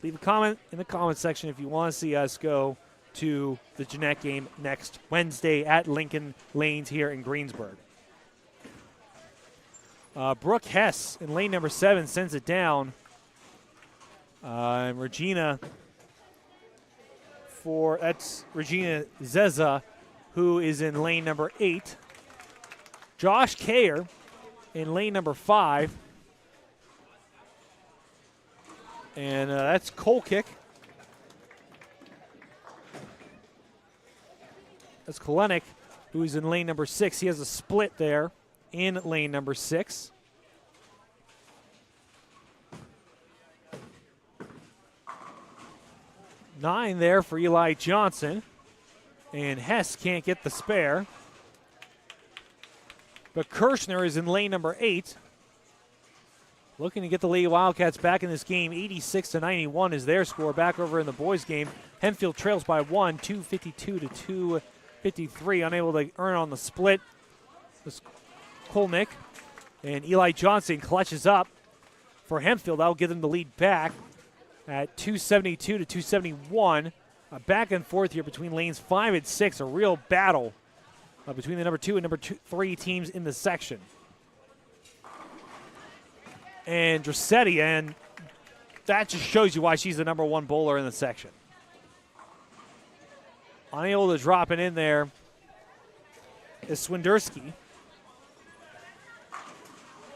leave a comment in the comment section if you want to see us go to the Jeanette game next Wednesday at Lincoln Lanes here in Greensburg. Brooke Hess in lane number 7 sends it down. And that's Regina Zeza, who is in lane number 8. Josh Kayer in lane number 5. And that's Kolkick. That's Kalenic, who is in lane number 6. He has a split there in lane number 6. Nine there for Eli Johnson. And Hess can't get the spare. But Kirshner is in lane number 8. Looking to get the Lady Wildcats back in this game. 86-91 is their score. Back over in the boys' game. Hempfield trails by 1, 252 to 253. Unable to earn on the split. This Kolnick. And Eli Johnson clutches up for Hempfield. That'll give them the lead back at 272 to 271. Back and forth here between lanes 5 and 6. A real battle between the number 2 and number 3 teams in the section. And Drissetti, and that just shows you why she's the number 1 bowler in the section. Unable to drop it in there is Swinderski.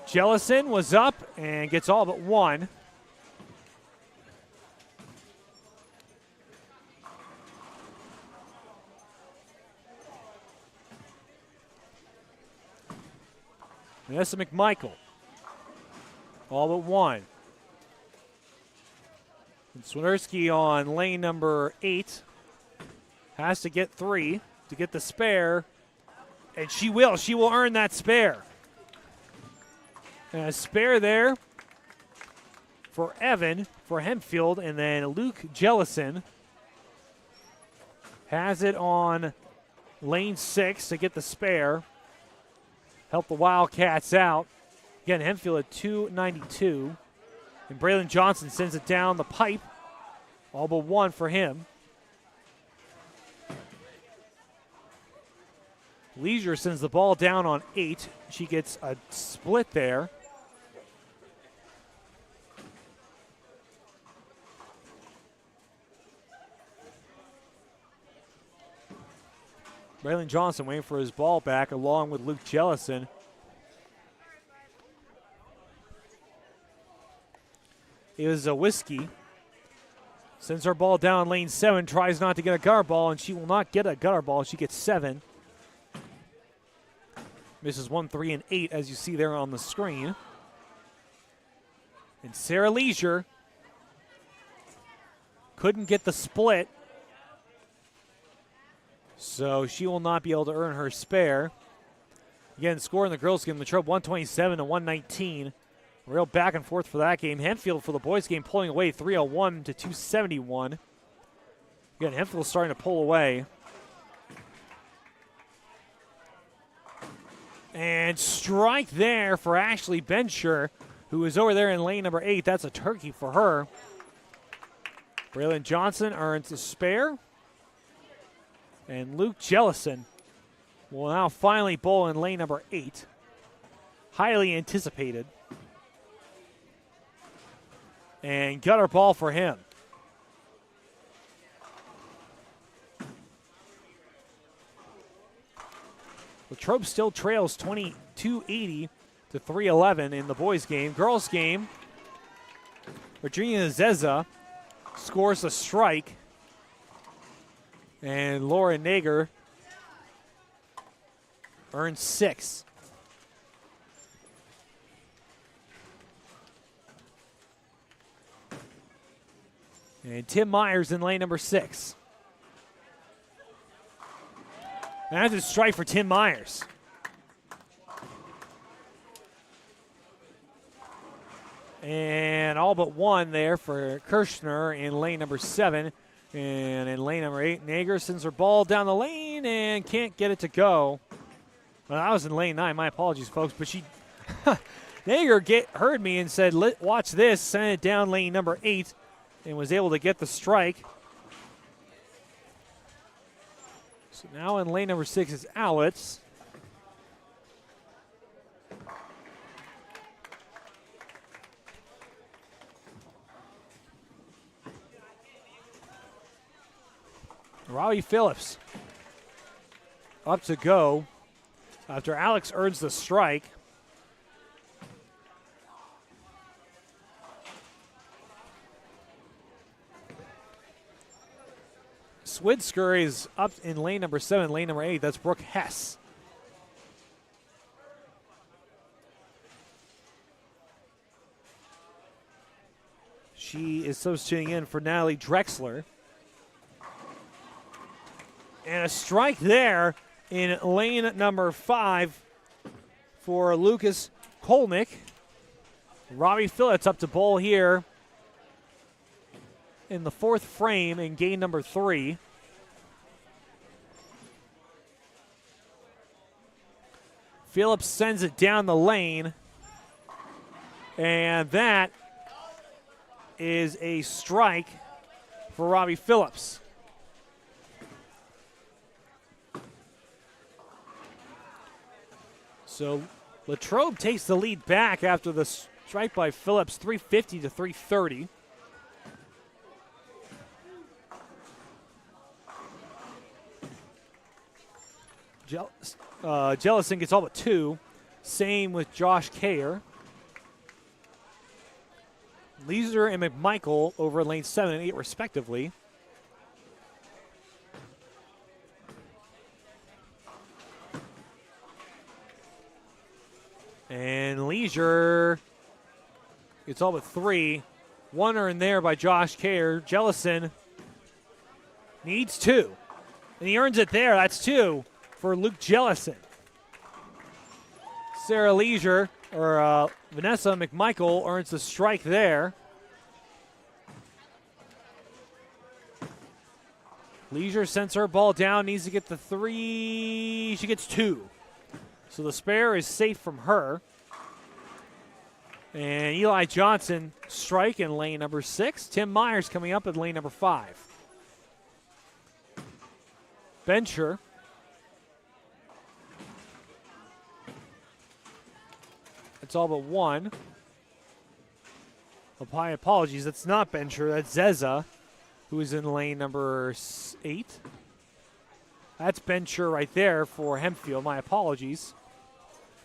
Jellison was up and gets all but 1. Vanessa McMichael. All but 1. And Swinderski on lane number 8 has to get 3 to get the spare, and she will. She will earn that spare. And a spare there for Evan for Hempfield, and then Luke Jellison has it on lane 6 to get the spare. Help the Wildcats out. Again, Hempfield at 292. And Braylon Johnson sends it down the pipe. All but 1 for him. Leisure sends the ball down on 8. She gets a split there. Braylon Johnson waiting for his ball back along with Luke Jellison. It was a Whiskey. Sends her ball down lane 7, tries not to get a gutter ball, and she will not get a gutter ball. She gets 7. Misses 1, 3, and 8, as you see there on the screen. And Sarah Leisure couldn't get the split, so she will not be able to earn her spare. Again, score in the girls' game, Latrobe 127 to 119. Real back and forth for that game. Hempfield for the boys' game pulling away 301 to 271. Again, Hempfield starting to pull away. And strike there for Ashley Bencher, who is over there in lane number 8. That's a turkey for her. Braylon Johnson earns a spare. And Luke Jellison will now finally bowl in lane number 8. Highly anticipated. And gutter ball for him. Latrobe still trails 22-80 to 311 in the boys' game. Girls' game, Virginia Zeza scores a strike. And Laura Nager earns 6. And Tim Myers in lane number 6. And that's a strike for Tim Myers. And all but 1 there for Kirshner in lane number 7. And in lane number 8, Nager sends her ball down the lane and can't get it to go. Well, I was in lane 9. My apologies, folks. But she, Nager heard me and said, watch this, sent it down lane number 8. And was able to get the strike. So now in lane number 6 is Owlets. Robbie Phillips up to go after Alex earns the strike. Swidsker is up in lane number 7, lane number 8. That's Brooke Hess. She is substituting in for Natalie Drexler. And a strike there in lane number 5 for Lucas Kolnick. Robbie Phillips up to bowl here in the 4th frame in game number 3. Phillips sends it down the lane. And that is a strike for Robbie Phillips. So Latrobe takes the lead back after the strike by Phillips, 350 to 330. Jellison gets all but 2. Same with Josh Kayer. Leeser and McMichael over lane 7 and 8 respectively. And Leisure gets all but 3. 1 earned there by Josh Kayer. Jellison needs 2. And he earns it there. That's 2 for Luke Jellison. Sarah Leisure, or Vanessa McMichael, earns the strike there. Leisure sends her ball down, needs to get the 3. She gets 2. So the spare is safe from her. And Eli Johnson strike in lane number 6. Tim Myers coming up in lane number 5. Bencher. It's all but 1. My apologies, that's not Bencher, that's Zeza, who is in lane number 8. That's Bencher right there for Hempfield. My apologies.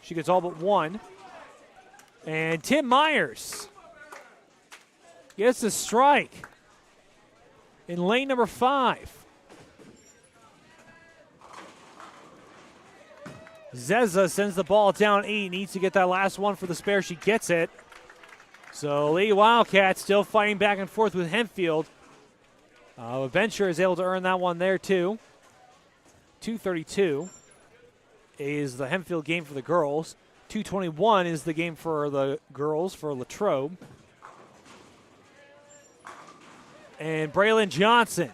She gets all but 1. And Tim Myers gets a strike in lane number 5. Zeza sends the ball down 8. Needs to get that last one for the spare. She gets it. So Lady Wildcats still fighting back and forth with Hempfield. Bencher is able to earn that one there too. 232 is the Hempfield game for the girls. 221 is the game for the girls for Latrobe. And Braylon Johnson,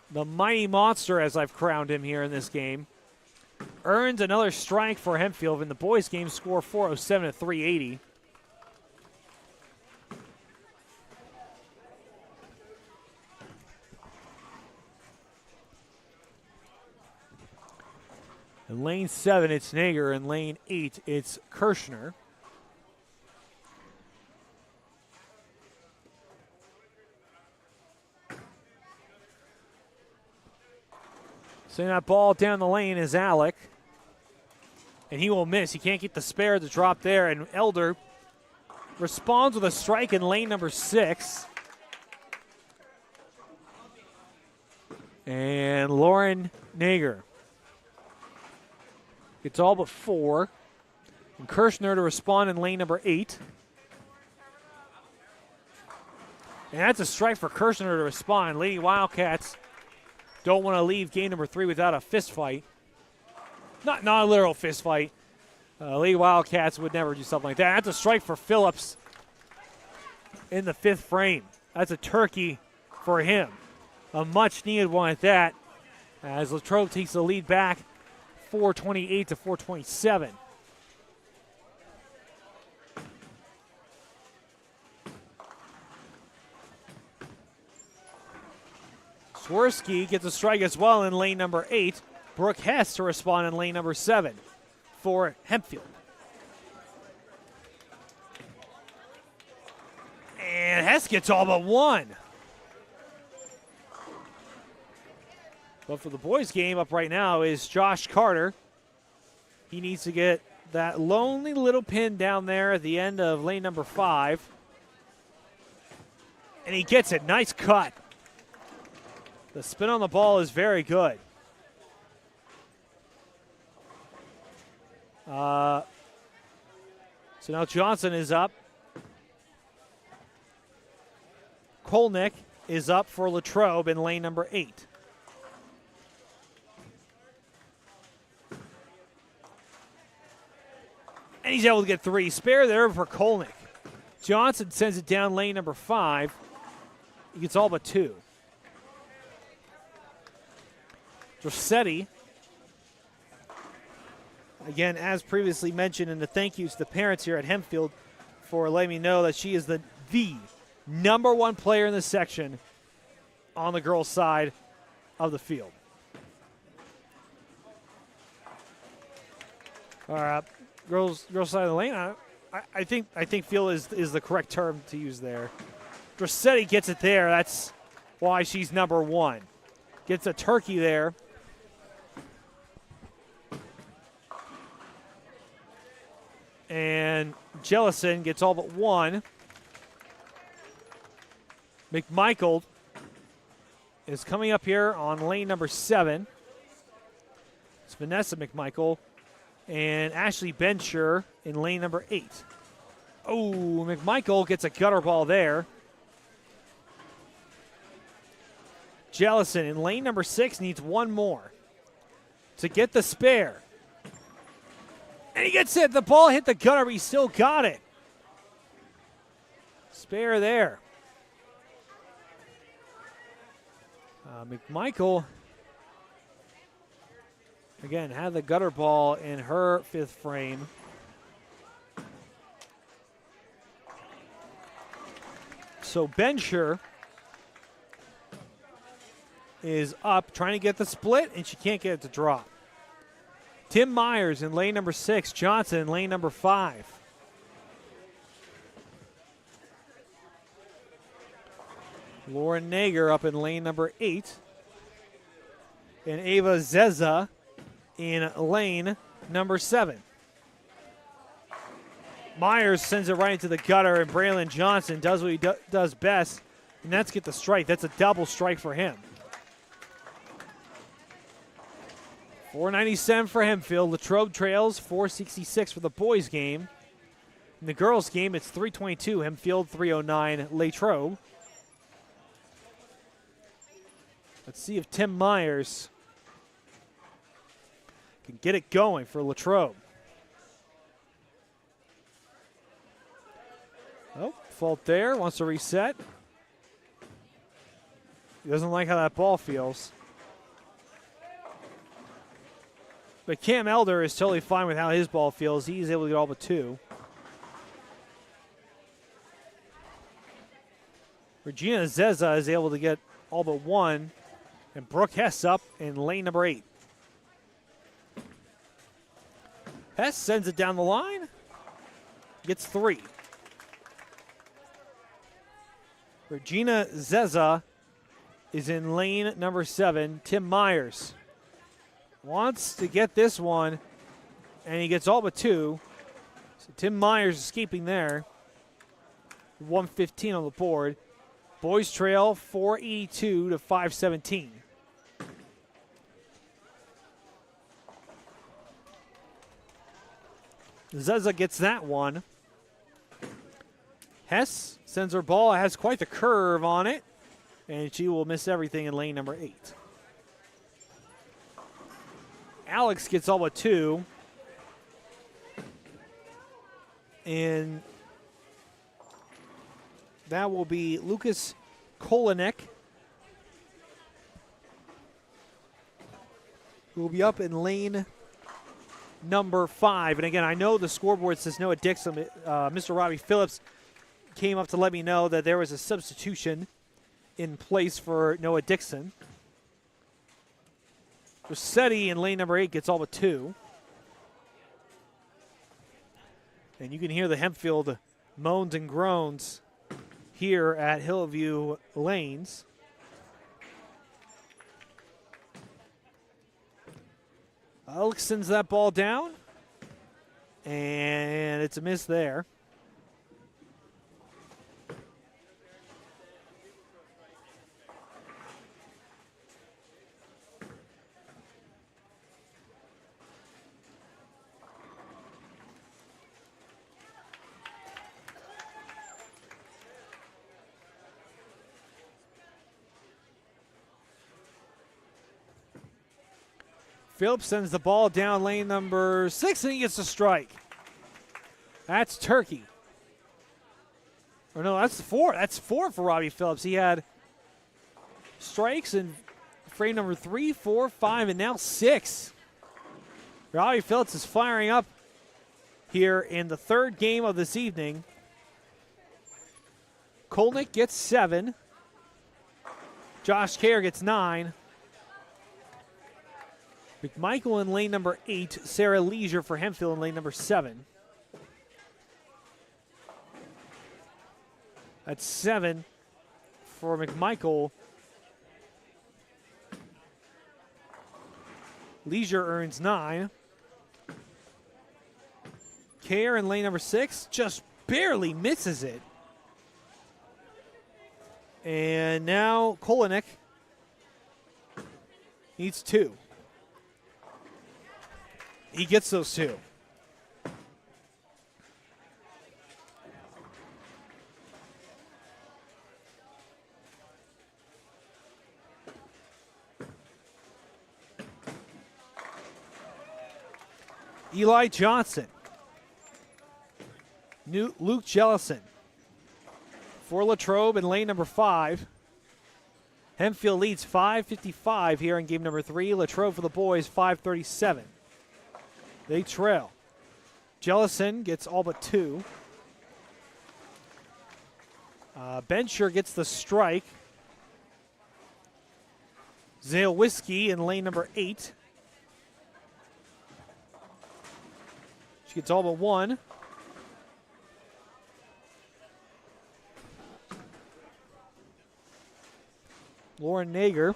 the mighty monster as I've crowned him here in this game, earns another strike for Hempfield. In the boys' game, score 407 to 380. In lane 7, it's Nager. In lane 8, it's Kirschner. Sending that ball down the lane is Alec. And he will miss. He can't get the spare to drop there. And Elder responds with a strike in lane number 6. And Lauren Nager gets all but 4. And Kirschner to respond in lane number 8. And that's a strike for Kirschner to respond. Lady Wildcats don't want to leave game number 3 without a fist fight. Not a literal fist fight. Lady Wildcats would never do something like that. That's a strike for Phillips in the 5th frame. That's a turkey for him. A much-needed one at that, as Latrobe takes the lead back 428 to 427. Swirsky gets a strike as well in lane number 8. Brooke Hess to respond in lane number 7 for Hempfield. And Hess gets all but 1. But for the boys' game up right now is Josh Carter. He needs to get that lonely little pin down there at the end of lane number 5. And he gets it. Nice cut. The spin on the ball is very good. So now Johnson is up. Kolnick is up for Latrobe in lane number 8. And he's able to get 3. Spare there for Kolnick. Johnson sends it down lane number 5. He gets all but 2. Rossetti, again, as previously mentioned, and the thank yous to the parents here at Hempfield for letting me know that she is the number 1 player in the section on the girls' side of the field. All right, girls side of the lane. I think field is the correct term to use there. Rossetti gets it there. That's why she's number 1. Gets a turkey there. And Jellison gets all but 1. McMichael is coming up here on lane number 7. It's Vanessa McMichael and Ashley Bencher in lane number 8. Oh, McMichael gets a gutter ball there. Jellison in lane number 6 needs 1 more to get the spare. And he gets it. The ball hit the gutter, but he still got it. Spare there. McMichael, again, had the gutter ball in her 5th frame. So Bencher is up, trying to get the split, and she can't get it to drop. Tim Myers in lane number 6. Johnson in lane number 5. Lauren Nager up in lane number 8. And Ava Zeza in lane number 7. Myers sends it right into the gutter, and Braylon Johnson does what he does best, and that's get the strike. That's a double strike for him. 497 for Hempfield. Latrobe trails 466 for the boys' game. In the girls' game, it's 322 Hempfield, 309 Latrobe. Let's see if Tim Myers can get it going for Latrobe. Oh, fault there. Wants to reset. He doesn't like how that ball feels. But Cam Elder is totally fine with how his ball feels. He's able to get all but 2. Regina Zeza is able to get all but 1. And Brooke Hess up in lane number 8. Hess sends it down the line. Gets 3. Regina Zeza is in lane number 7. Tim Myers wants to get this one, and he gets all but 2. So Tim Myers escaping there. 115 on the board. Boys trail 482 to 517. Zeza gets that one. Hess sends her ball. It has quite the curve on it, and she will miss everything in lane number 8. Alex gets all but 2. And that will be Lucas Kolinek, who will be up in lane number 5. And again, I know the scoreboard says Noah Dixon. Mr. Robbie Phillips came up to let me know that there was a substitution in place for Noah Dixon. Rossetti in lane number 8 gets all but 2. And you can hear the Hempfield moans and groans here at Hillview Lanes. Alex sends that ball down, and it's a miss there. Phillips sends the ball down lane number 6, and he gets a strike. That's turkey. Or no, that's 4. That's 4 for Robbie Phillips. He had strikes in frame number 3, 4, 5, and now 6. Robbie Phillips is firing up here in the third game of this evening. Kolnick gets 7. Josh Kerr gets 9. McMichael in lane number 8. Sarah Leisure for Hempfield in lane number 7. That's 7 for McMichael. Leisure earns 9. Kerr in lane number 6 just barely misses it. And now Kolnick needs 2. He gets those 2. Eli Johnson. Luke Jellison for Latrobe in lane number 5. Hempfield leads 5:55 here in game number 3. Latrobe for the boys, 5:37. They trail. Jellison gets all but 2. Bencher gets the strike. Zale Whiskey in lane number 8. She gets all but 1. Lauren Nager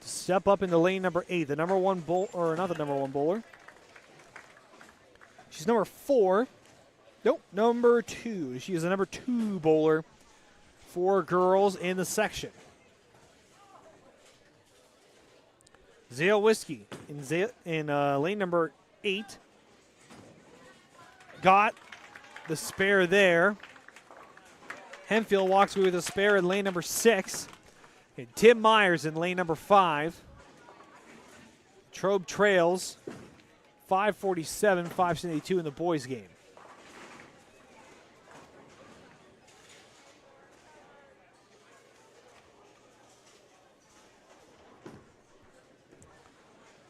to step up into lane number 8. The number 1 bowler, or not the number 1 bowler. She's number 4. Nope, number 2. She is the number 2 bowler for girls in the section. Zale Whiskey in lane number 8. Got the spare there. Hempfield walks away with a spare in lane number 6. And Tim Myers in lane number 5. Latrobe trails 5:47, 5:72 in the boys' game.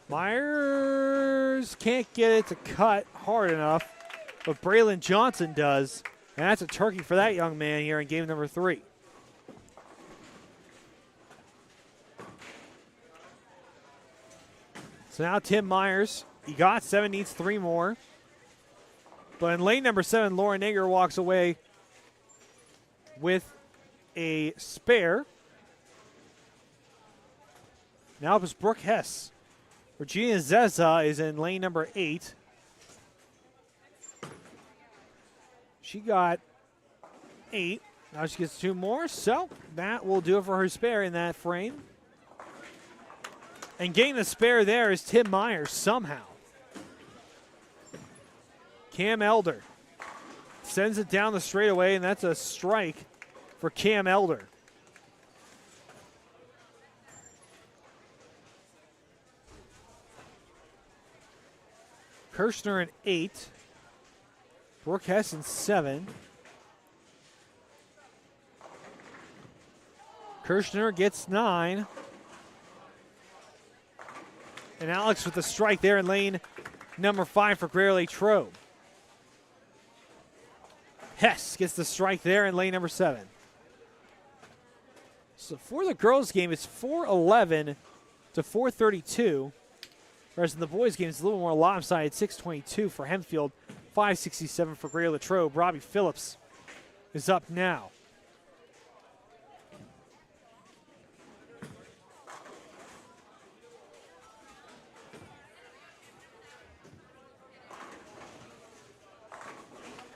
Myers can't get it to cut hard enough, but Braylon Johnson does. And that's a turkey for that young man here in game number 3. So now Tim Myers, he got 7, needs 3 more. But in lane number 7, Lauren Nager walks away with a spare. Now up is Brooke Hess. Virginia Zeza is in lane number 8. She got 8. Now she gets 2 more, so that will do it for her spare in that frame. And getting the spare there is Tim Myers somehow. Cam Elder sends it down the straightaway, and that's a strike for Cam Elder. Kirshner in 8. Brooke Hess in 7. Kirshner gets 9. And Alex with the strike there in lane number 5 for Greater Latrobe. Hess gets the strike there in lane number 7. So for the girls' game, it's 4:11 to 4:32. Whereas in the boys' game, it's a little more lopsided, 6:22 for Hempfield, 5:67 for Greater Latrobe. Robbie Phillips is up now.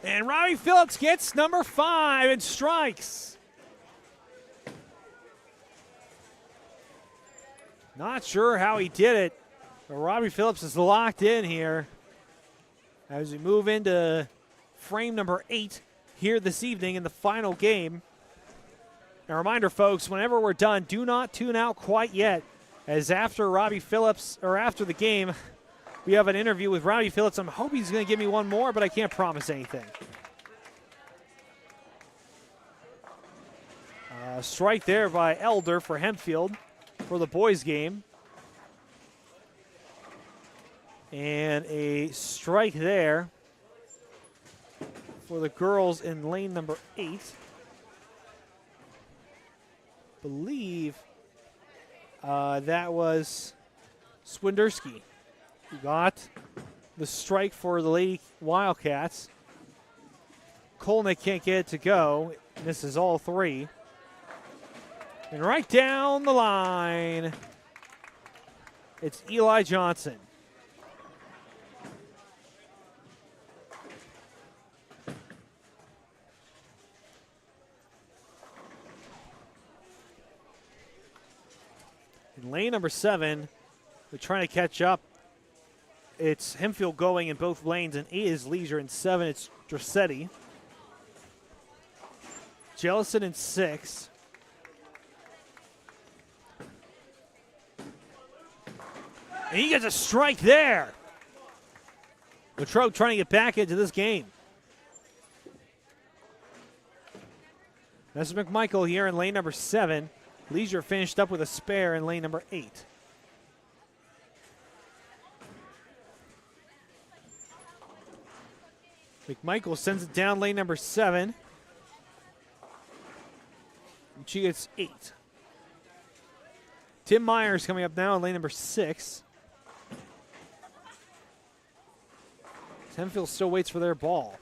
And Robbie Phillips gets number 5 and strikes. Not sure how he did it, but Robbie Phillips is locked in here as we move into frame number 8 here this evening in the final game. A reminder, folks, whenever we're done, do not tune out quite yet, as after Robbie Phillips, or after the game, we have an interview with Robbie Phillips. I'm hoping he's going to give me one more, but I can't promise anything. Strike there by Elder for Hempfield for the boys' game. And a strike there for the girls in lane number 8. Believe that was Swinderski who got the strike for the Lady Wildcats. Kolnick can't get it to go. Misses all 3. And right down the line, it's Eli Johnson. In lane number 7, they're trying to catch up. It's Hempfield going in both lanes, and 8 is Leisure, and 7 it's Dressetti. Jellison in 6. And he gets a strike there. Latrobe trying to get back into this game. That's McMichael here in lane number 7. Leisure finished up with a spare in lane number 8. McMichael sends it down lane number 7. And she gets 8. Tim Myers coming up now in lane number 6. Hempfield still waits for their ball.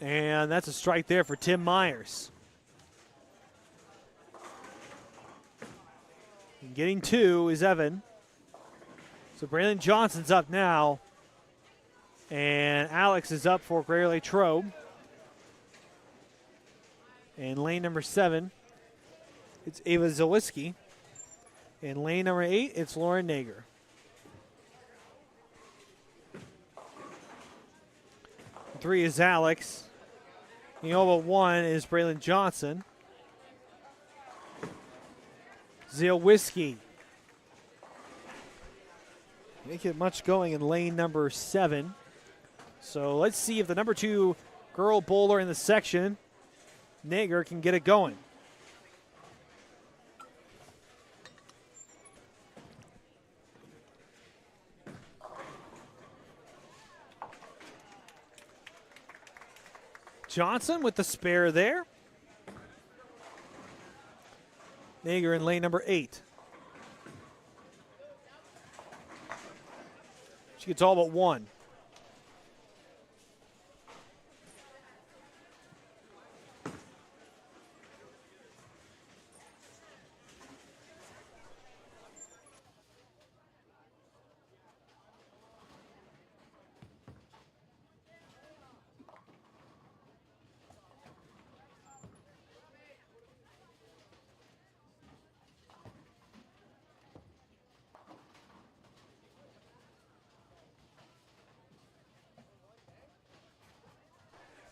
And that's a strike there for Tim Myers. And getting 2 is Evan. So Braylon Johnson's up now. And Alex is up for Greater Latrobe. In lane number 7, it's Ava Zawiski. In lane number 8, it's Lauren Nager. Three is Alex. Neova 1 is Braylon Johnson. Zawiski. Didn't get much going in lane number 7. So let's see if the number 2 girl bowler in the section, Nager, can get it going. Johnson with the spare there. Nager in lane number 8. She gets all but 1.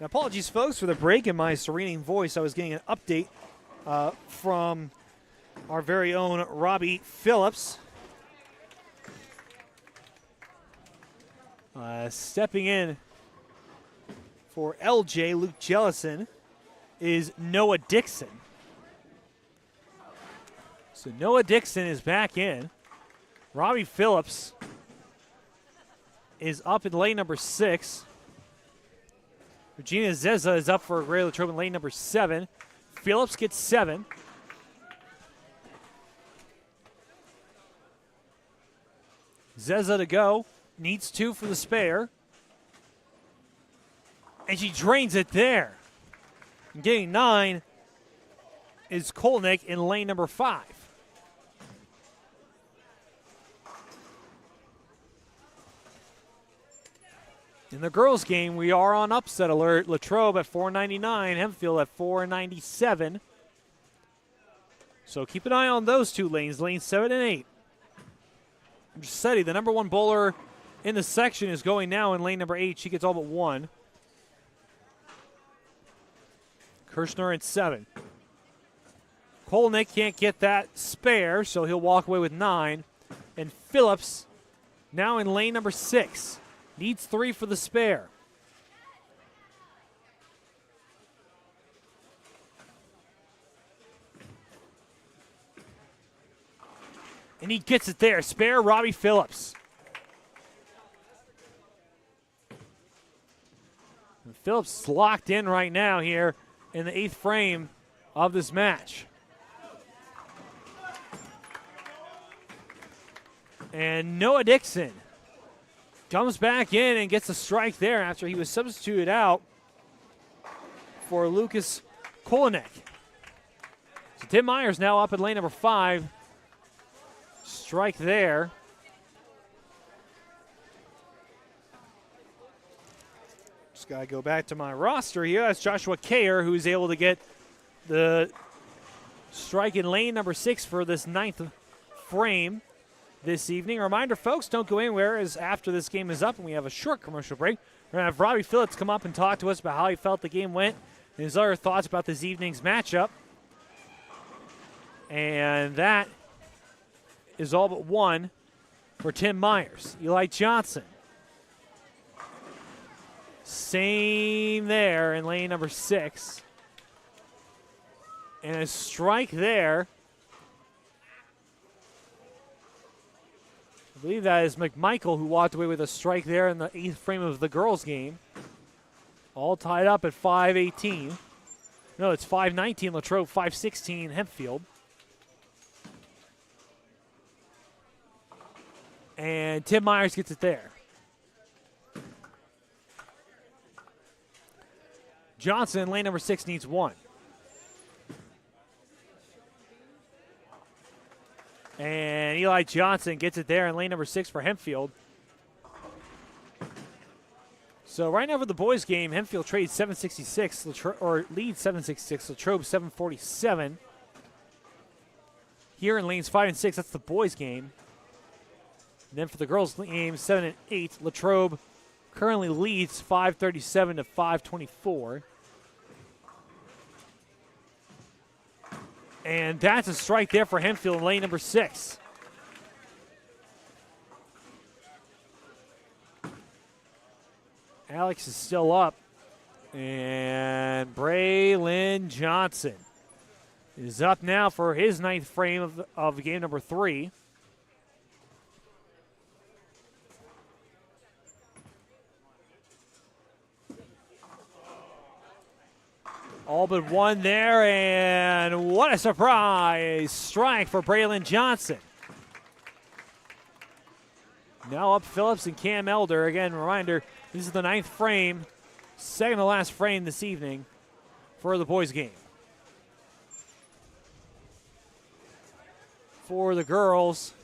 Now, apologies, folks, for the break in my serening voice. I was getting an update from our very own Robbie Phillips. Stepping in for LJ, Luke Jellison, is Noah Dixon. So Noah Dixon is back in. Robbie Phillips is up in lane number 6. Regina Zeza is up for Greater Latrobe in lane number 7. Phillips gets 7. Zeza to go. Needs 2 for the spare. And she drains it there. And getting 9 is Kolnick in lane number 5. In the girls' game, we are on upset alert. Latrobe at 499, Hempfield at 497. So keep an eye on those two lanes, lanes 7 and 8. Giuseppe, the number 1 bowler in the section, is going now in lane number 8. She gets all but 1. Kirshner at 7. Kolnick can't get that spare, so he'll walk away with 9. And Phillips now in lane number 6. Needs 3 for the spare. And he gets it there. Spare Robbie Phillips. And Phillips is locked in right now here in the 8th frame of this match. And Noah Dixon comes back in and gets a strike there after he was substituted out for Lucas Kolinek. So Tim Myers now up in lane number 5. Strike there. Just got to go back to my roster here. That's Joshua Kayer, who's able to get the strike in lane number 6 for this 9th frame this evening. A reminder, folks, don't go anywhere, as after this game is up and we have a short commercial break, we're going to have Robbie Phillips come up and talk to us about how he felt the game went and his other thoughts about this evening's matchup. And that is all but 1 for Tim Myers. Eli Johnson. Same there in lane number 6. And a strike there. I believe that is McMichael, who walked away with a strike there in the 8th frame of the girls' game. All tied up at 5:18. No, it's 5:19 Latrobe, 5:16 Hempfield. And Tim Myers gets it there. Johnson in lane number 6 needs 1. And Eli Johnson gets it there in lane number 6 for Hempfield. So right now for the boys' game, Hempfield trades 766, or leads 766, Latrobe 747. Here in lanes 5 and 6, that's the boys' game. And then for the girls' game, 7 and 8, Latrobe currently leads 537 to 524. And that's a strike there for Hempfield in lane number 6. Alex is still up. And Braylon Johnson is up now for his 9th frame of game number 3. All but 1 there, and what a surprise strike for Braylon Johnson. Now up Phillips and Cam Elder. Again, reminder, this is the 9th frame, second to last frame this evening for the boys' game. For the girls,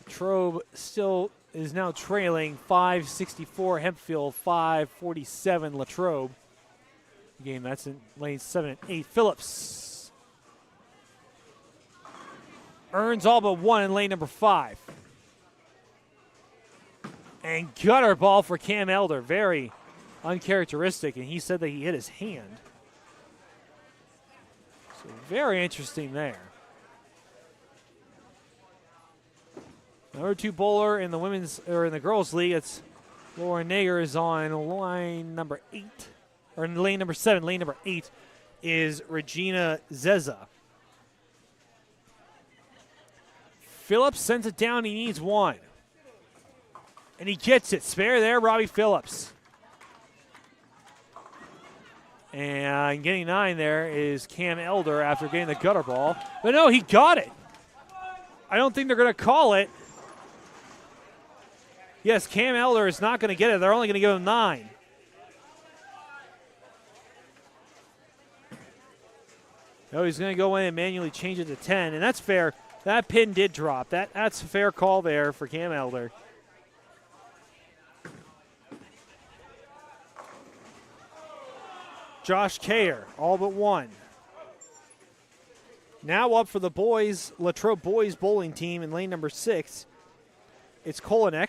Latrobe still is now trailing 564 Hempfield, 547 Latrobe. Game that's in lanes 7 and 8. Phillips earns all but 1 in lane number 5. And gutter ball for Cam Elder. Very uncharacteristic, and he said that he hit his hand. So very interesting there. Number 2 bowler in the women's or in the girls' league, it's Lauren Nager, is on line number 8, or in lane number 7. Lane number 8 is Regina Zeza. Phillips sends it down. He needs 1, and he gets it. Spare there, Robbie Phillips. And getting 9 there is Cam Elder after getting the gutter ball. But no, he got it. I don't think they're going to call it. Yes, Cam Elder is not going to get it. They're only going to give him 9. No, he's going to go in and manually change it to 10, and that's fair. That pin did drop. That's a fair call there for Cam Elder. Josh Kayer, all but one. Now up for the boys, Latrobe boys bowling team in lane number 6. It's Kolinek.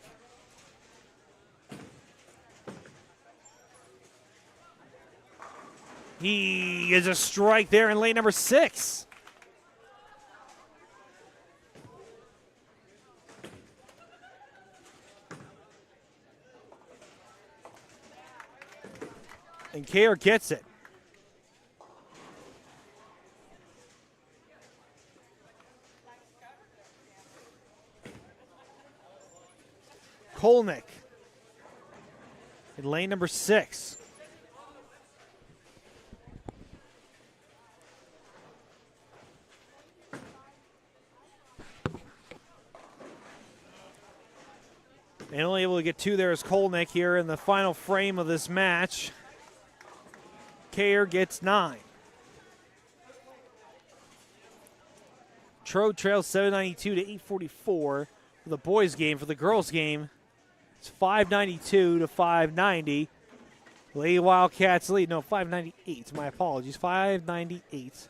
He is a strike there in lane number 6. And Kayer gets it. Kolnick in lane number 6. And only able to get 2 there is Kolnick here in the final frame of this match. Kayer gets 9. Latrobe trails 792 to 844 for the boys' game. For the girls' game, it's 592 to 590. Lady Wildcats lead. No, 598. My apologies. 598.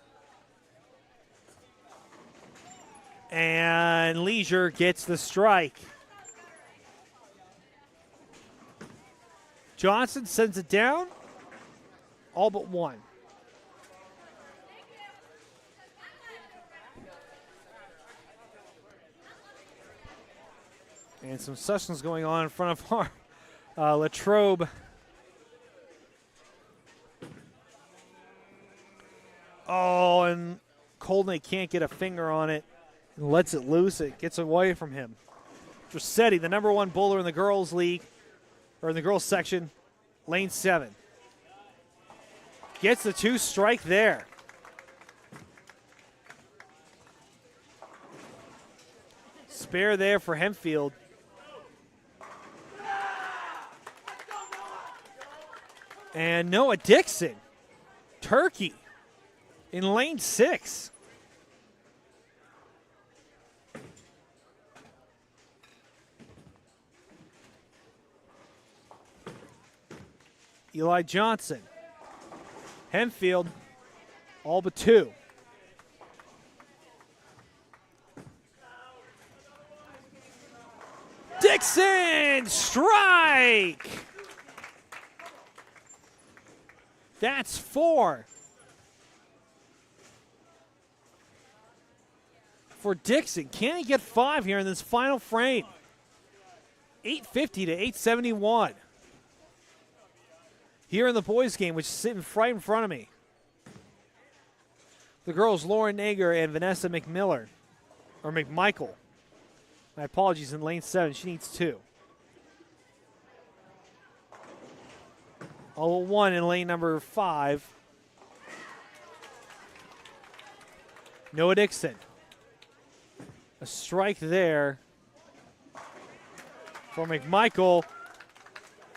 And Leisure gets the strike. Johnson sends it down. All but one. And some sessions going on in front of our Latrobe. Oh, and Kolnick can't get a finger on it and lets it loose. It gets away from him. Drissetti, the number 1 bowler in the girls' league, or in the girls' section, lane 7. Gets the 2 strike there. Spare there for Hempfield. And Noah Dixon, Turkey, in lane 6. Eli Johnson. Hempfield, all but 2. Dixon, strike! That's 4. For Dixon, can he get 5 here in this final frame? 850 to 871. Here in the boys' game, which is sitting right in front of me. The girls, Lauren Nager and Vanessa McMichael. My apologies, in lane 7. She needs 2. All but 1 in lane number 5. Noah Dixon. A strike there for McMichael.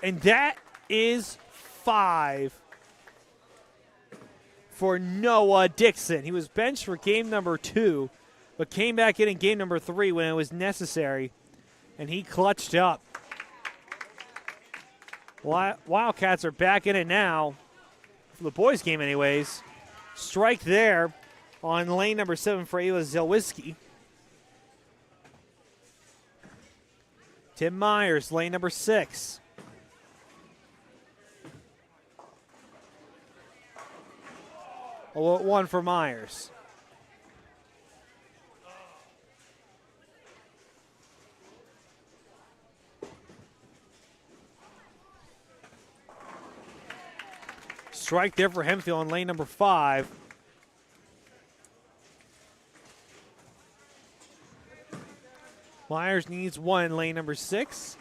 And that is 5 for Noah Dixon. He was benched for game number 2, but came back in game number 3 when it was necessary, and he clutched up. Wildcats are back in it now, for the boys' game anyways. Strike there on lane number 7 for Ayla Zelwiski. Tim Myers, lane number 6. Oh, 1 for Myers. Strike there for Hempfield on lane number 5. Myers needs 1 in lane number 6.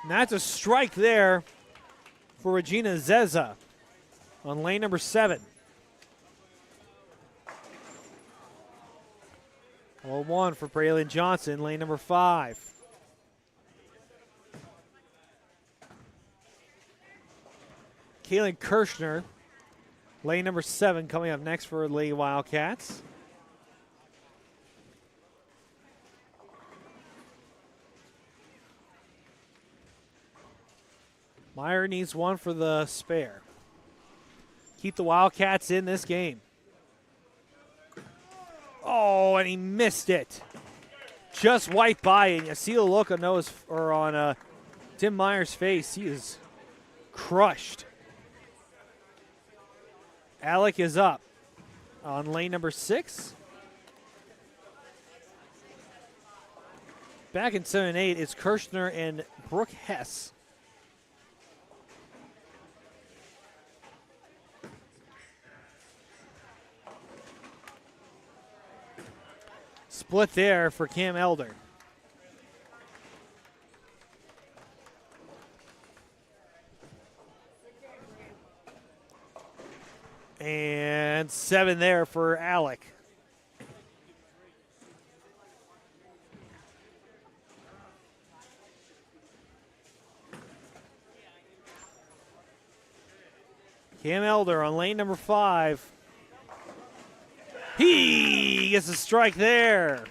And that's a strike there for Regina Zeza on lane number 7. 0-1 for Braylon Johnson, lane number 5. Kaylin Kirshner, Lane number 7 coming up next for Lady Wildcats. Meyer needs one for the spare. Keep the Wildcats in this game. Oh, and he missed it. Just white by, and you see the look on Tim Meyer's face. He is crushed. Alec is up on lane number 6. Back in 7 and 8, it's Kirshner and Brooke Hess. Split there for Cam Elder. And 7 there for Alec. Cam Elder on lane number 5. He gets a strike there.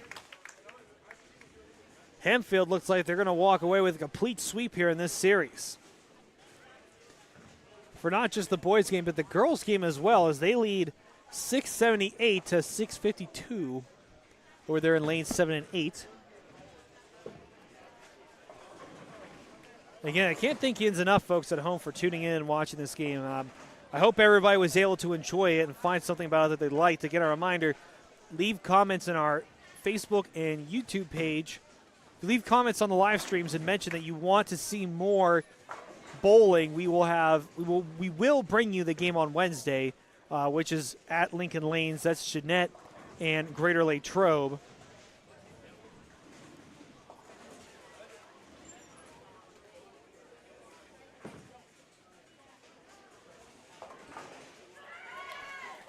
Hempfield looks like they're going to walk away with a complete sweep here in this series. For not just the boys game, but the girls game as well, as they lead 678 to 652 over there in lanes 7 and 8. Again, I can't thank you enough, folks at home, for tuning in and watching this game. I hope everybody was able to enjoy it and find something about it that they liked. Again, a reminder, leave comments in our Facebook and YouTube page. Leave comments on the live streams and mention that you want to see more bowling. We will bring you the game on Wednesday, which is at Lincoln Lanes. That's Jeanette and Greater Latrobe.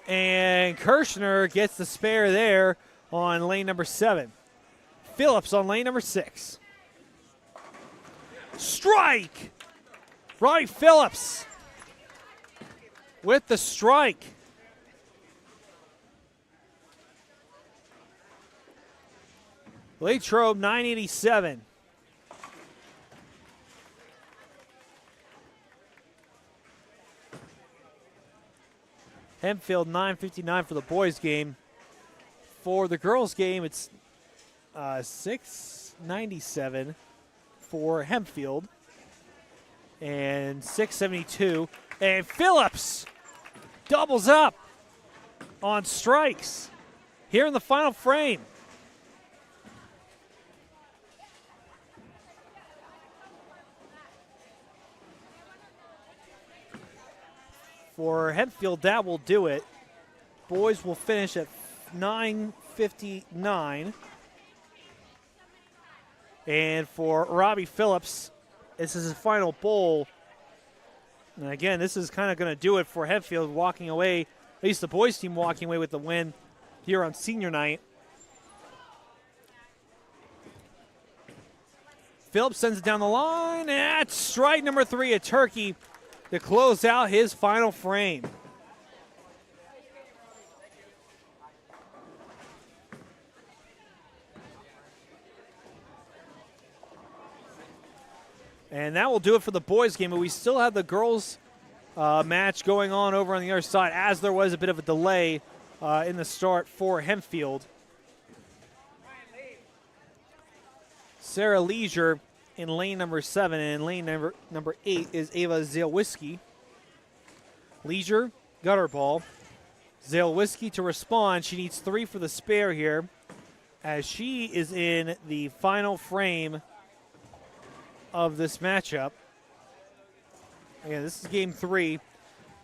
And Kirshner gets the spare there on lane number 7. Phillips on lane number 6. Strike! Robbie Phillips with the strike. Latrobe 987. Hempfield 959 for the boys game. For the girls game, it's 697 for Hempfield and 672. And Phillips doubles up on strikes here in the final frame. For Hempfield, that will do it. Boys will finish at 9:59. And for Robbie Phillips, this is his final bowl. And again, this is kind of going to do it for Hempfield, walking away, at least the boys team walking away with the win here on senior night. Phillips sends it down the line. And that's strike number 3 at Turkey to close out his final frame. And that will do it for the boys game, but we still have the girls match going on over on the other side, as there was a bit of a delay in the start for Hempfield. Sarah Leisure in lane number 7, and in lane number 8 is Ava Zalewski. Leisure got her ball. Zalewski to respond. She needs 3 for the spare here, as she is in the final frame of this matchup. Again, this is game 3.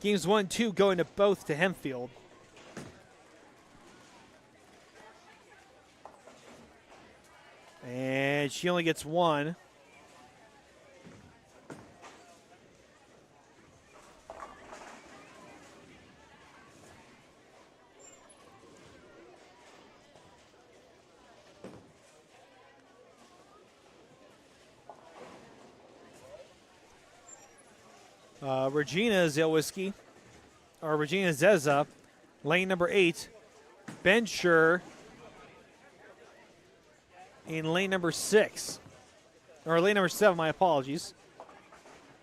Games 1 and 2 going to both to Hempfield. And she only gets 1. Regina Zalewski Regina Zeza, lane number 8. Ben Schur in lane number 6. Or lane number 7, my apologies.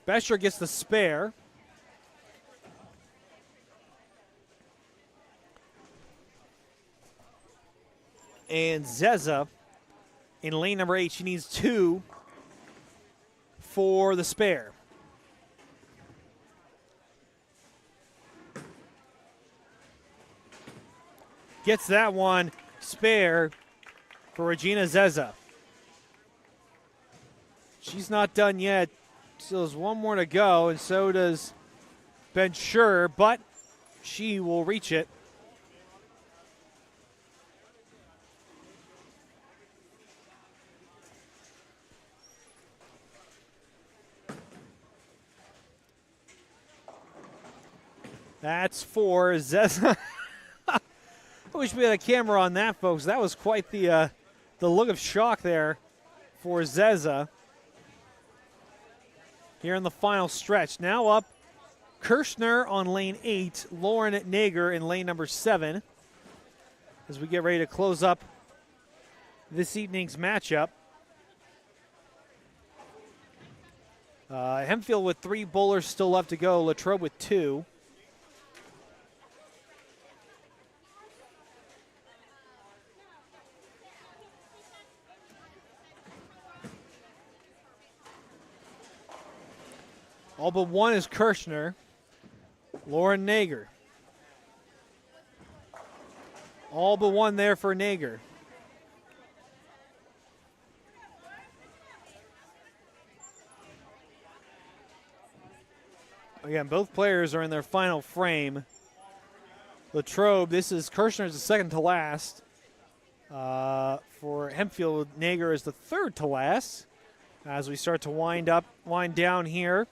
Bescher gets the spare. And Zeza in lane number 8, she needs 2 for the spare. Gets that one, spare for Regina Zeza. She's not done yet. Still has one more to go, and so does Ben Schur, but she will reach it. That's for Zeza. I wish we had a camera on that, folks. That was quite the look of shock there for Zeza. Here in the final stretch. Now up, Kirschner on lane 8, Lauren Nager in lane number 7. As we get ready to close up this evening's matchup. Hempfield with 3 bowlers still left to go. Latrobe with 2. All but one is Kirschner. Lauren Nager. All but one there for Nager. Again, both players are in their final frame. Latrobe, this is Kirschner's the second to last. For Hempfield, Nager is the third to last. As we start to wind down here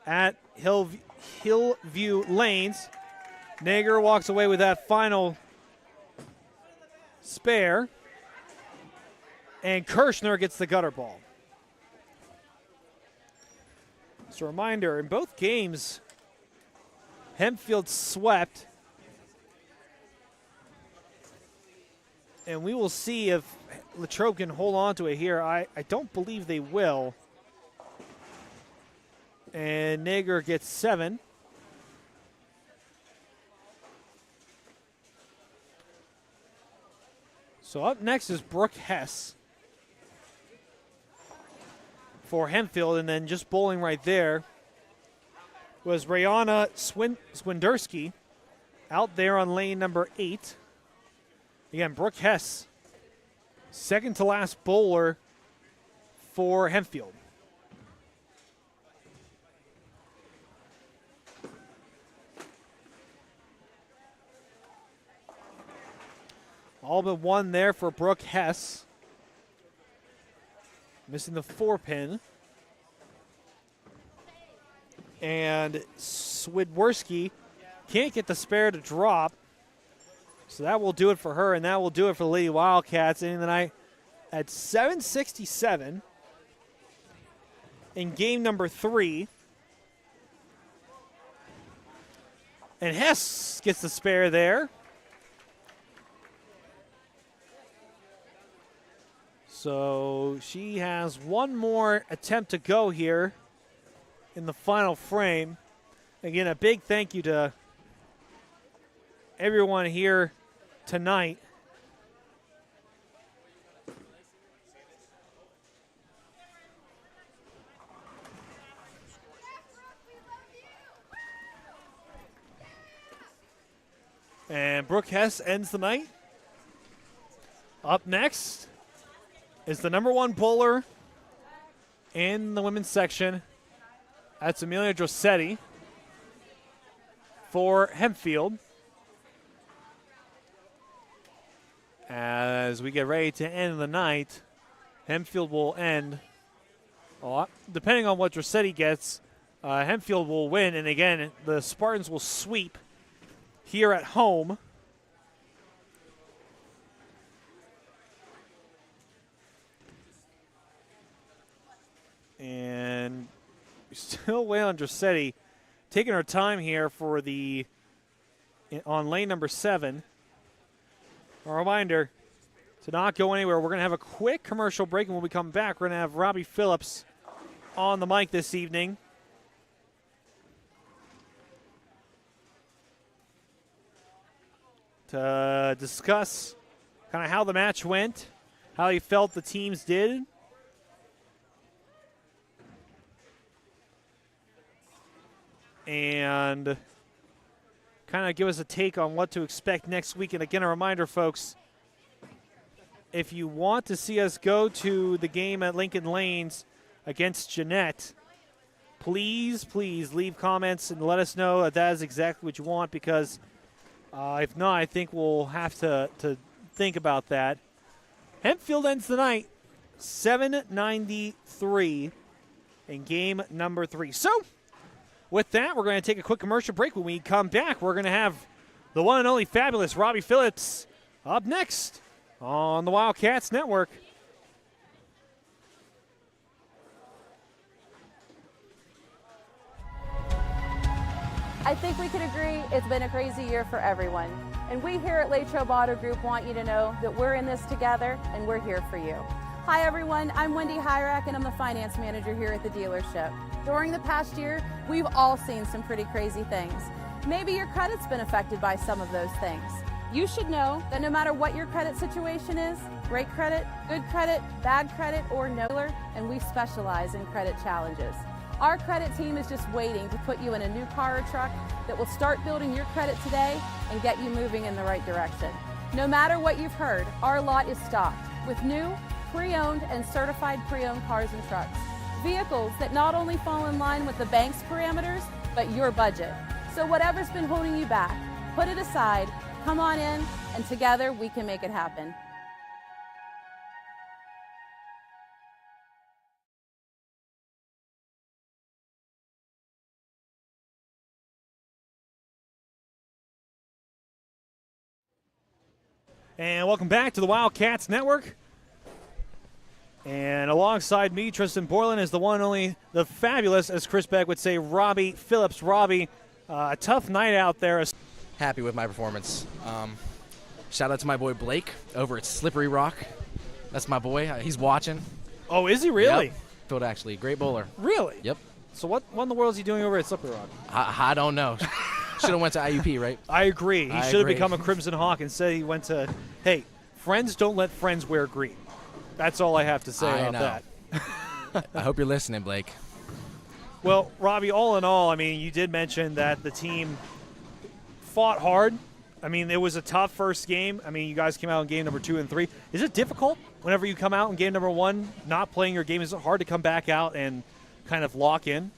at Hillview Lanes. Nager walks away with that final spare. And Kirschner gets the gutter ball. Just a reminder, in both games, Hempfield swept. And we will see if Latrobe can hold on to it here. I don't believe they will. And Nager gets 7. So up next is Brooke Hess for Hempfield, and then just bowling right there was Rayana Swinderski out there on lane number 8. Again, Brooke Hess, second to last bowler for Hempfield. All but one there for Brooke Hess. Missing the 4-pin. And Swidworski can't get the spare to drop. So that will do it for her, and that will do it for the Lady Wildcats. Ending the night at 7:67 in game number 3. And Hess gets the spare there. So she has one more attempt to go here in the final frame. Again, a big thank you to everyone here tonight. And Brooke Hess ends the night. Up next is the number 1 bowler in the women's section. That's Amelia Drossetti for Hempfield. As we get ready to end the night, Hempfield will end. Depending on what Drossetti gets, Hempfield will win. And again, the Spartans will sweep here at home. And we still wait on Drossetti, taking our time here for the on lane number 7. A reminder to not go anywhere. We're going to have a quick commercial break, and when we come back, we're going to have Robbie Phillips on the mic this evening. To discuss kind of how the match went, how he felt the teams did. And kind of give us a take on what to expect next week. And again, a reminder, folks, if you want to see us go to the game at Lincoln Lanes against Jeanette, please leave comments and let us know that is exactly what you want, because if not, I think we'll have to think about that. Hempfield ends the night 793 in game number 3. So, with that, we're going to take a quick commercial break. When we come back, we're going to have the one and only fabulous Robbie Phillips up next on the Wildcats Network. I think we could agree it's been a crazy year for everyone. And we here at Latrobe Auto Group want you to know that we're in this together and we're here for you. Hi everyone, I'm Wendy Hyrak and I'm the finance manager here at the dealership. During the past year, we've all seen some pretty crazy things. Maybe your credit's been affected by some of those things. You should know that no matter what your credit situation is, great credit, good credit, bad credit, or no, and we specialize in credit challenges. Our credit team is just waiting to put you in a new car or truck that will start building your credit today and get you moving in the right direction. No matter what you've heard, our lot is stocked with new, pre-owned, and certified pre-owned cars and trucks. Vehicles that not only fall in line with the bank's parameters, but your budget. So whatever's been holding you back, put it aside, come on in, and together we can make it happen. And welcome back to the Wildcats Network. And alongside me, Tristan Borland, is the one and only, the fabulous, as Chris Beck would say, Robbie Phillips. Robbie, a tough night out there. Happy with my performance. Shout out to my boy Blake over at Slippery Rock. That's my boy. He's watching. Oh, is he really? Yep. Field actually, great bowler. Really? Yep. So what in the world is he doing over at Slippery Rock? I don't know. Should have went to IUP, right? I agree. He I should have agree. become a Crimson Hawk and said he went to, hey, friends don't let friends wear green. That's all I have to say about that. I hope you're listening, Blake. Well, Robbie, all in all, I mean, you did mention that the team fought hard. I mean, it was a tough first game. I mean, you guys came out in game number 2 and 3. Is it difficult whenever you come out in game number 1, not playing your game? Is it hard to come back out and kind of lock in?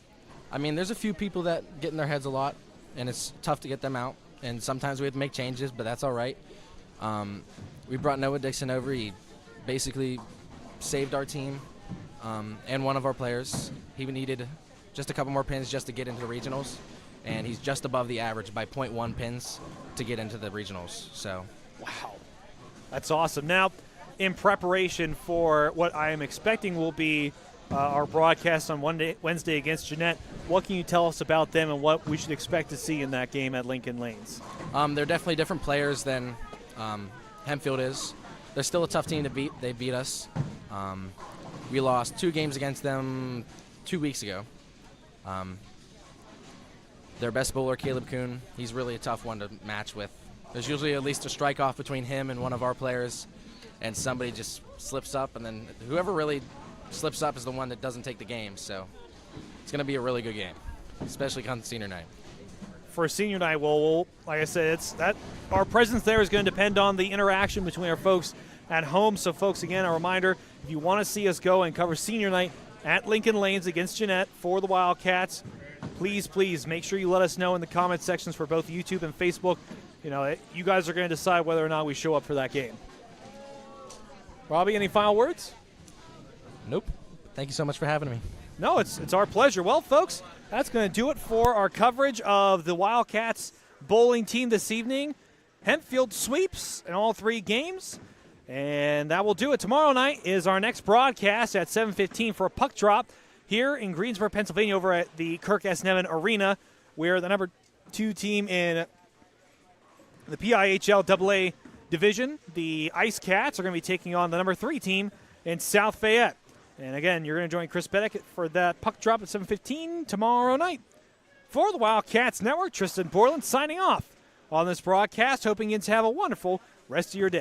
I mean, there's a few people that get in their heads a lot, and it's tough to get them out. And sometimes we have to make changes, but that's all right. We brought Noah Dixon over. He basically saved our team and one of our players. He needed just a couple more pins just to get into the regionals, and he's just above the average by 0.1 pins to get into the regionals. So, wow, that's awesome. Now, in preparation for what I am expecting will be our broadcast on Wednesday against Jeanette, what can you tell us about them and what we should expect to see in that game at Lincoln Lanes? They're definitely different players than Hempfield is. They're still a tough team to beat. They beat us. We lost 2 games against them 2 weeks ago. Their best bowler, Caleb Kuhn, he's really a tough one to match with. There's usually at least a strike-off between him and one of our players, and somebody just slips up, and then whoever really slips up is the one that doesn't take the game. So it's going to be a really good game, especially come senior night. For senior night, well, like I said, it's that our presence there is going to depend on the interaction between our folks at home. So, folks, again, a reminder, if you want to see us go and cover senior night at Lincoln Lanes against Jeanette for the Wildcats, please make sure you let us know in the comment sections for both YouTube and Facebook. You know, you guys are going to decide whether or not we show up for that game. Robbie, any final words? Nope. Thank you so much for having me. No, it's our pleasure. Well, folks, that's going to do it for our coverage of the Wildcats bowling team this evening. Hempfield sweeps in all 3 games, and that will do it. Tomorrow night is our next broadcast at 7:15 for a puck drop here in Greensboro, Pennsylvania, over at the Kirk S. Nevin Arena. We're the number 2 team in the PIHL AA division, the Ice Cats are going to be taking on the number 3 team in South Fayette. And again, you're going to join Chris Beddick for that puck drop at 7:15 tomorrow night. For the Wildcats Network, Tristan Portland signing off on this broadcast, hoping you to have a wonderful rest of your day.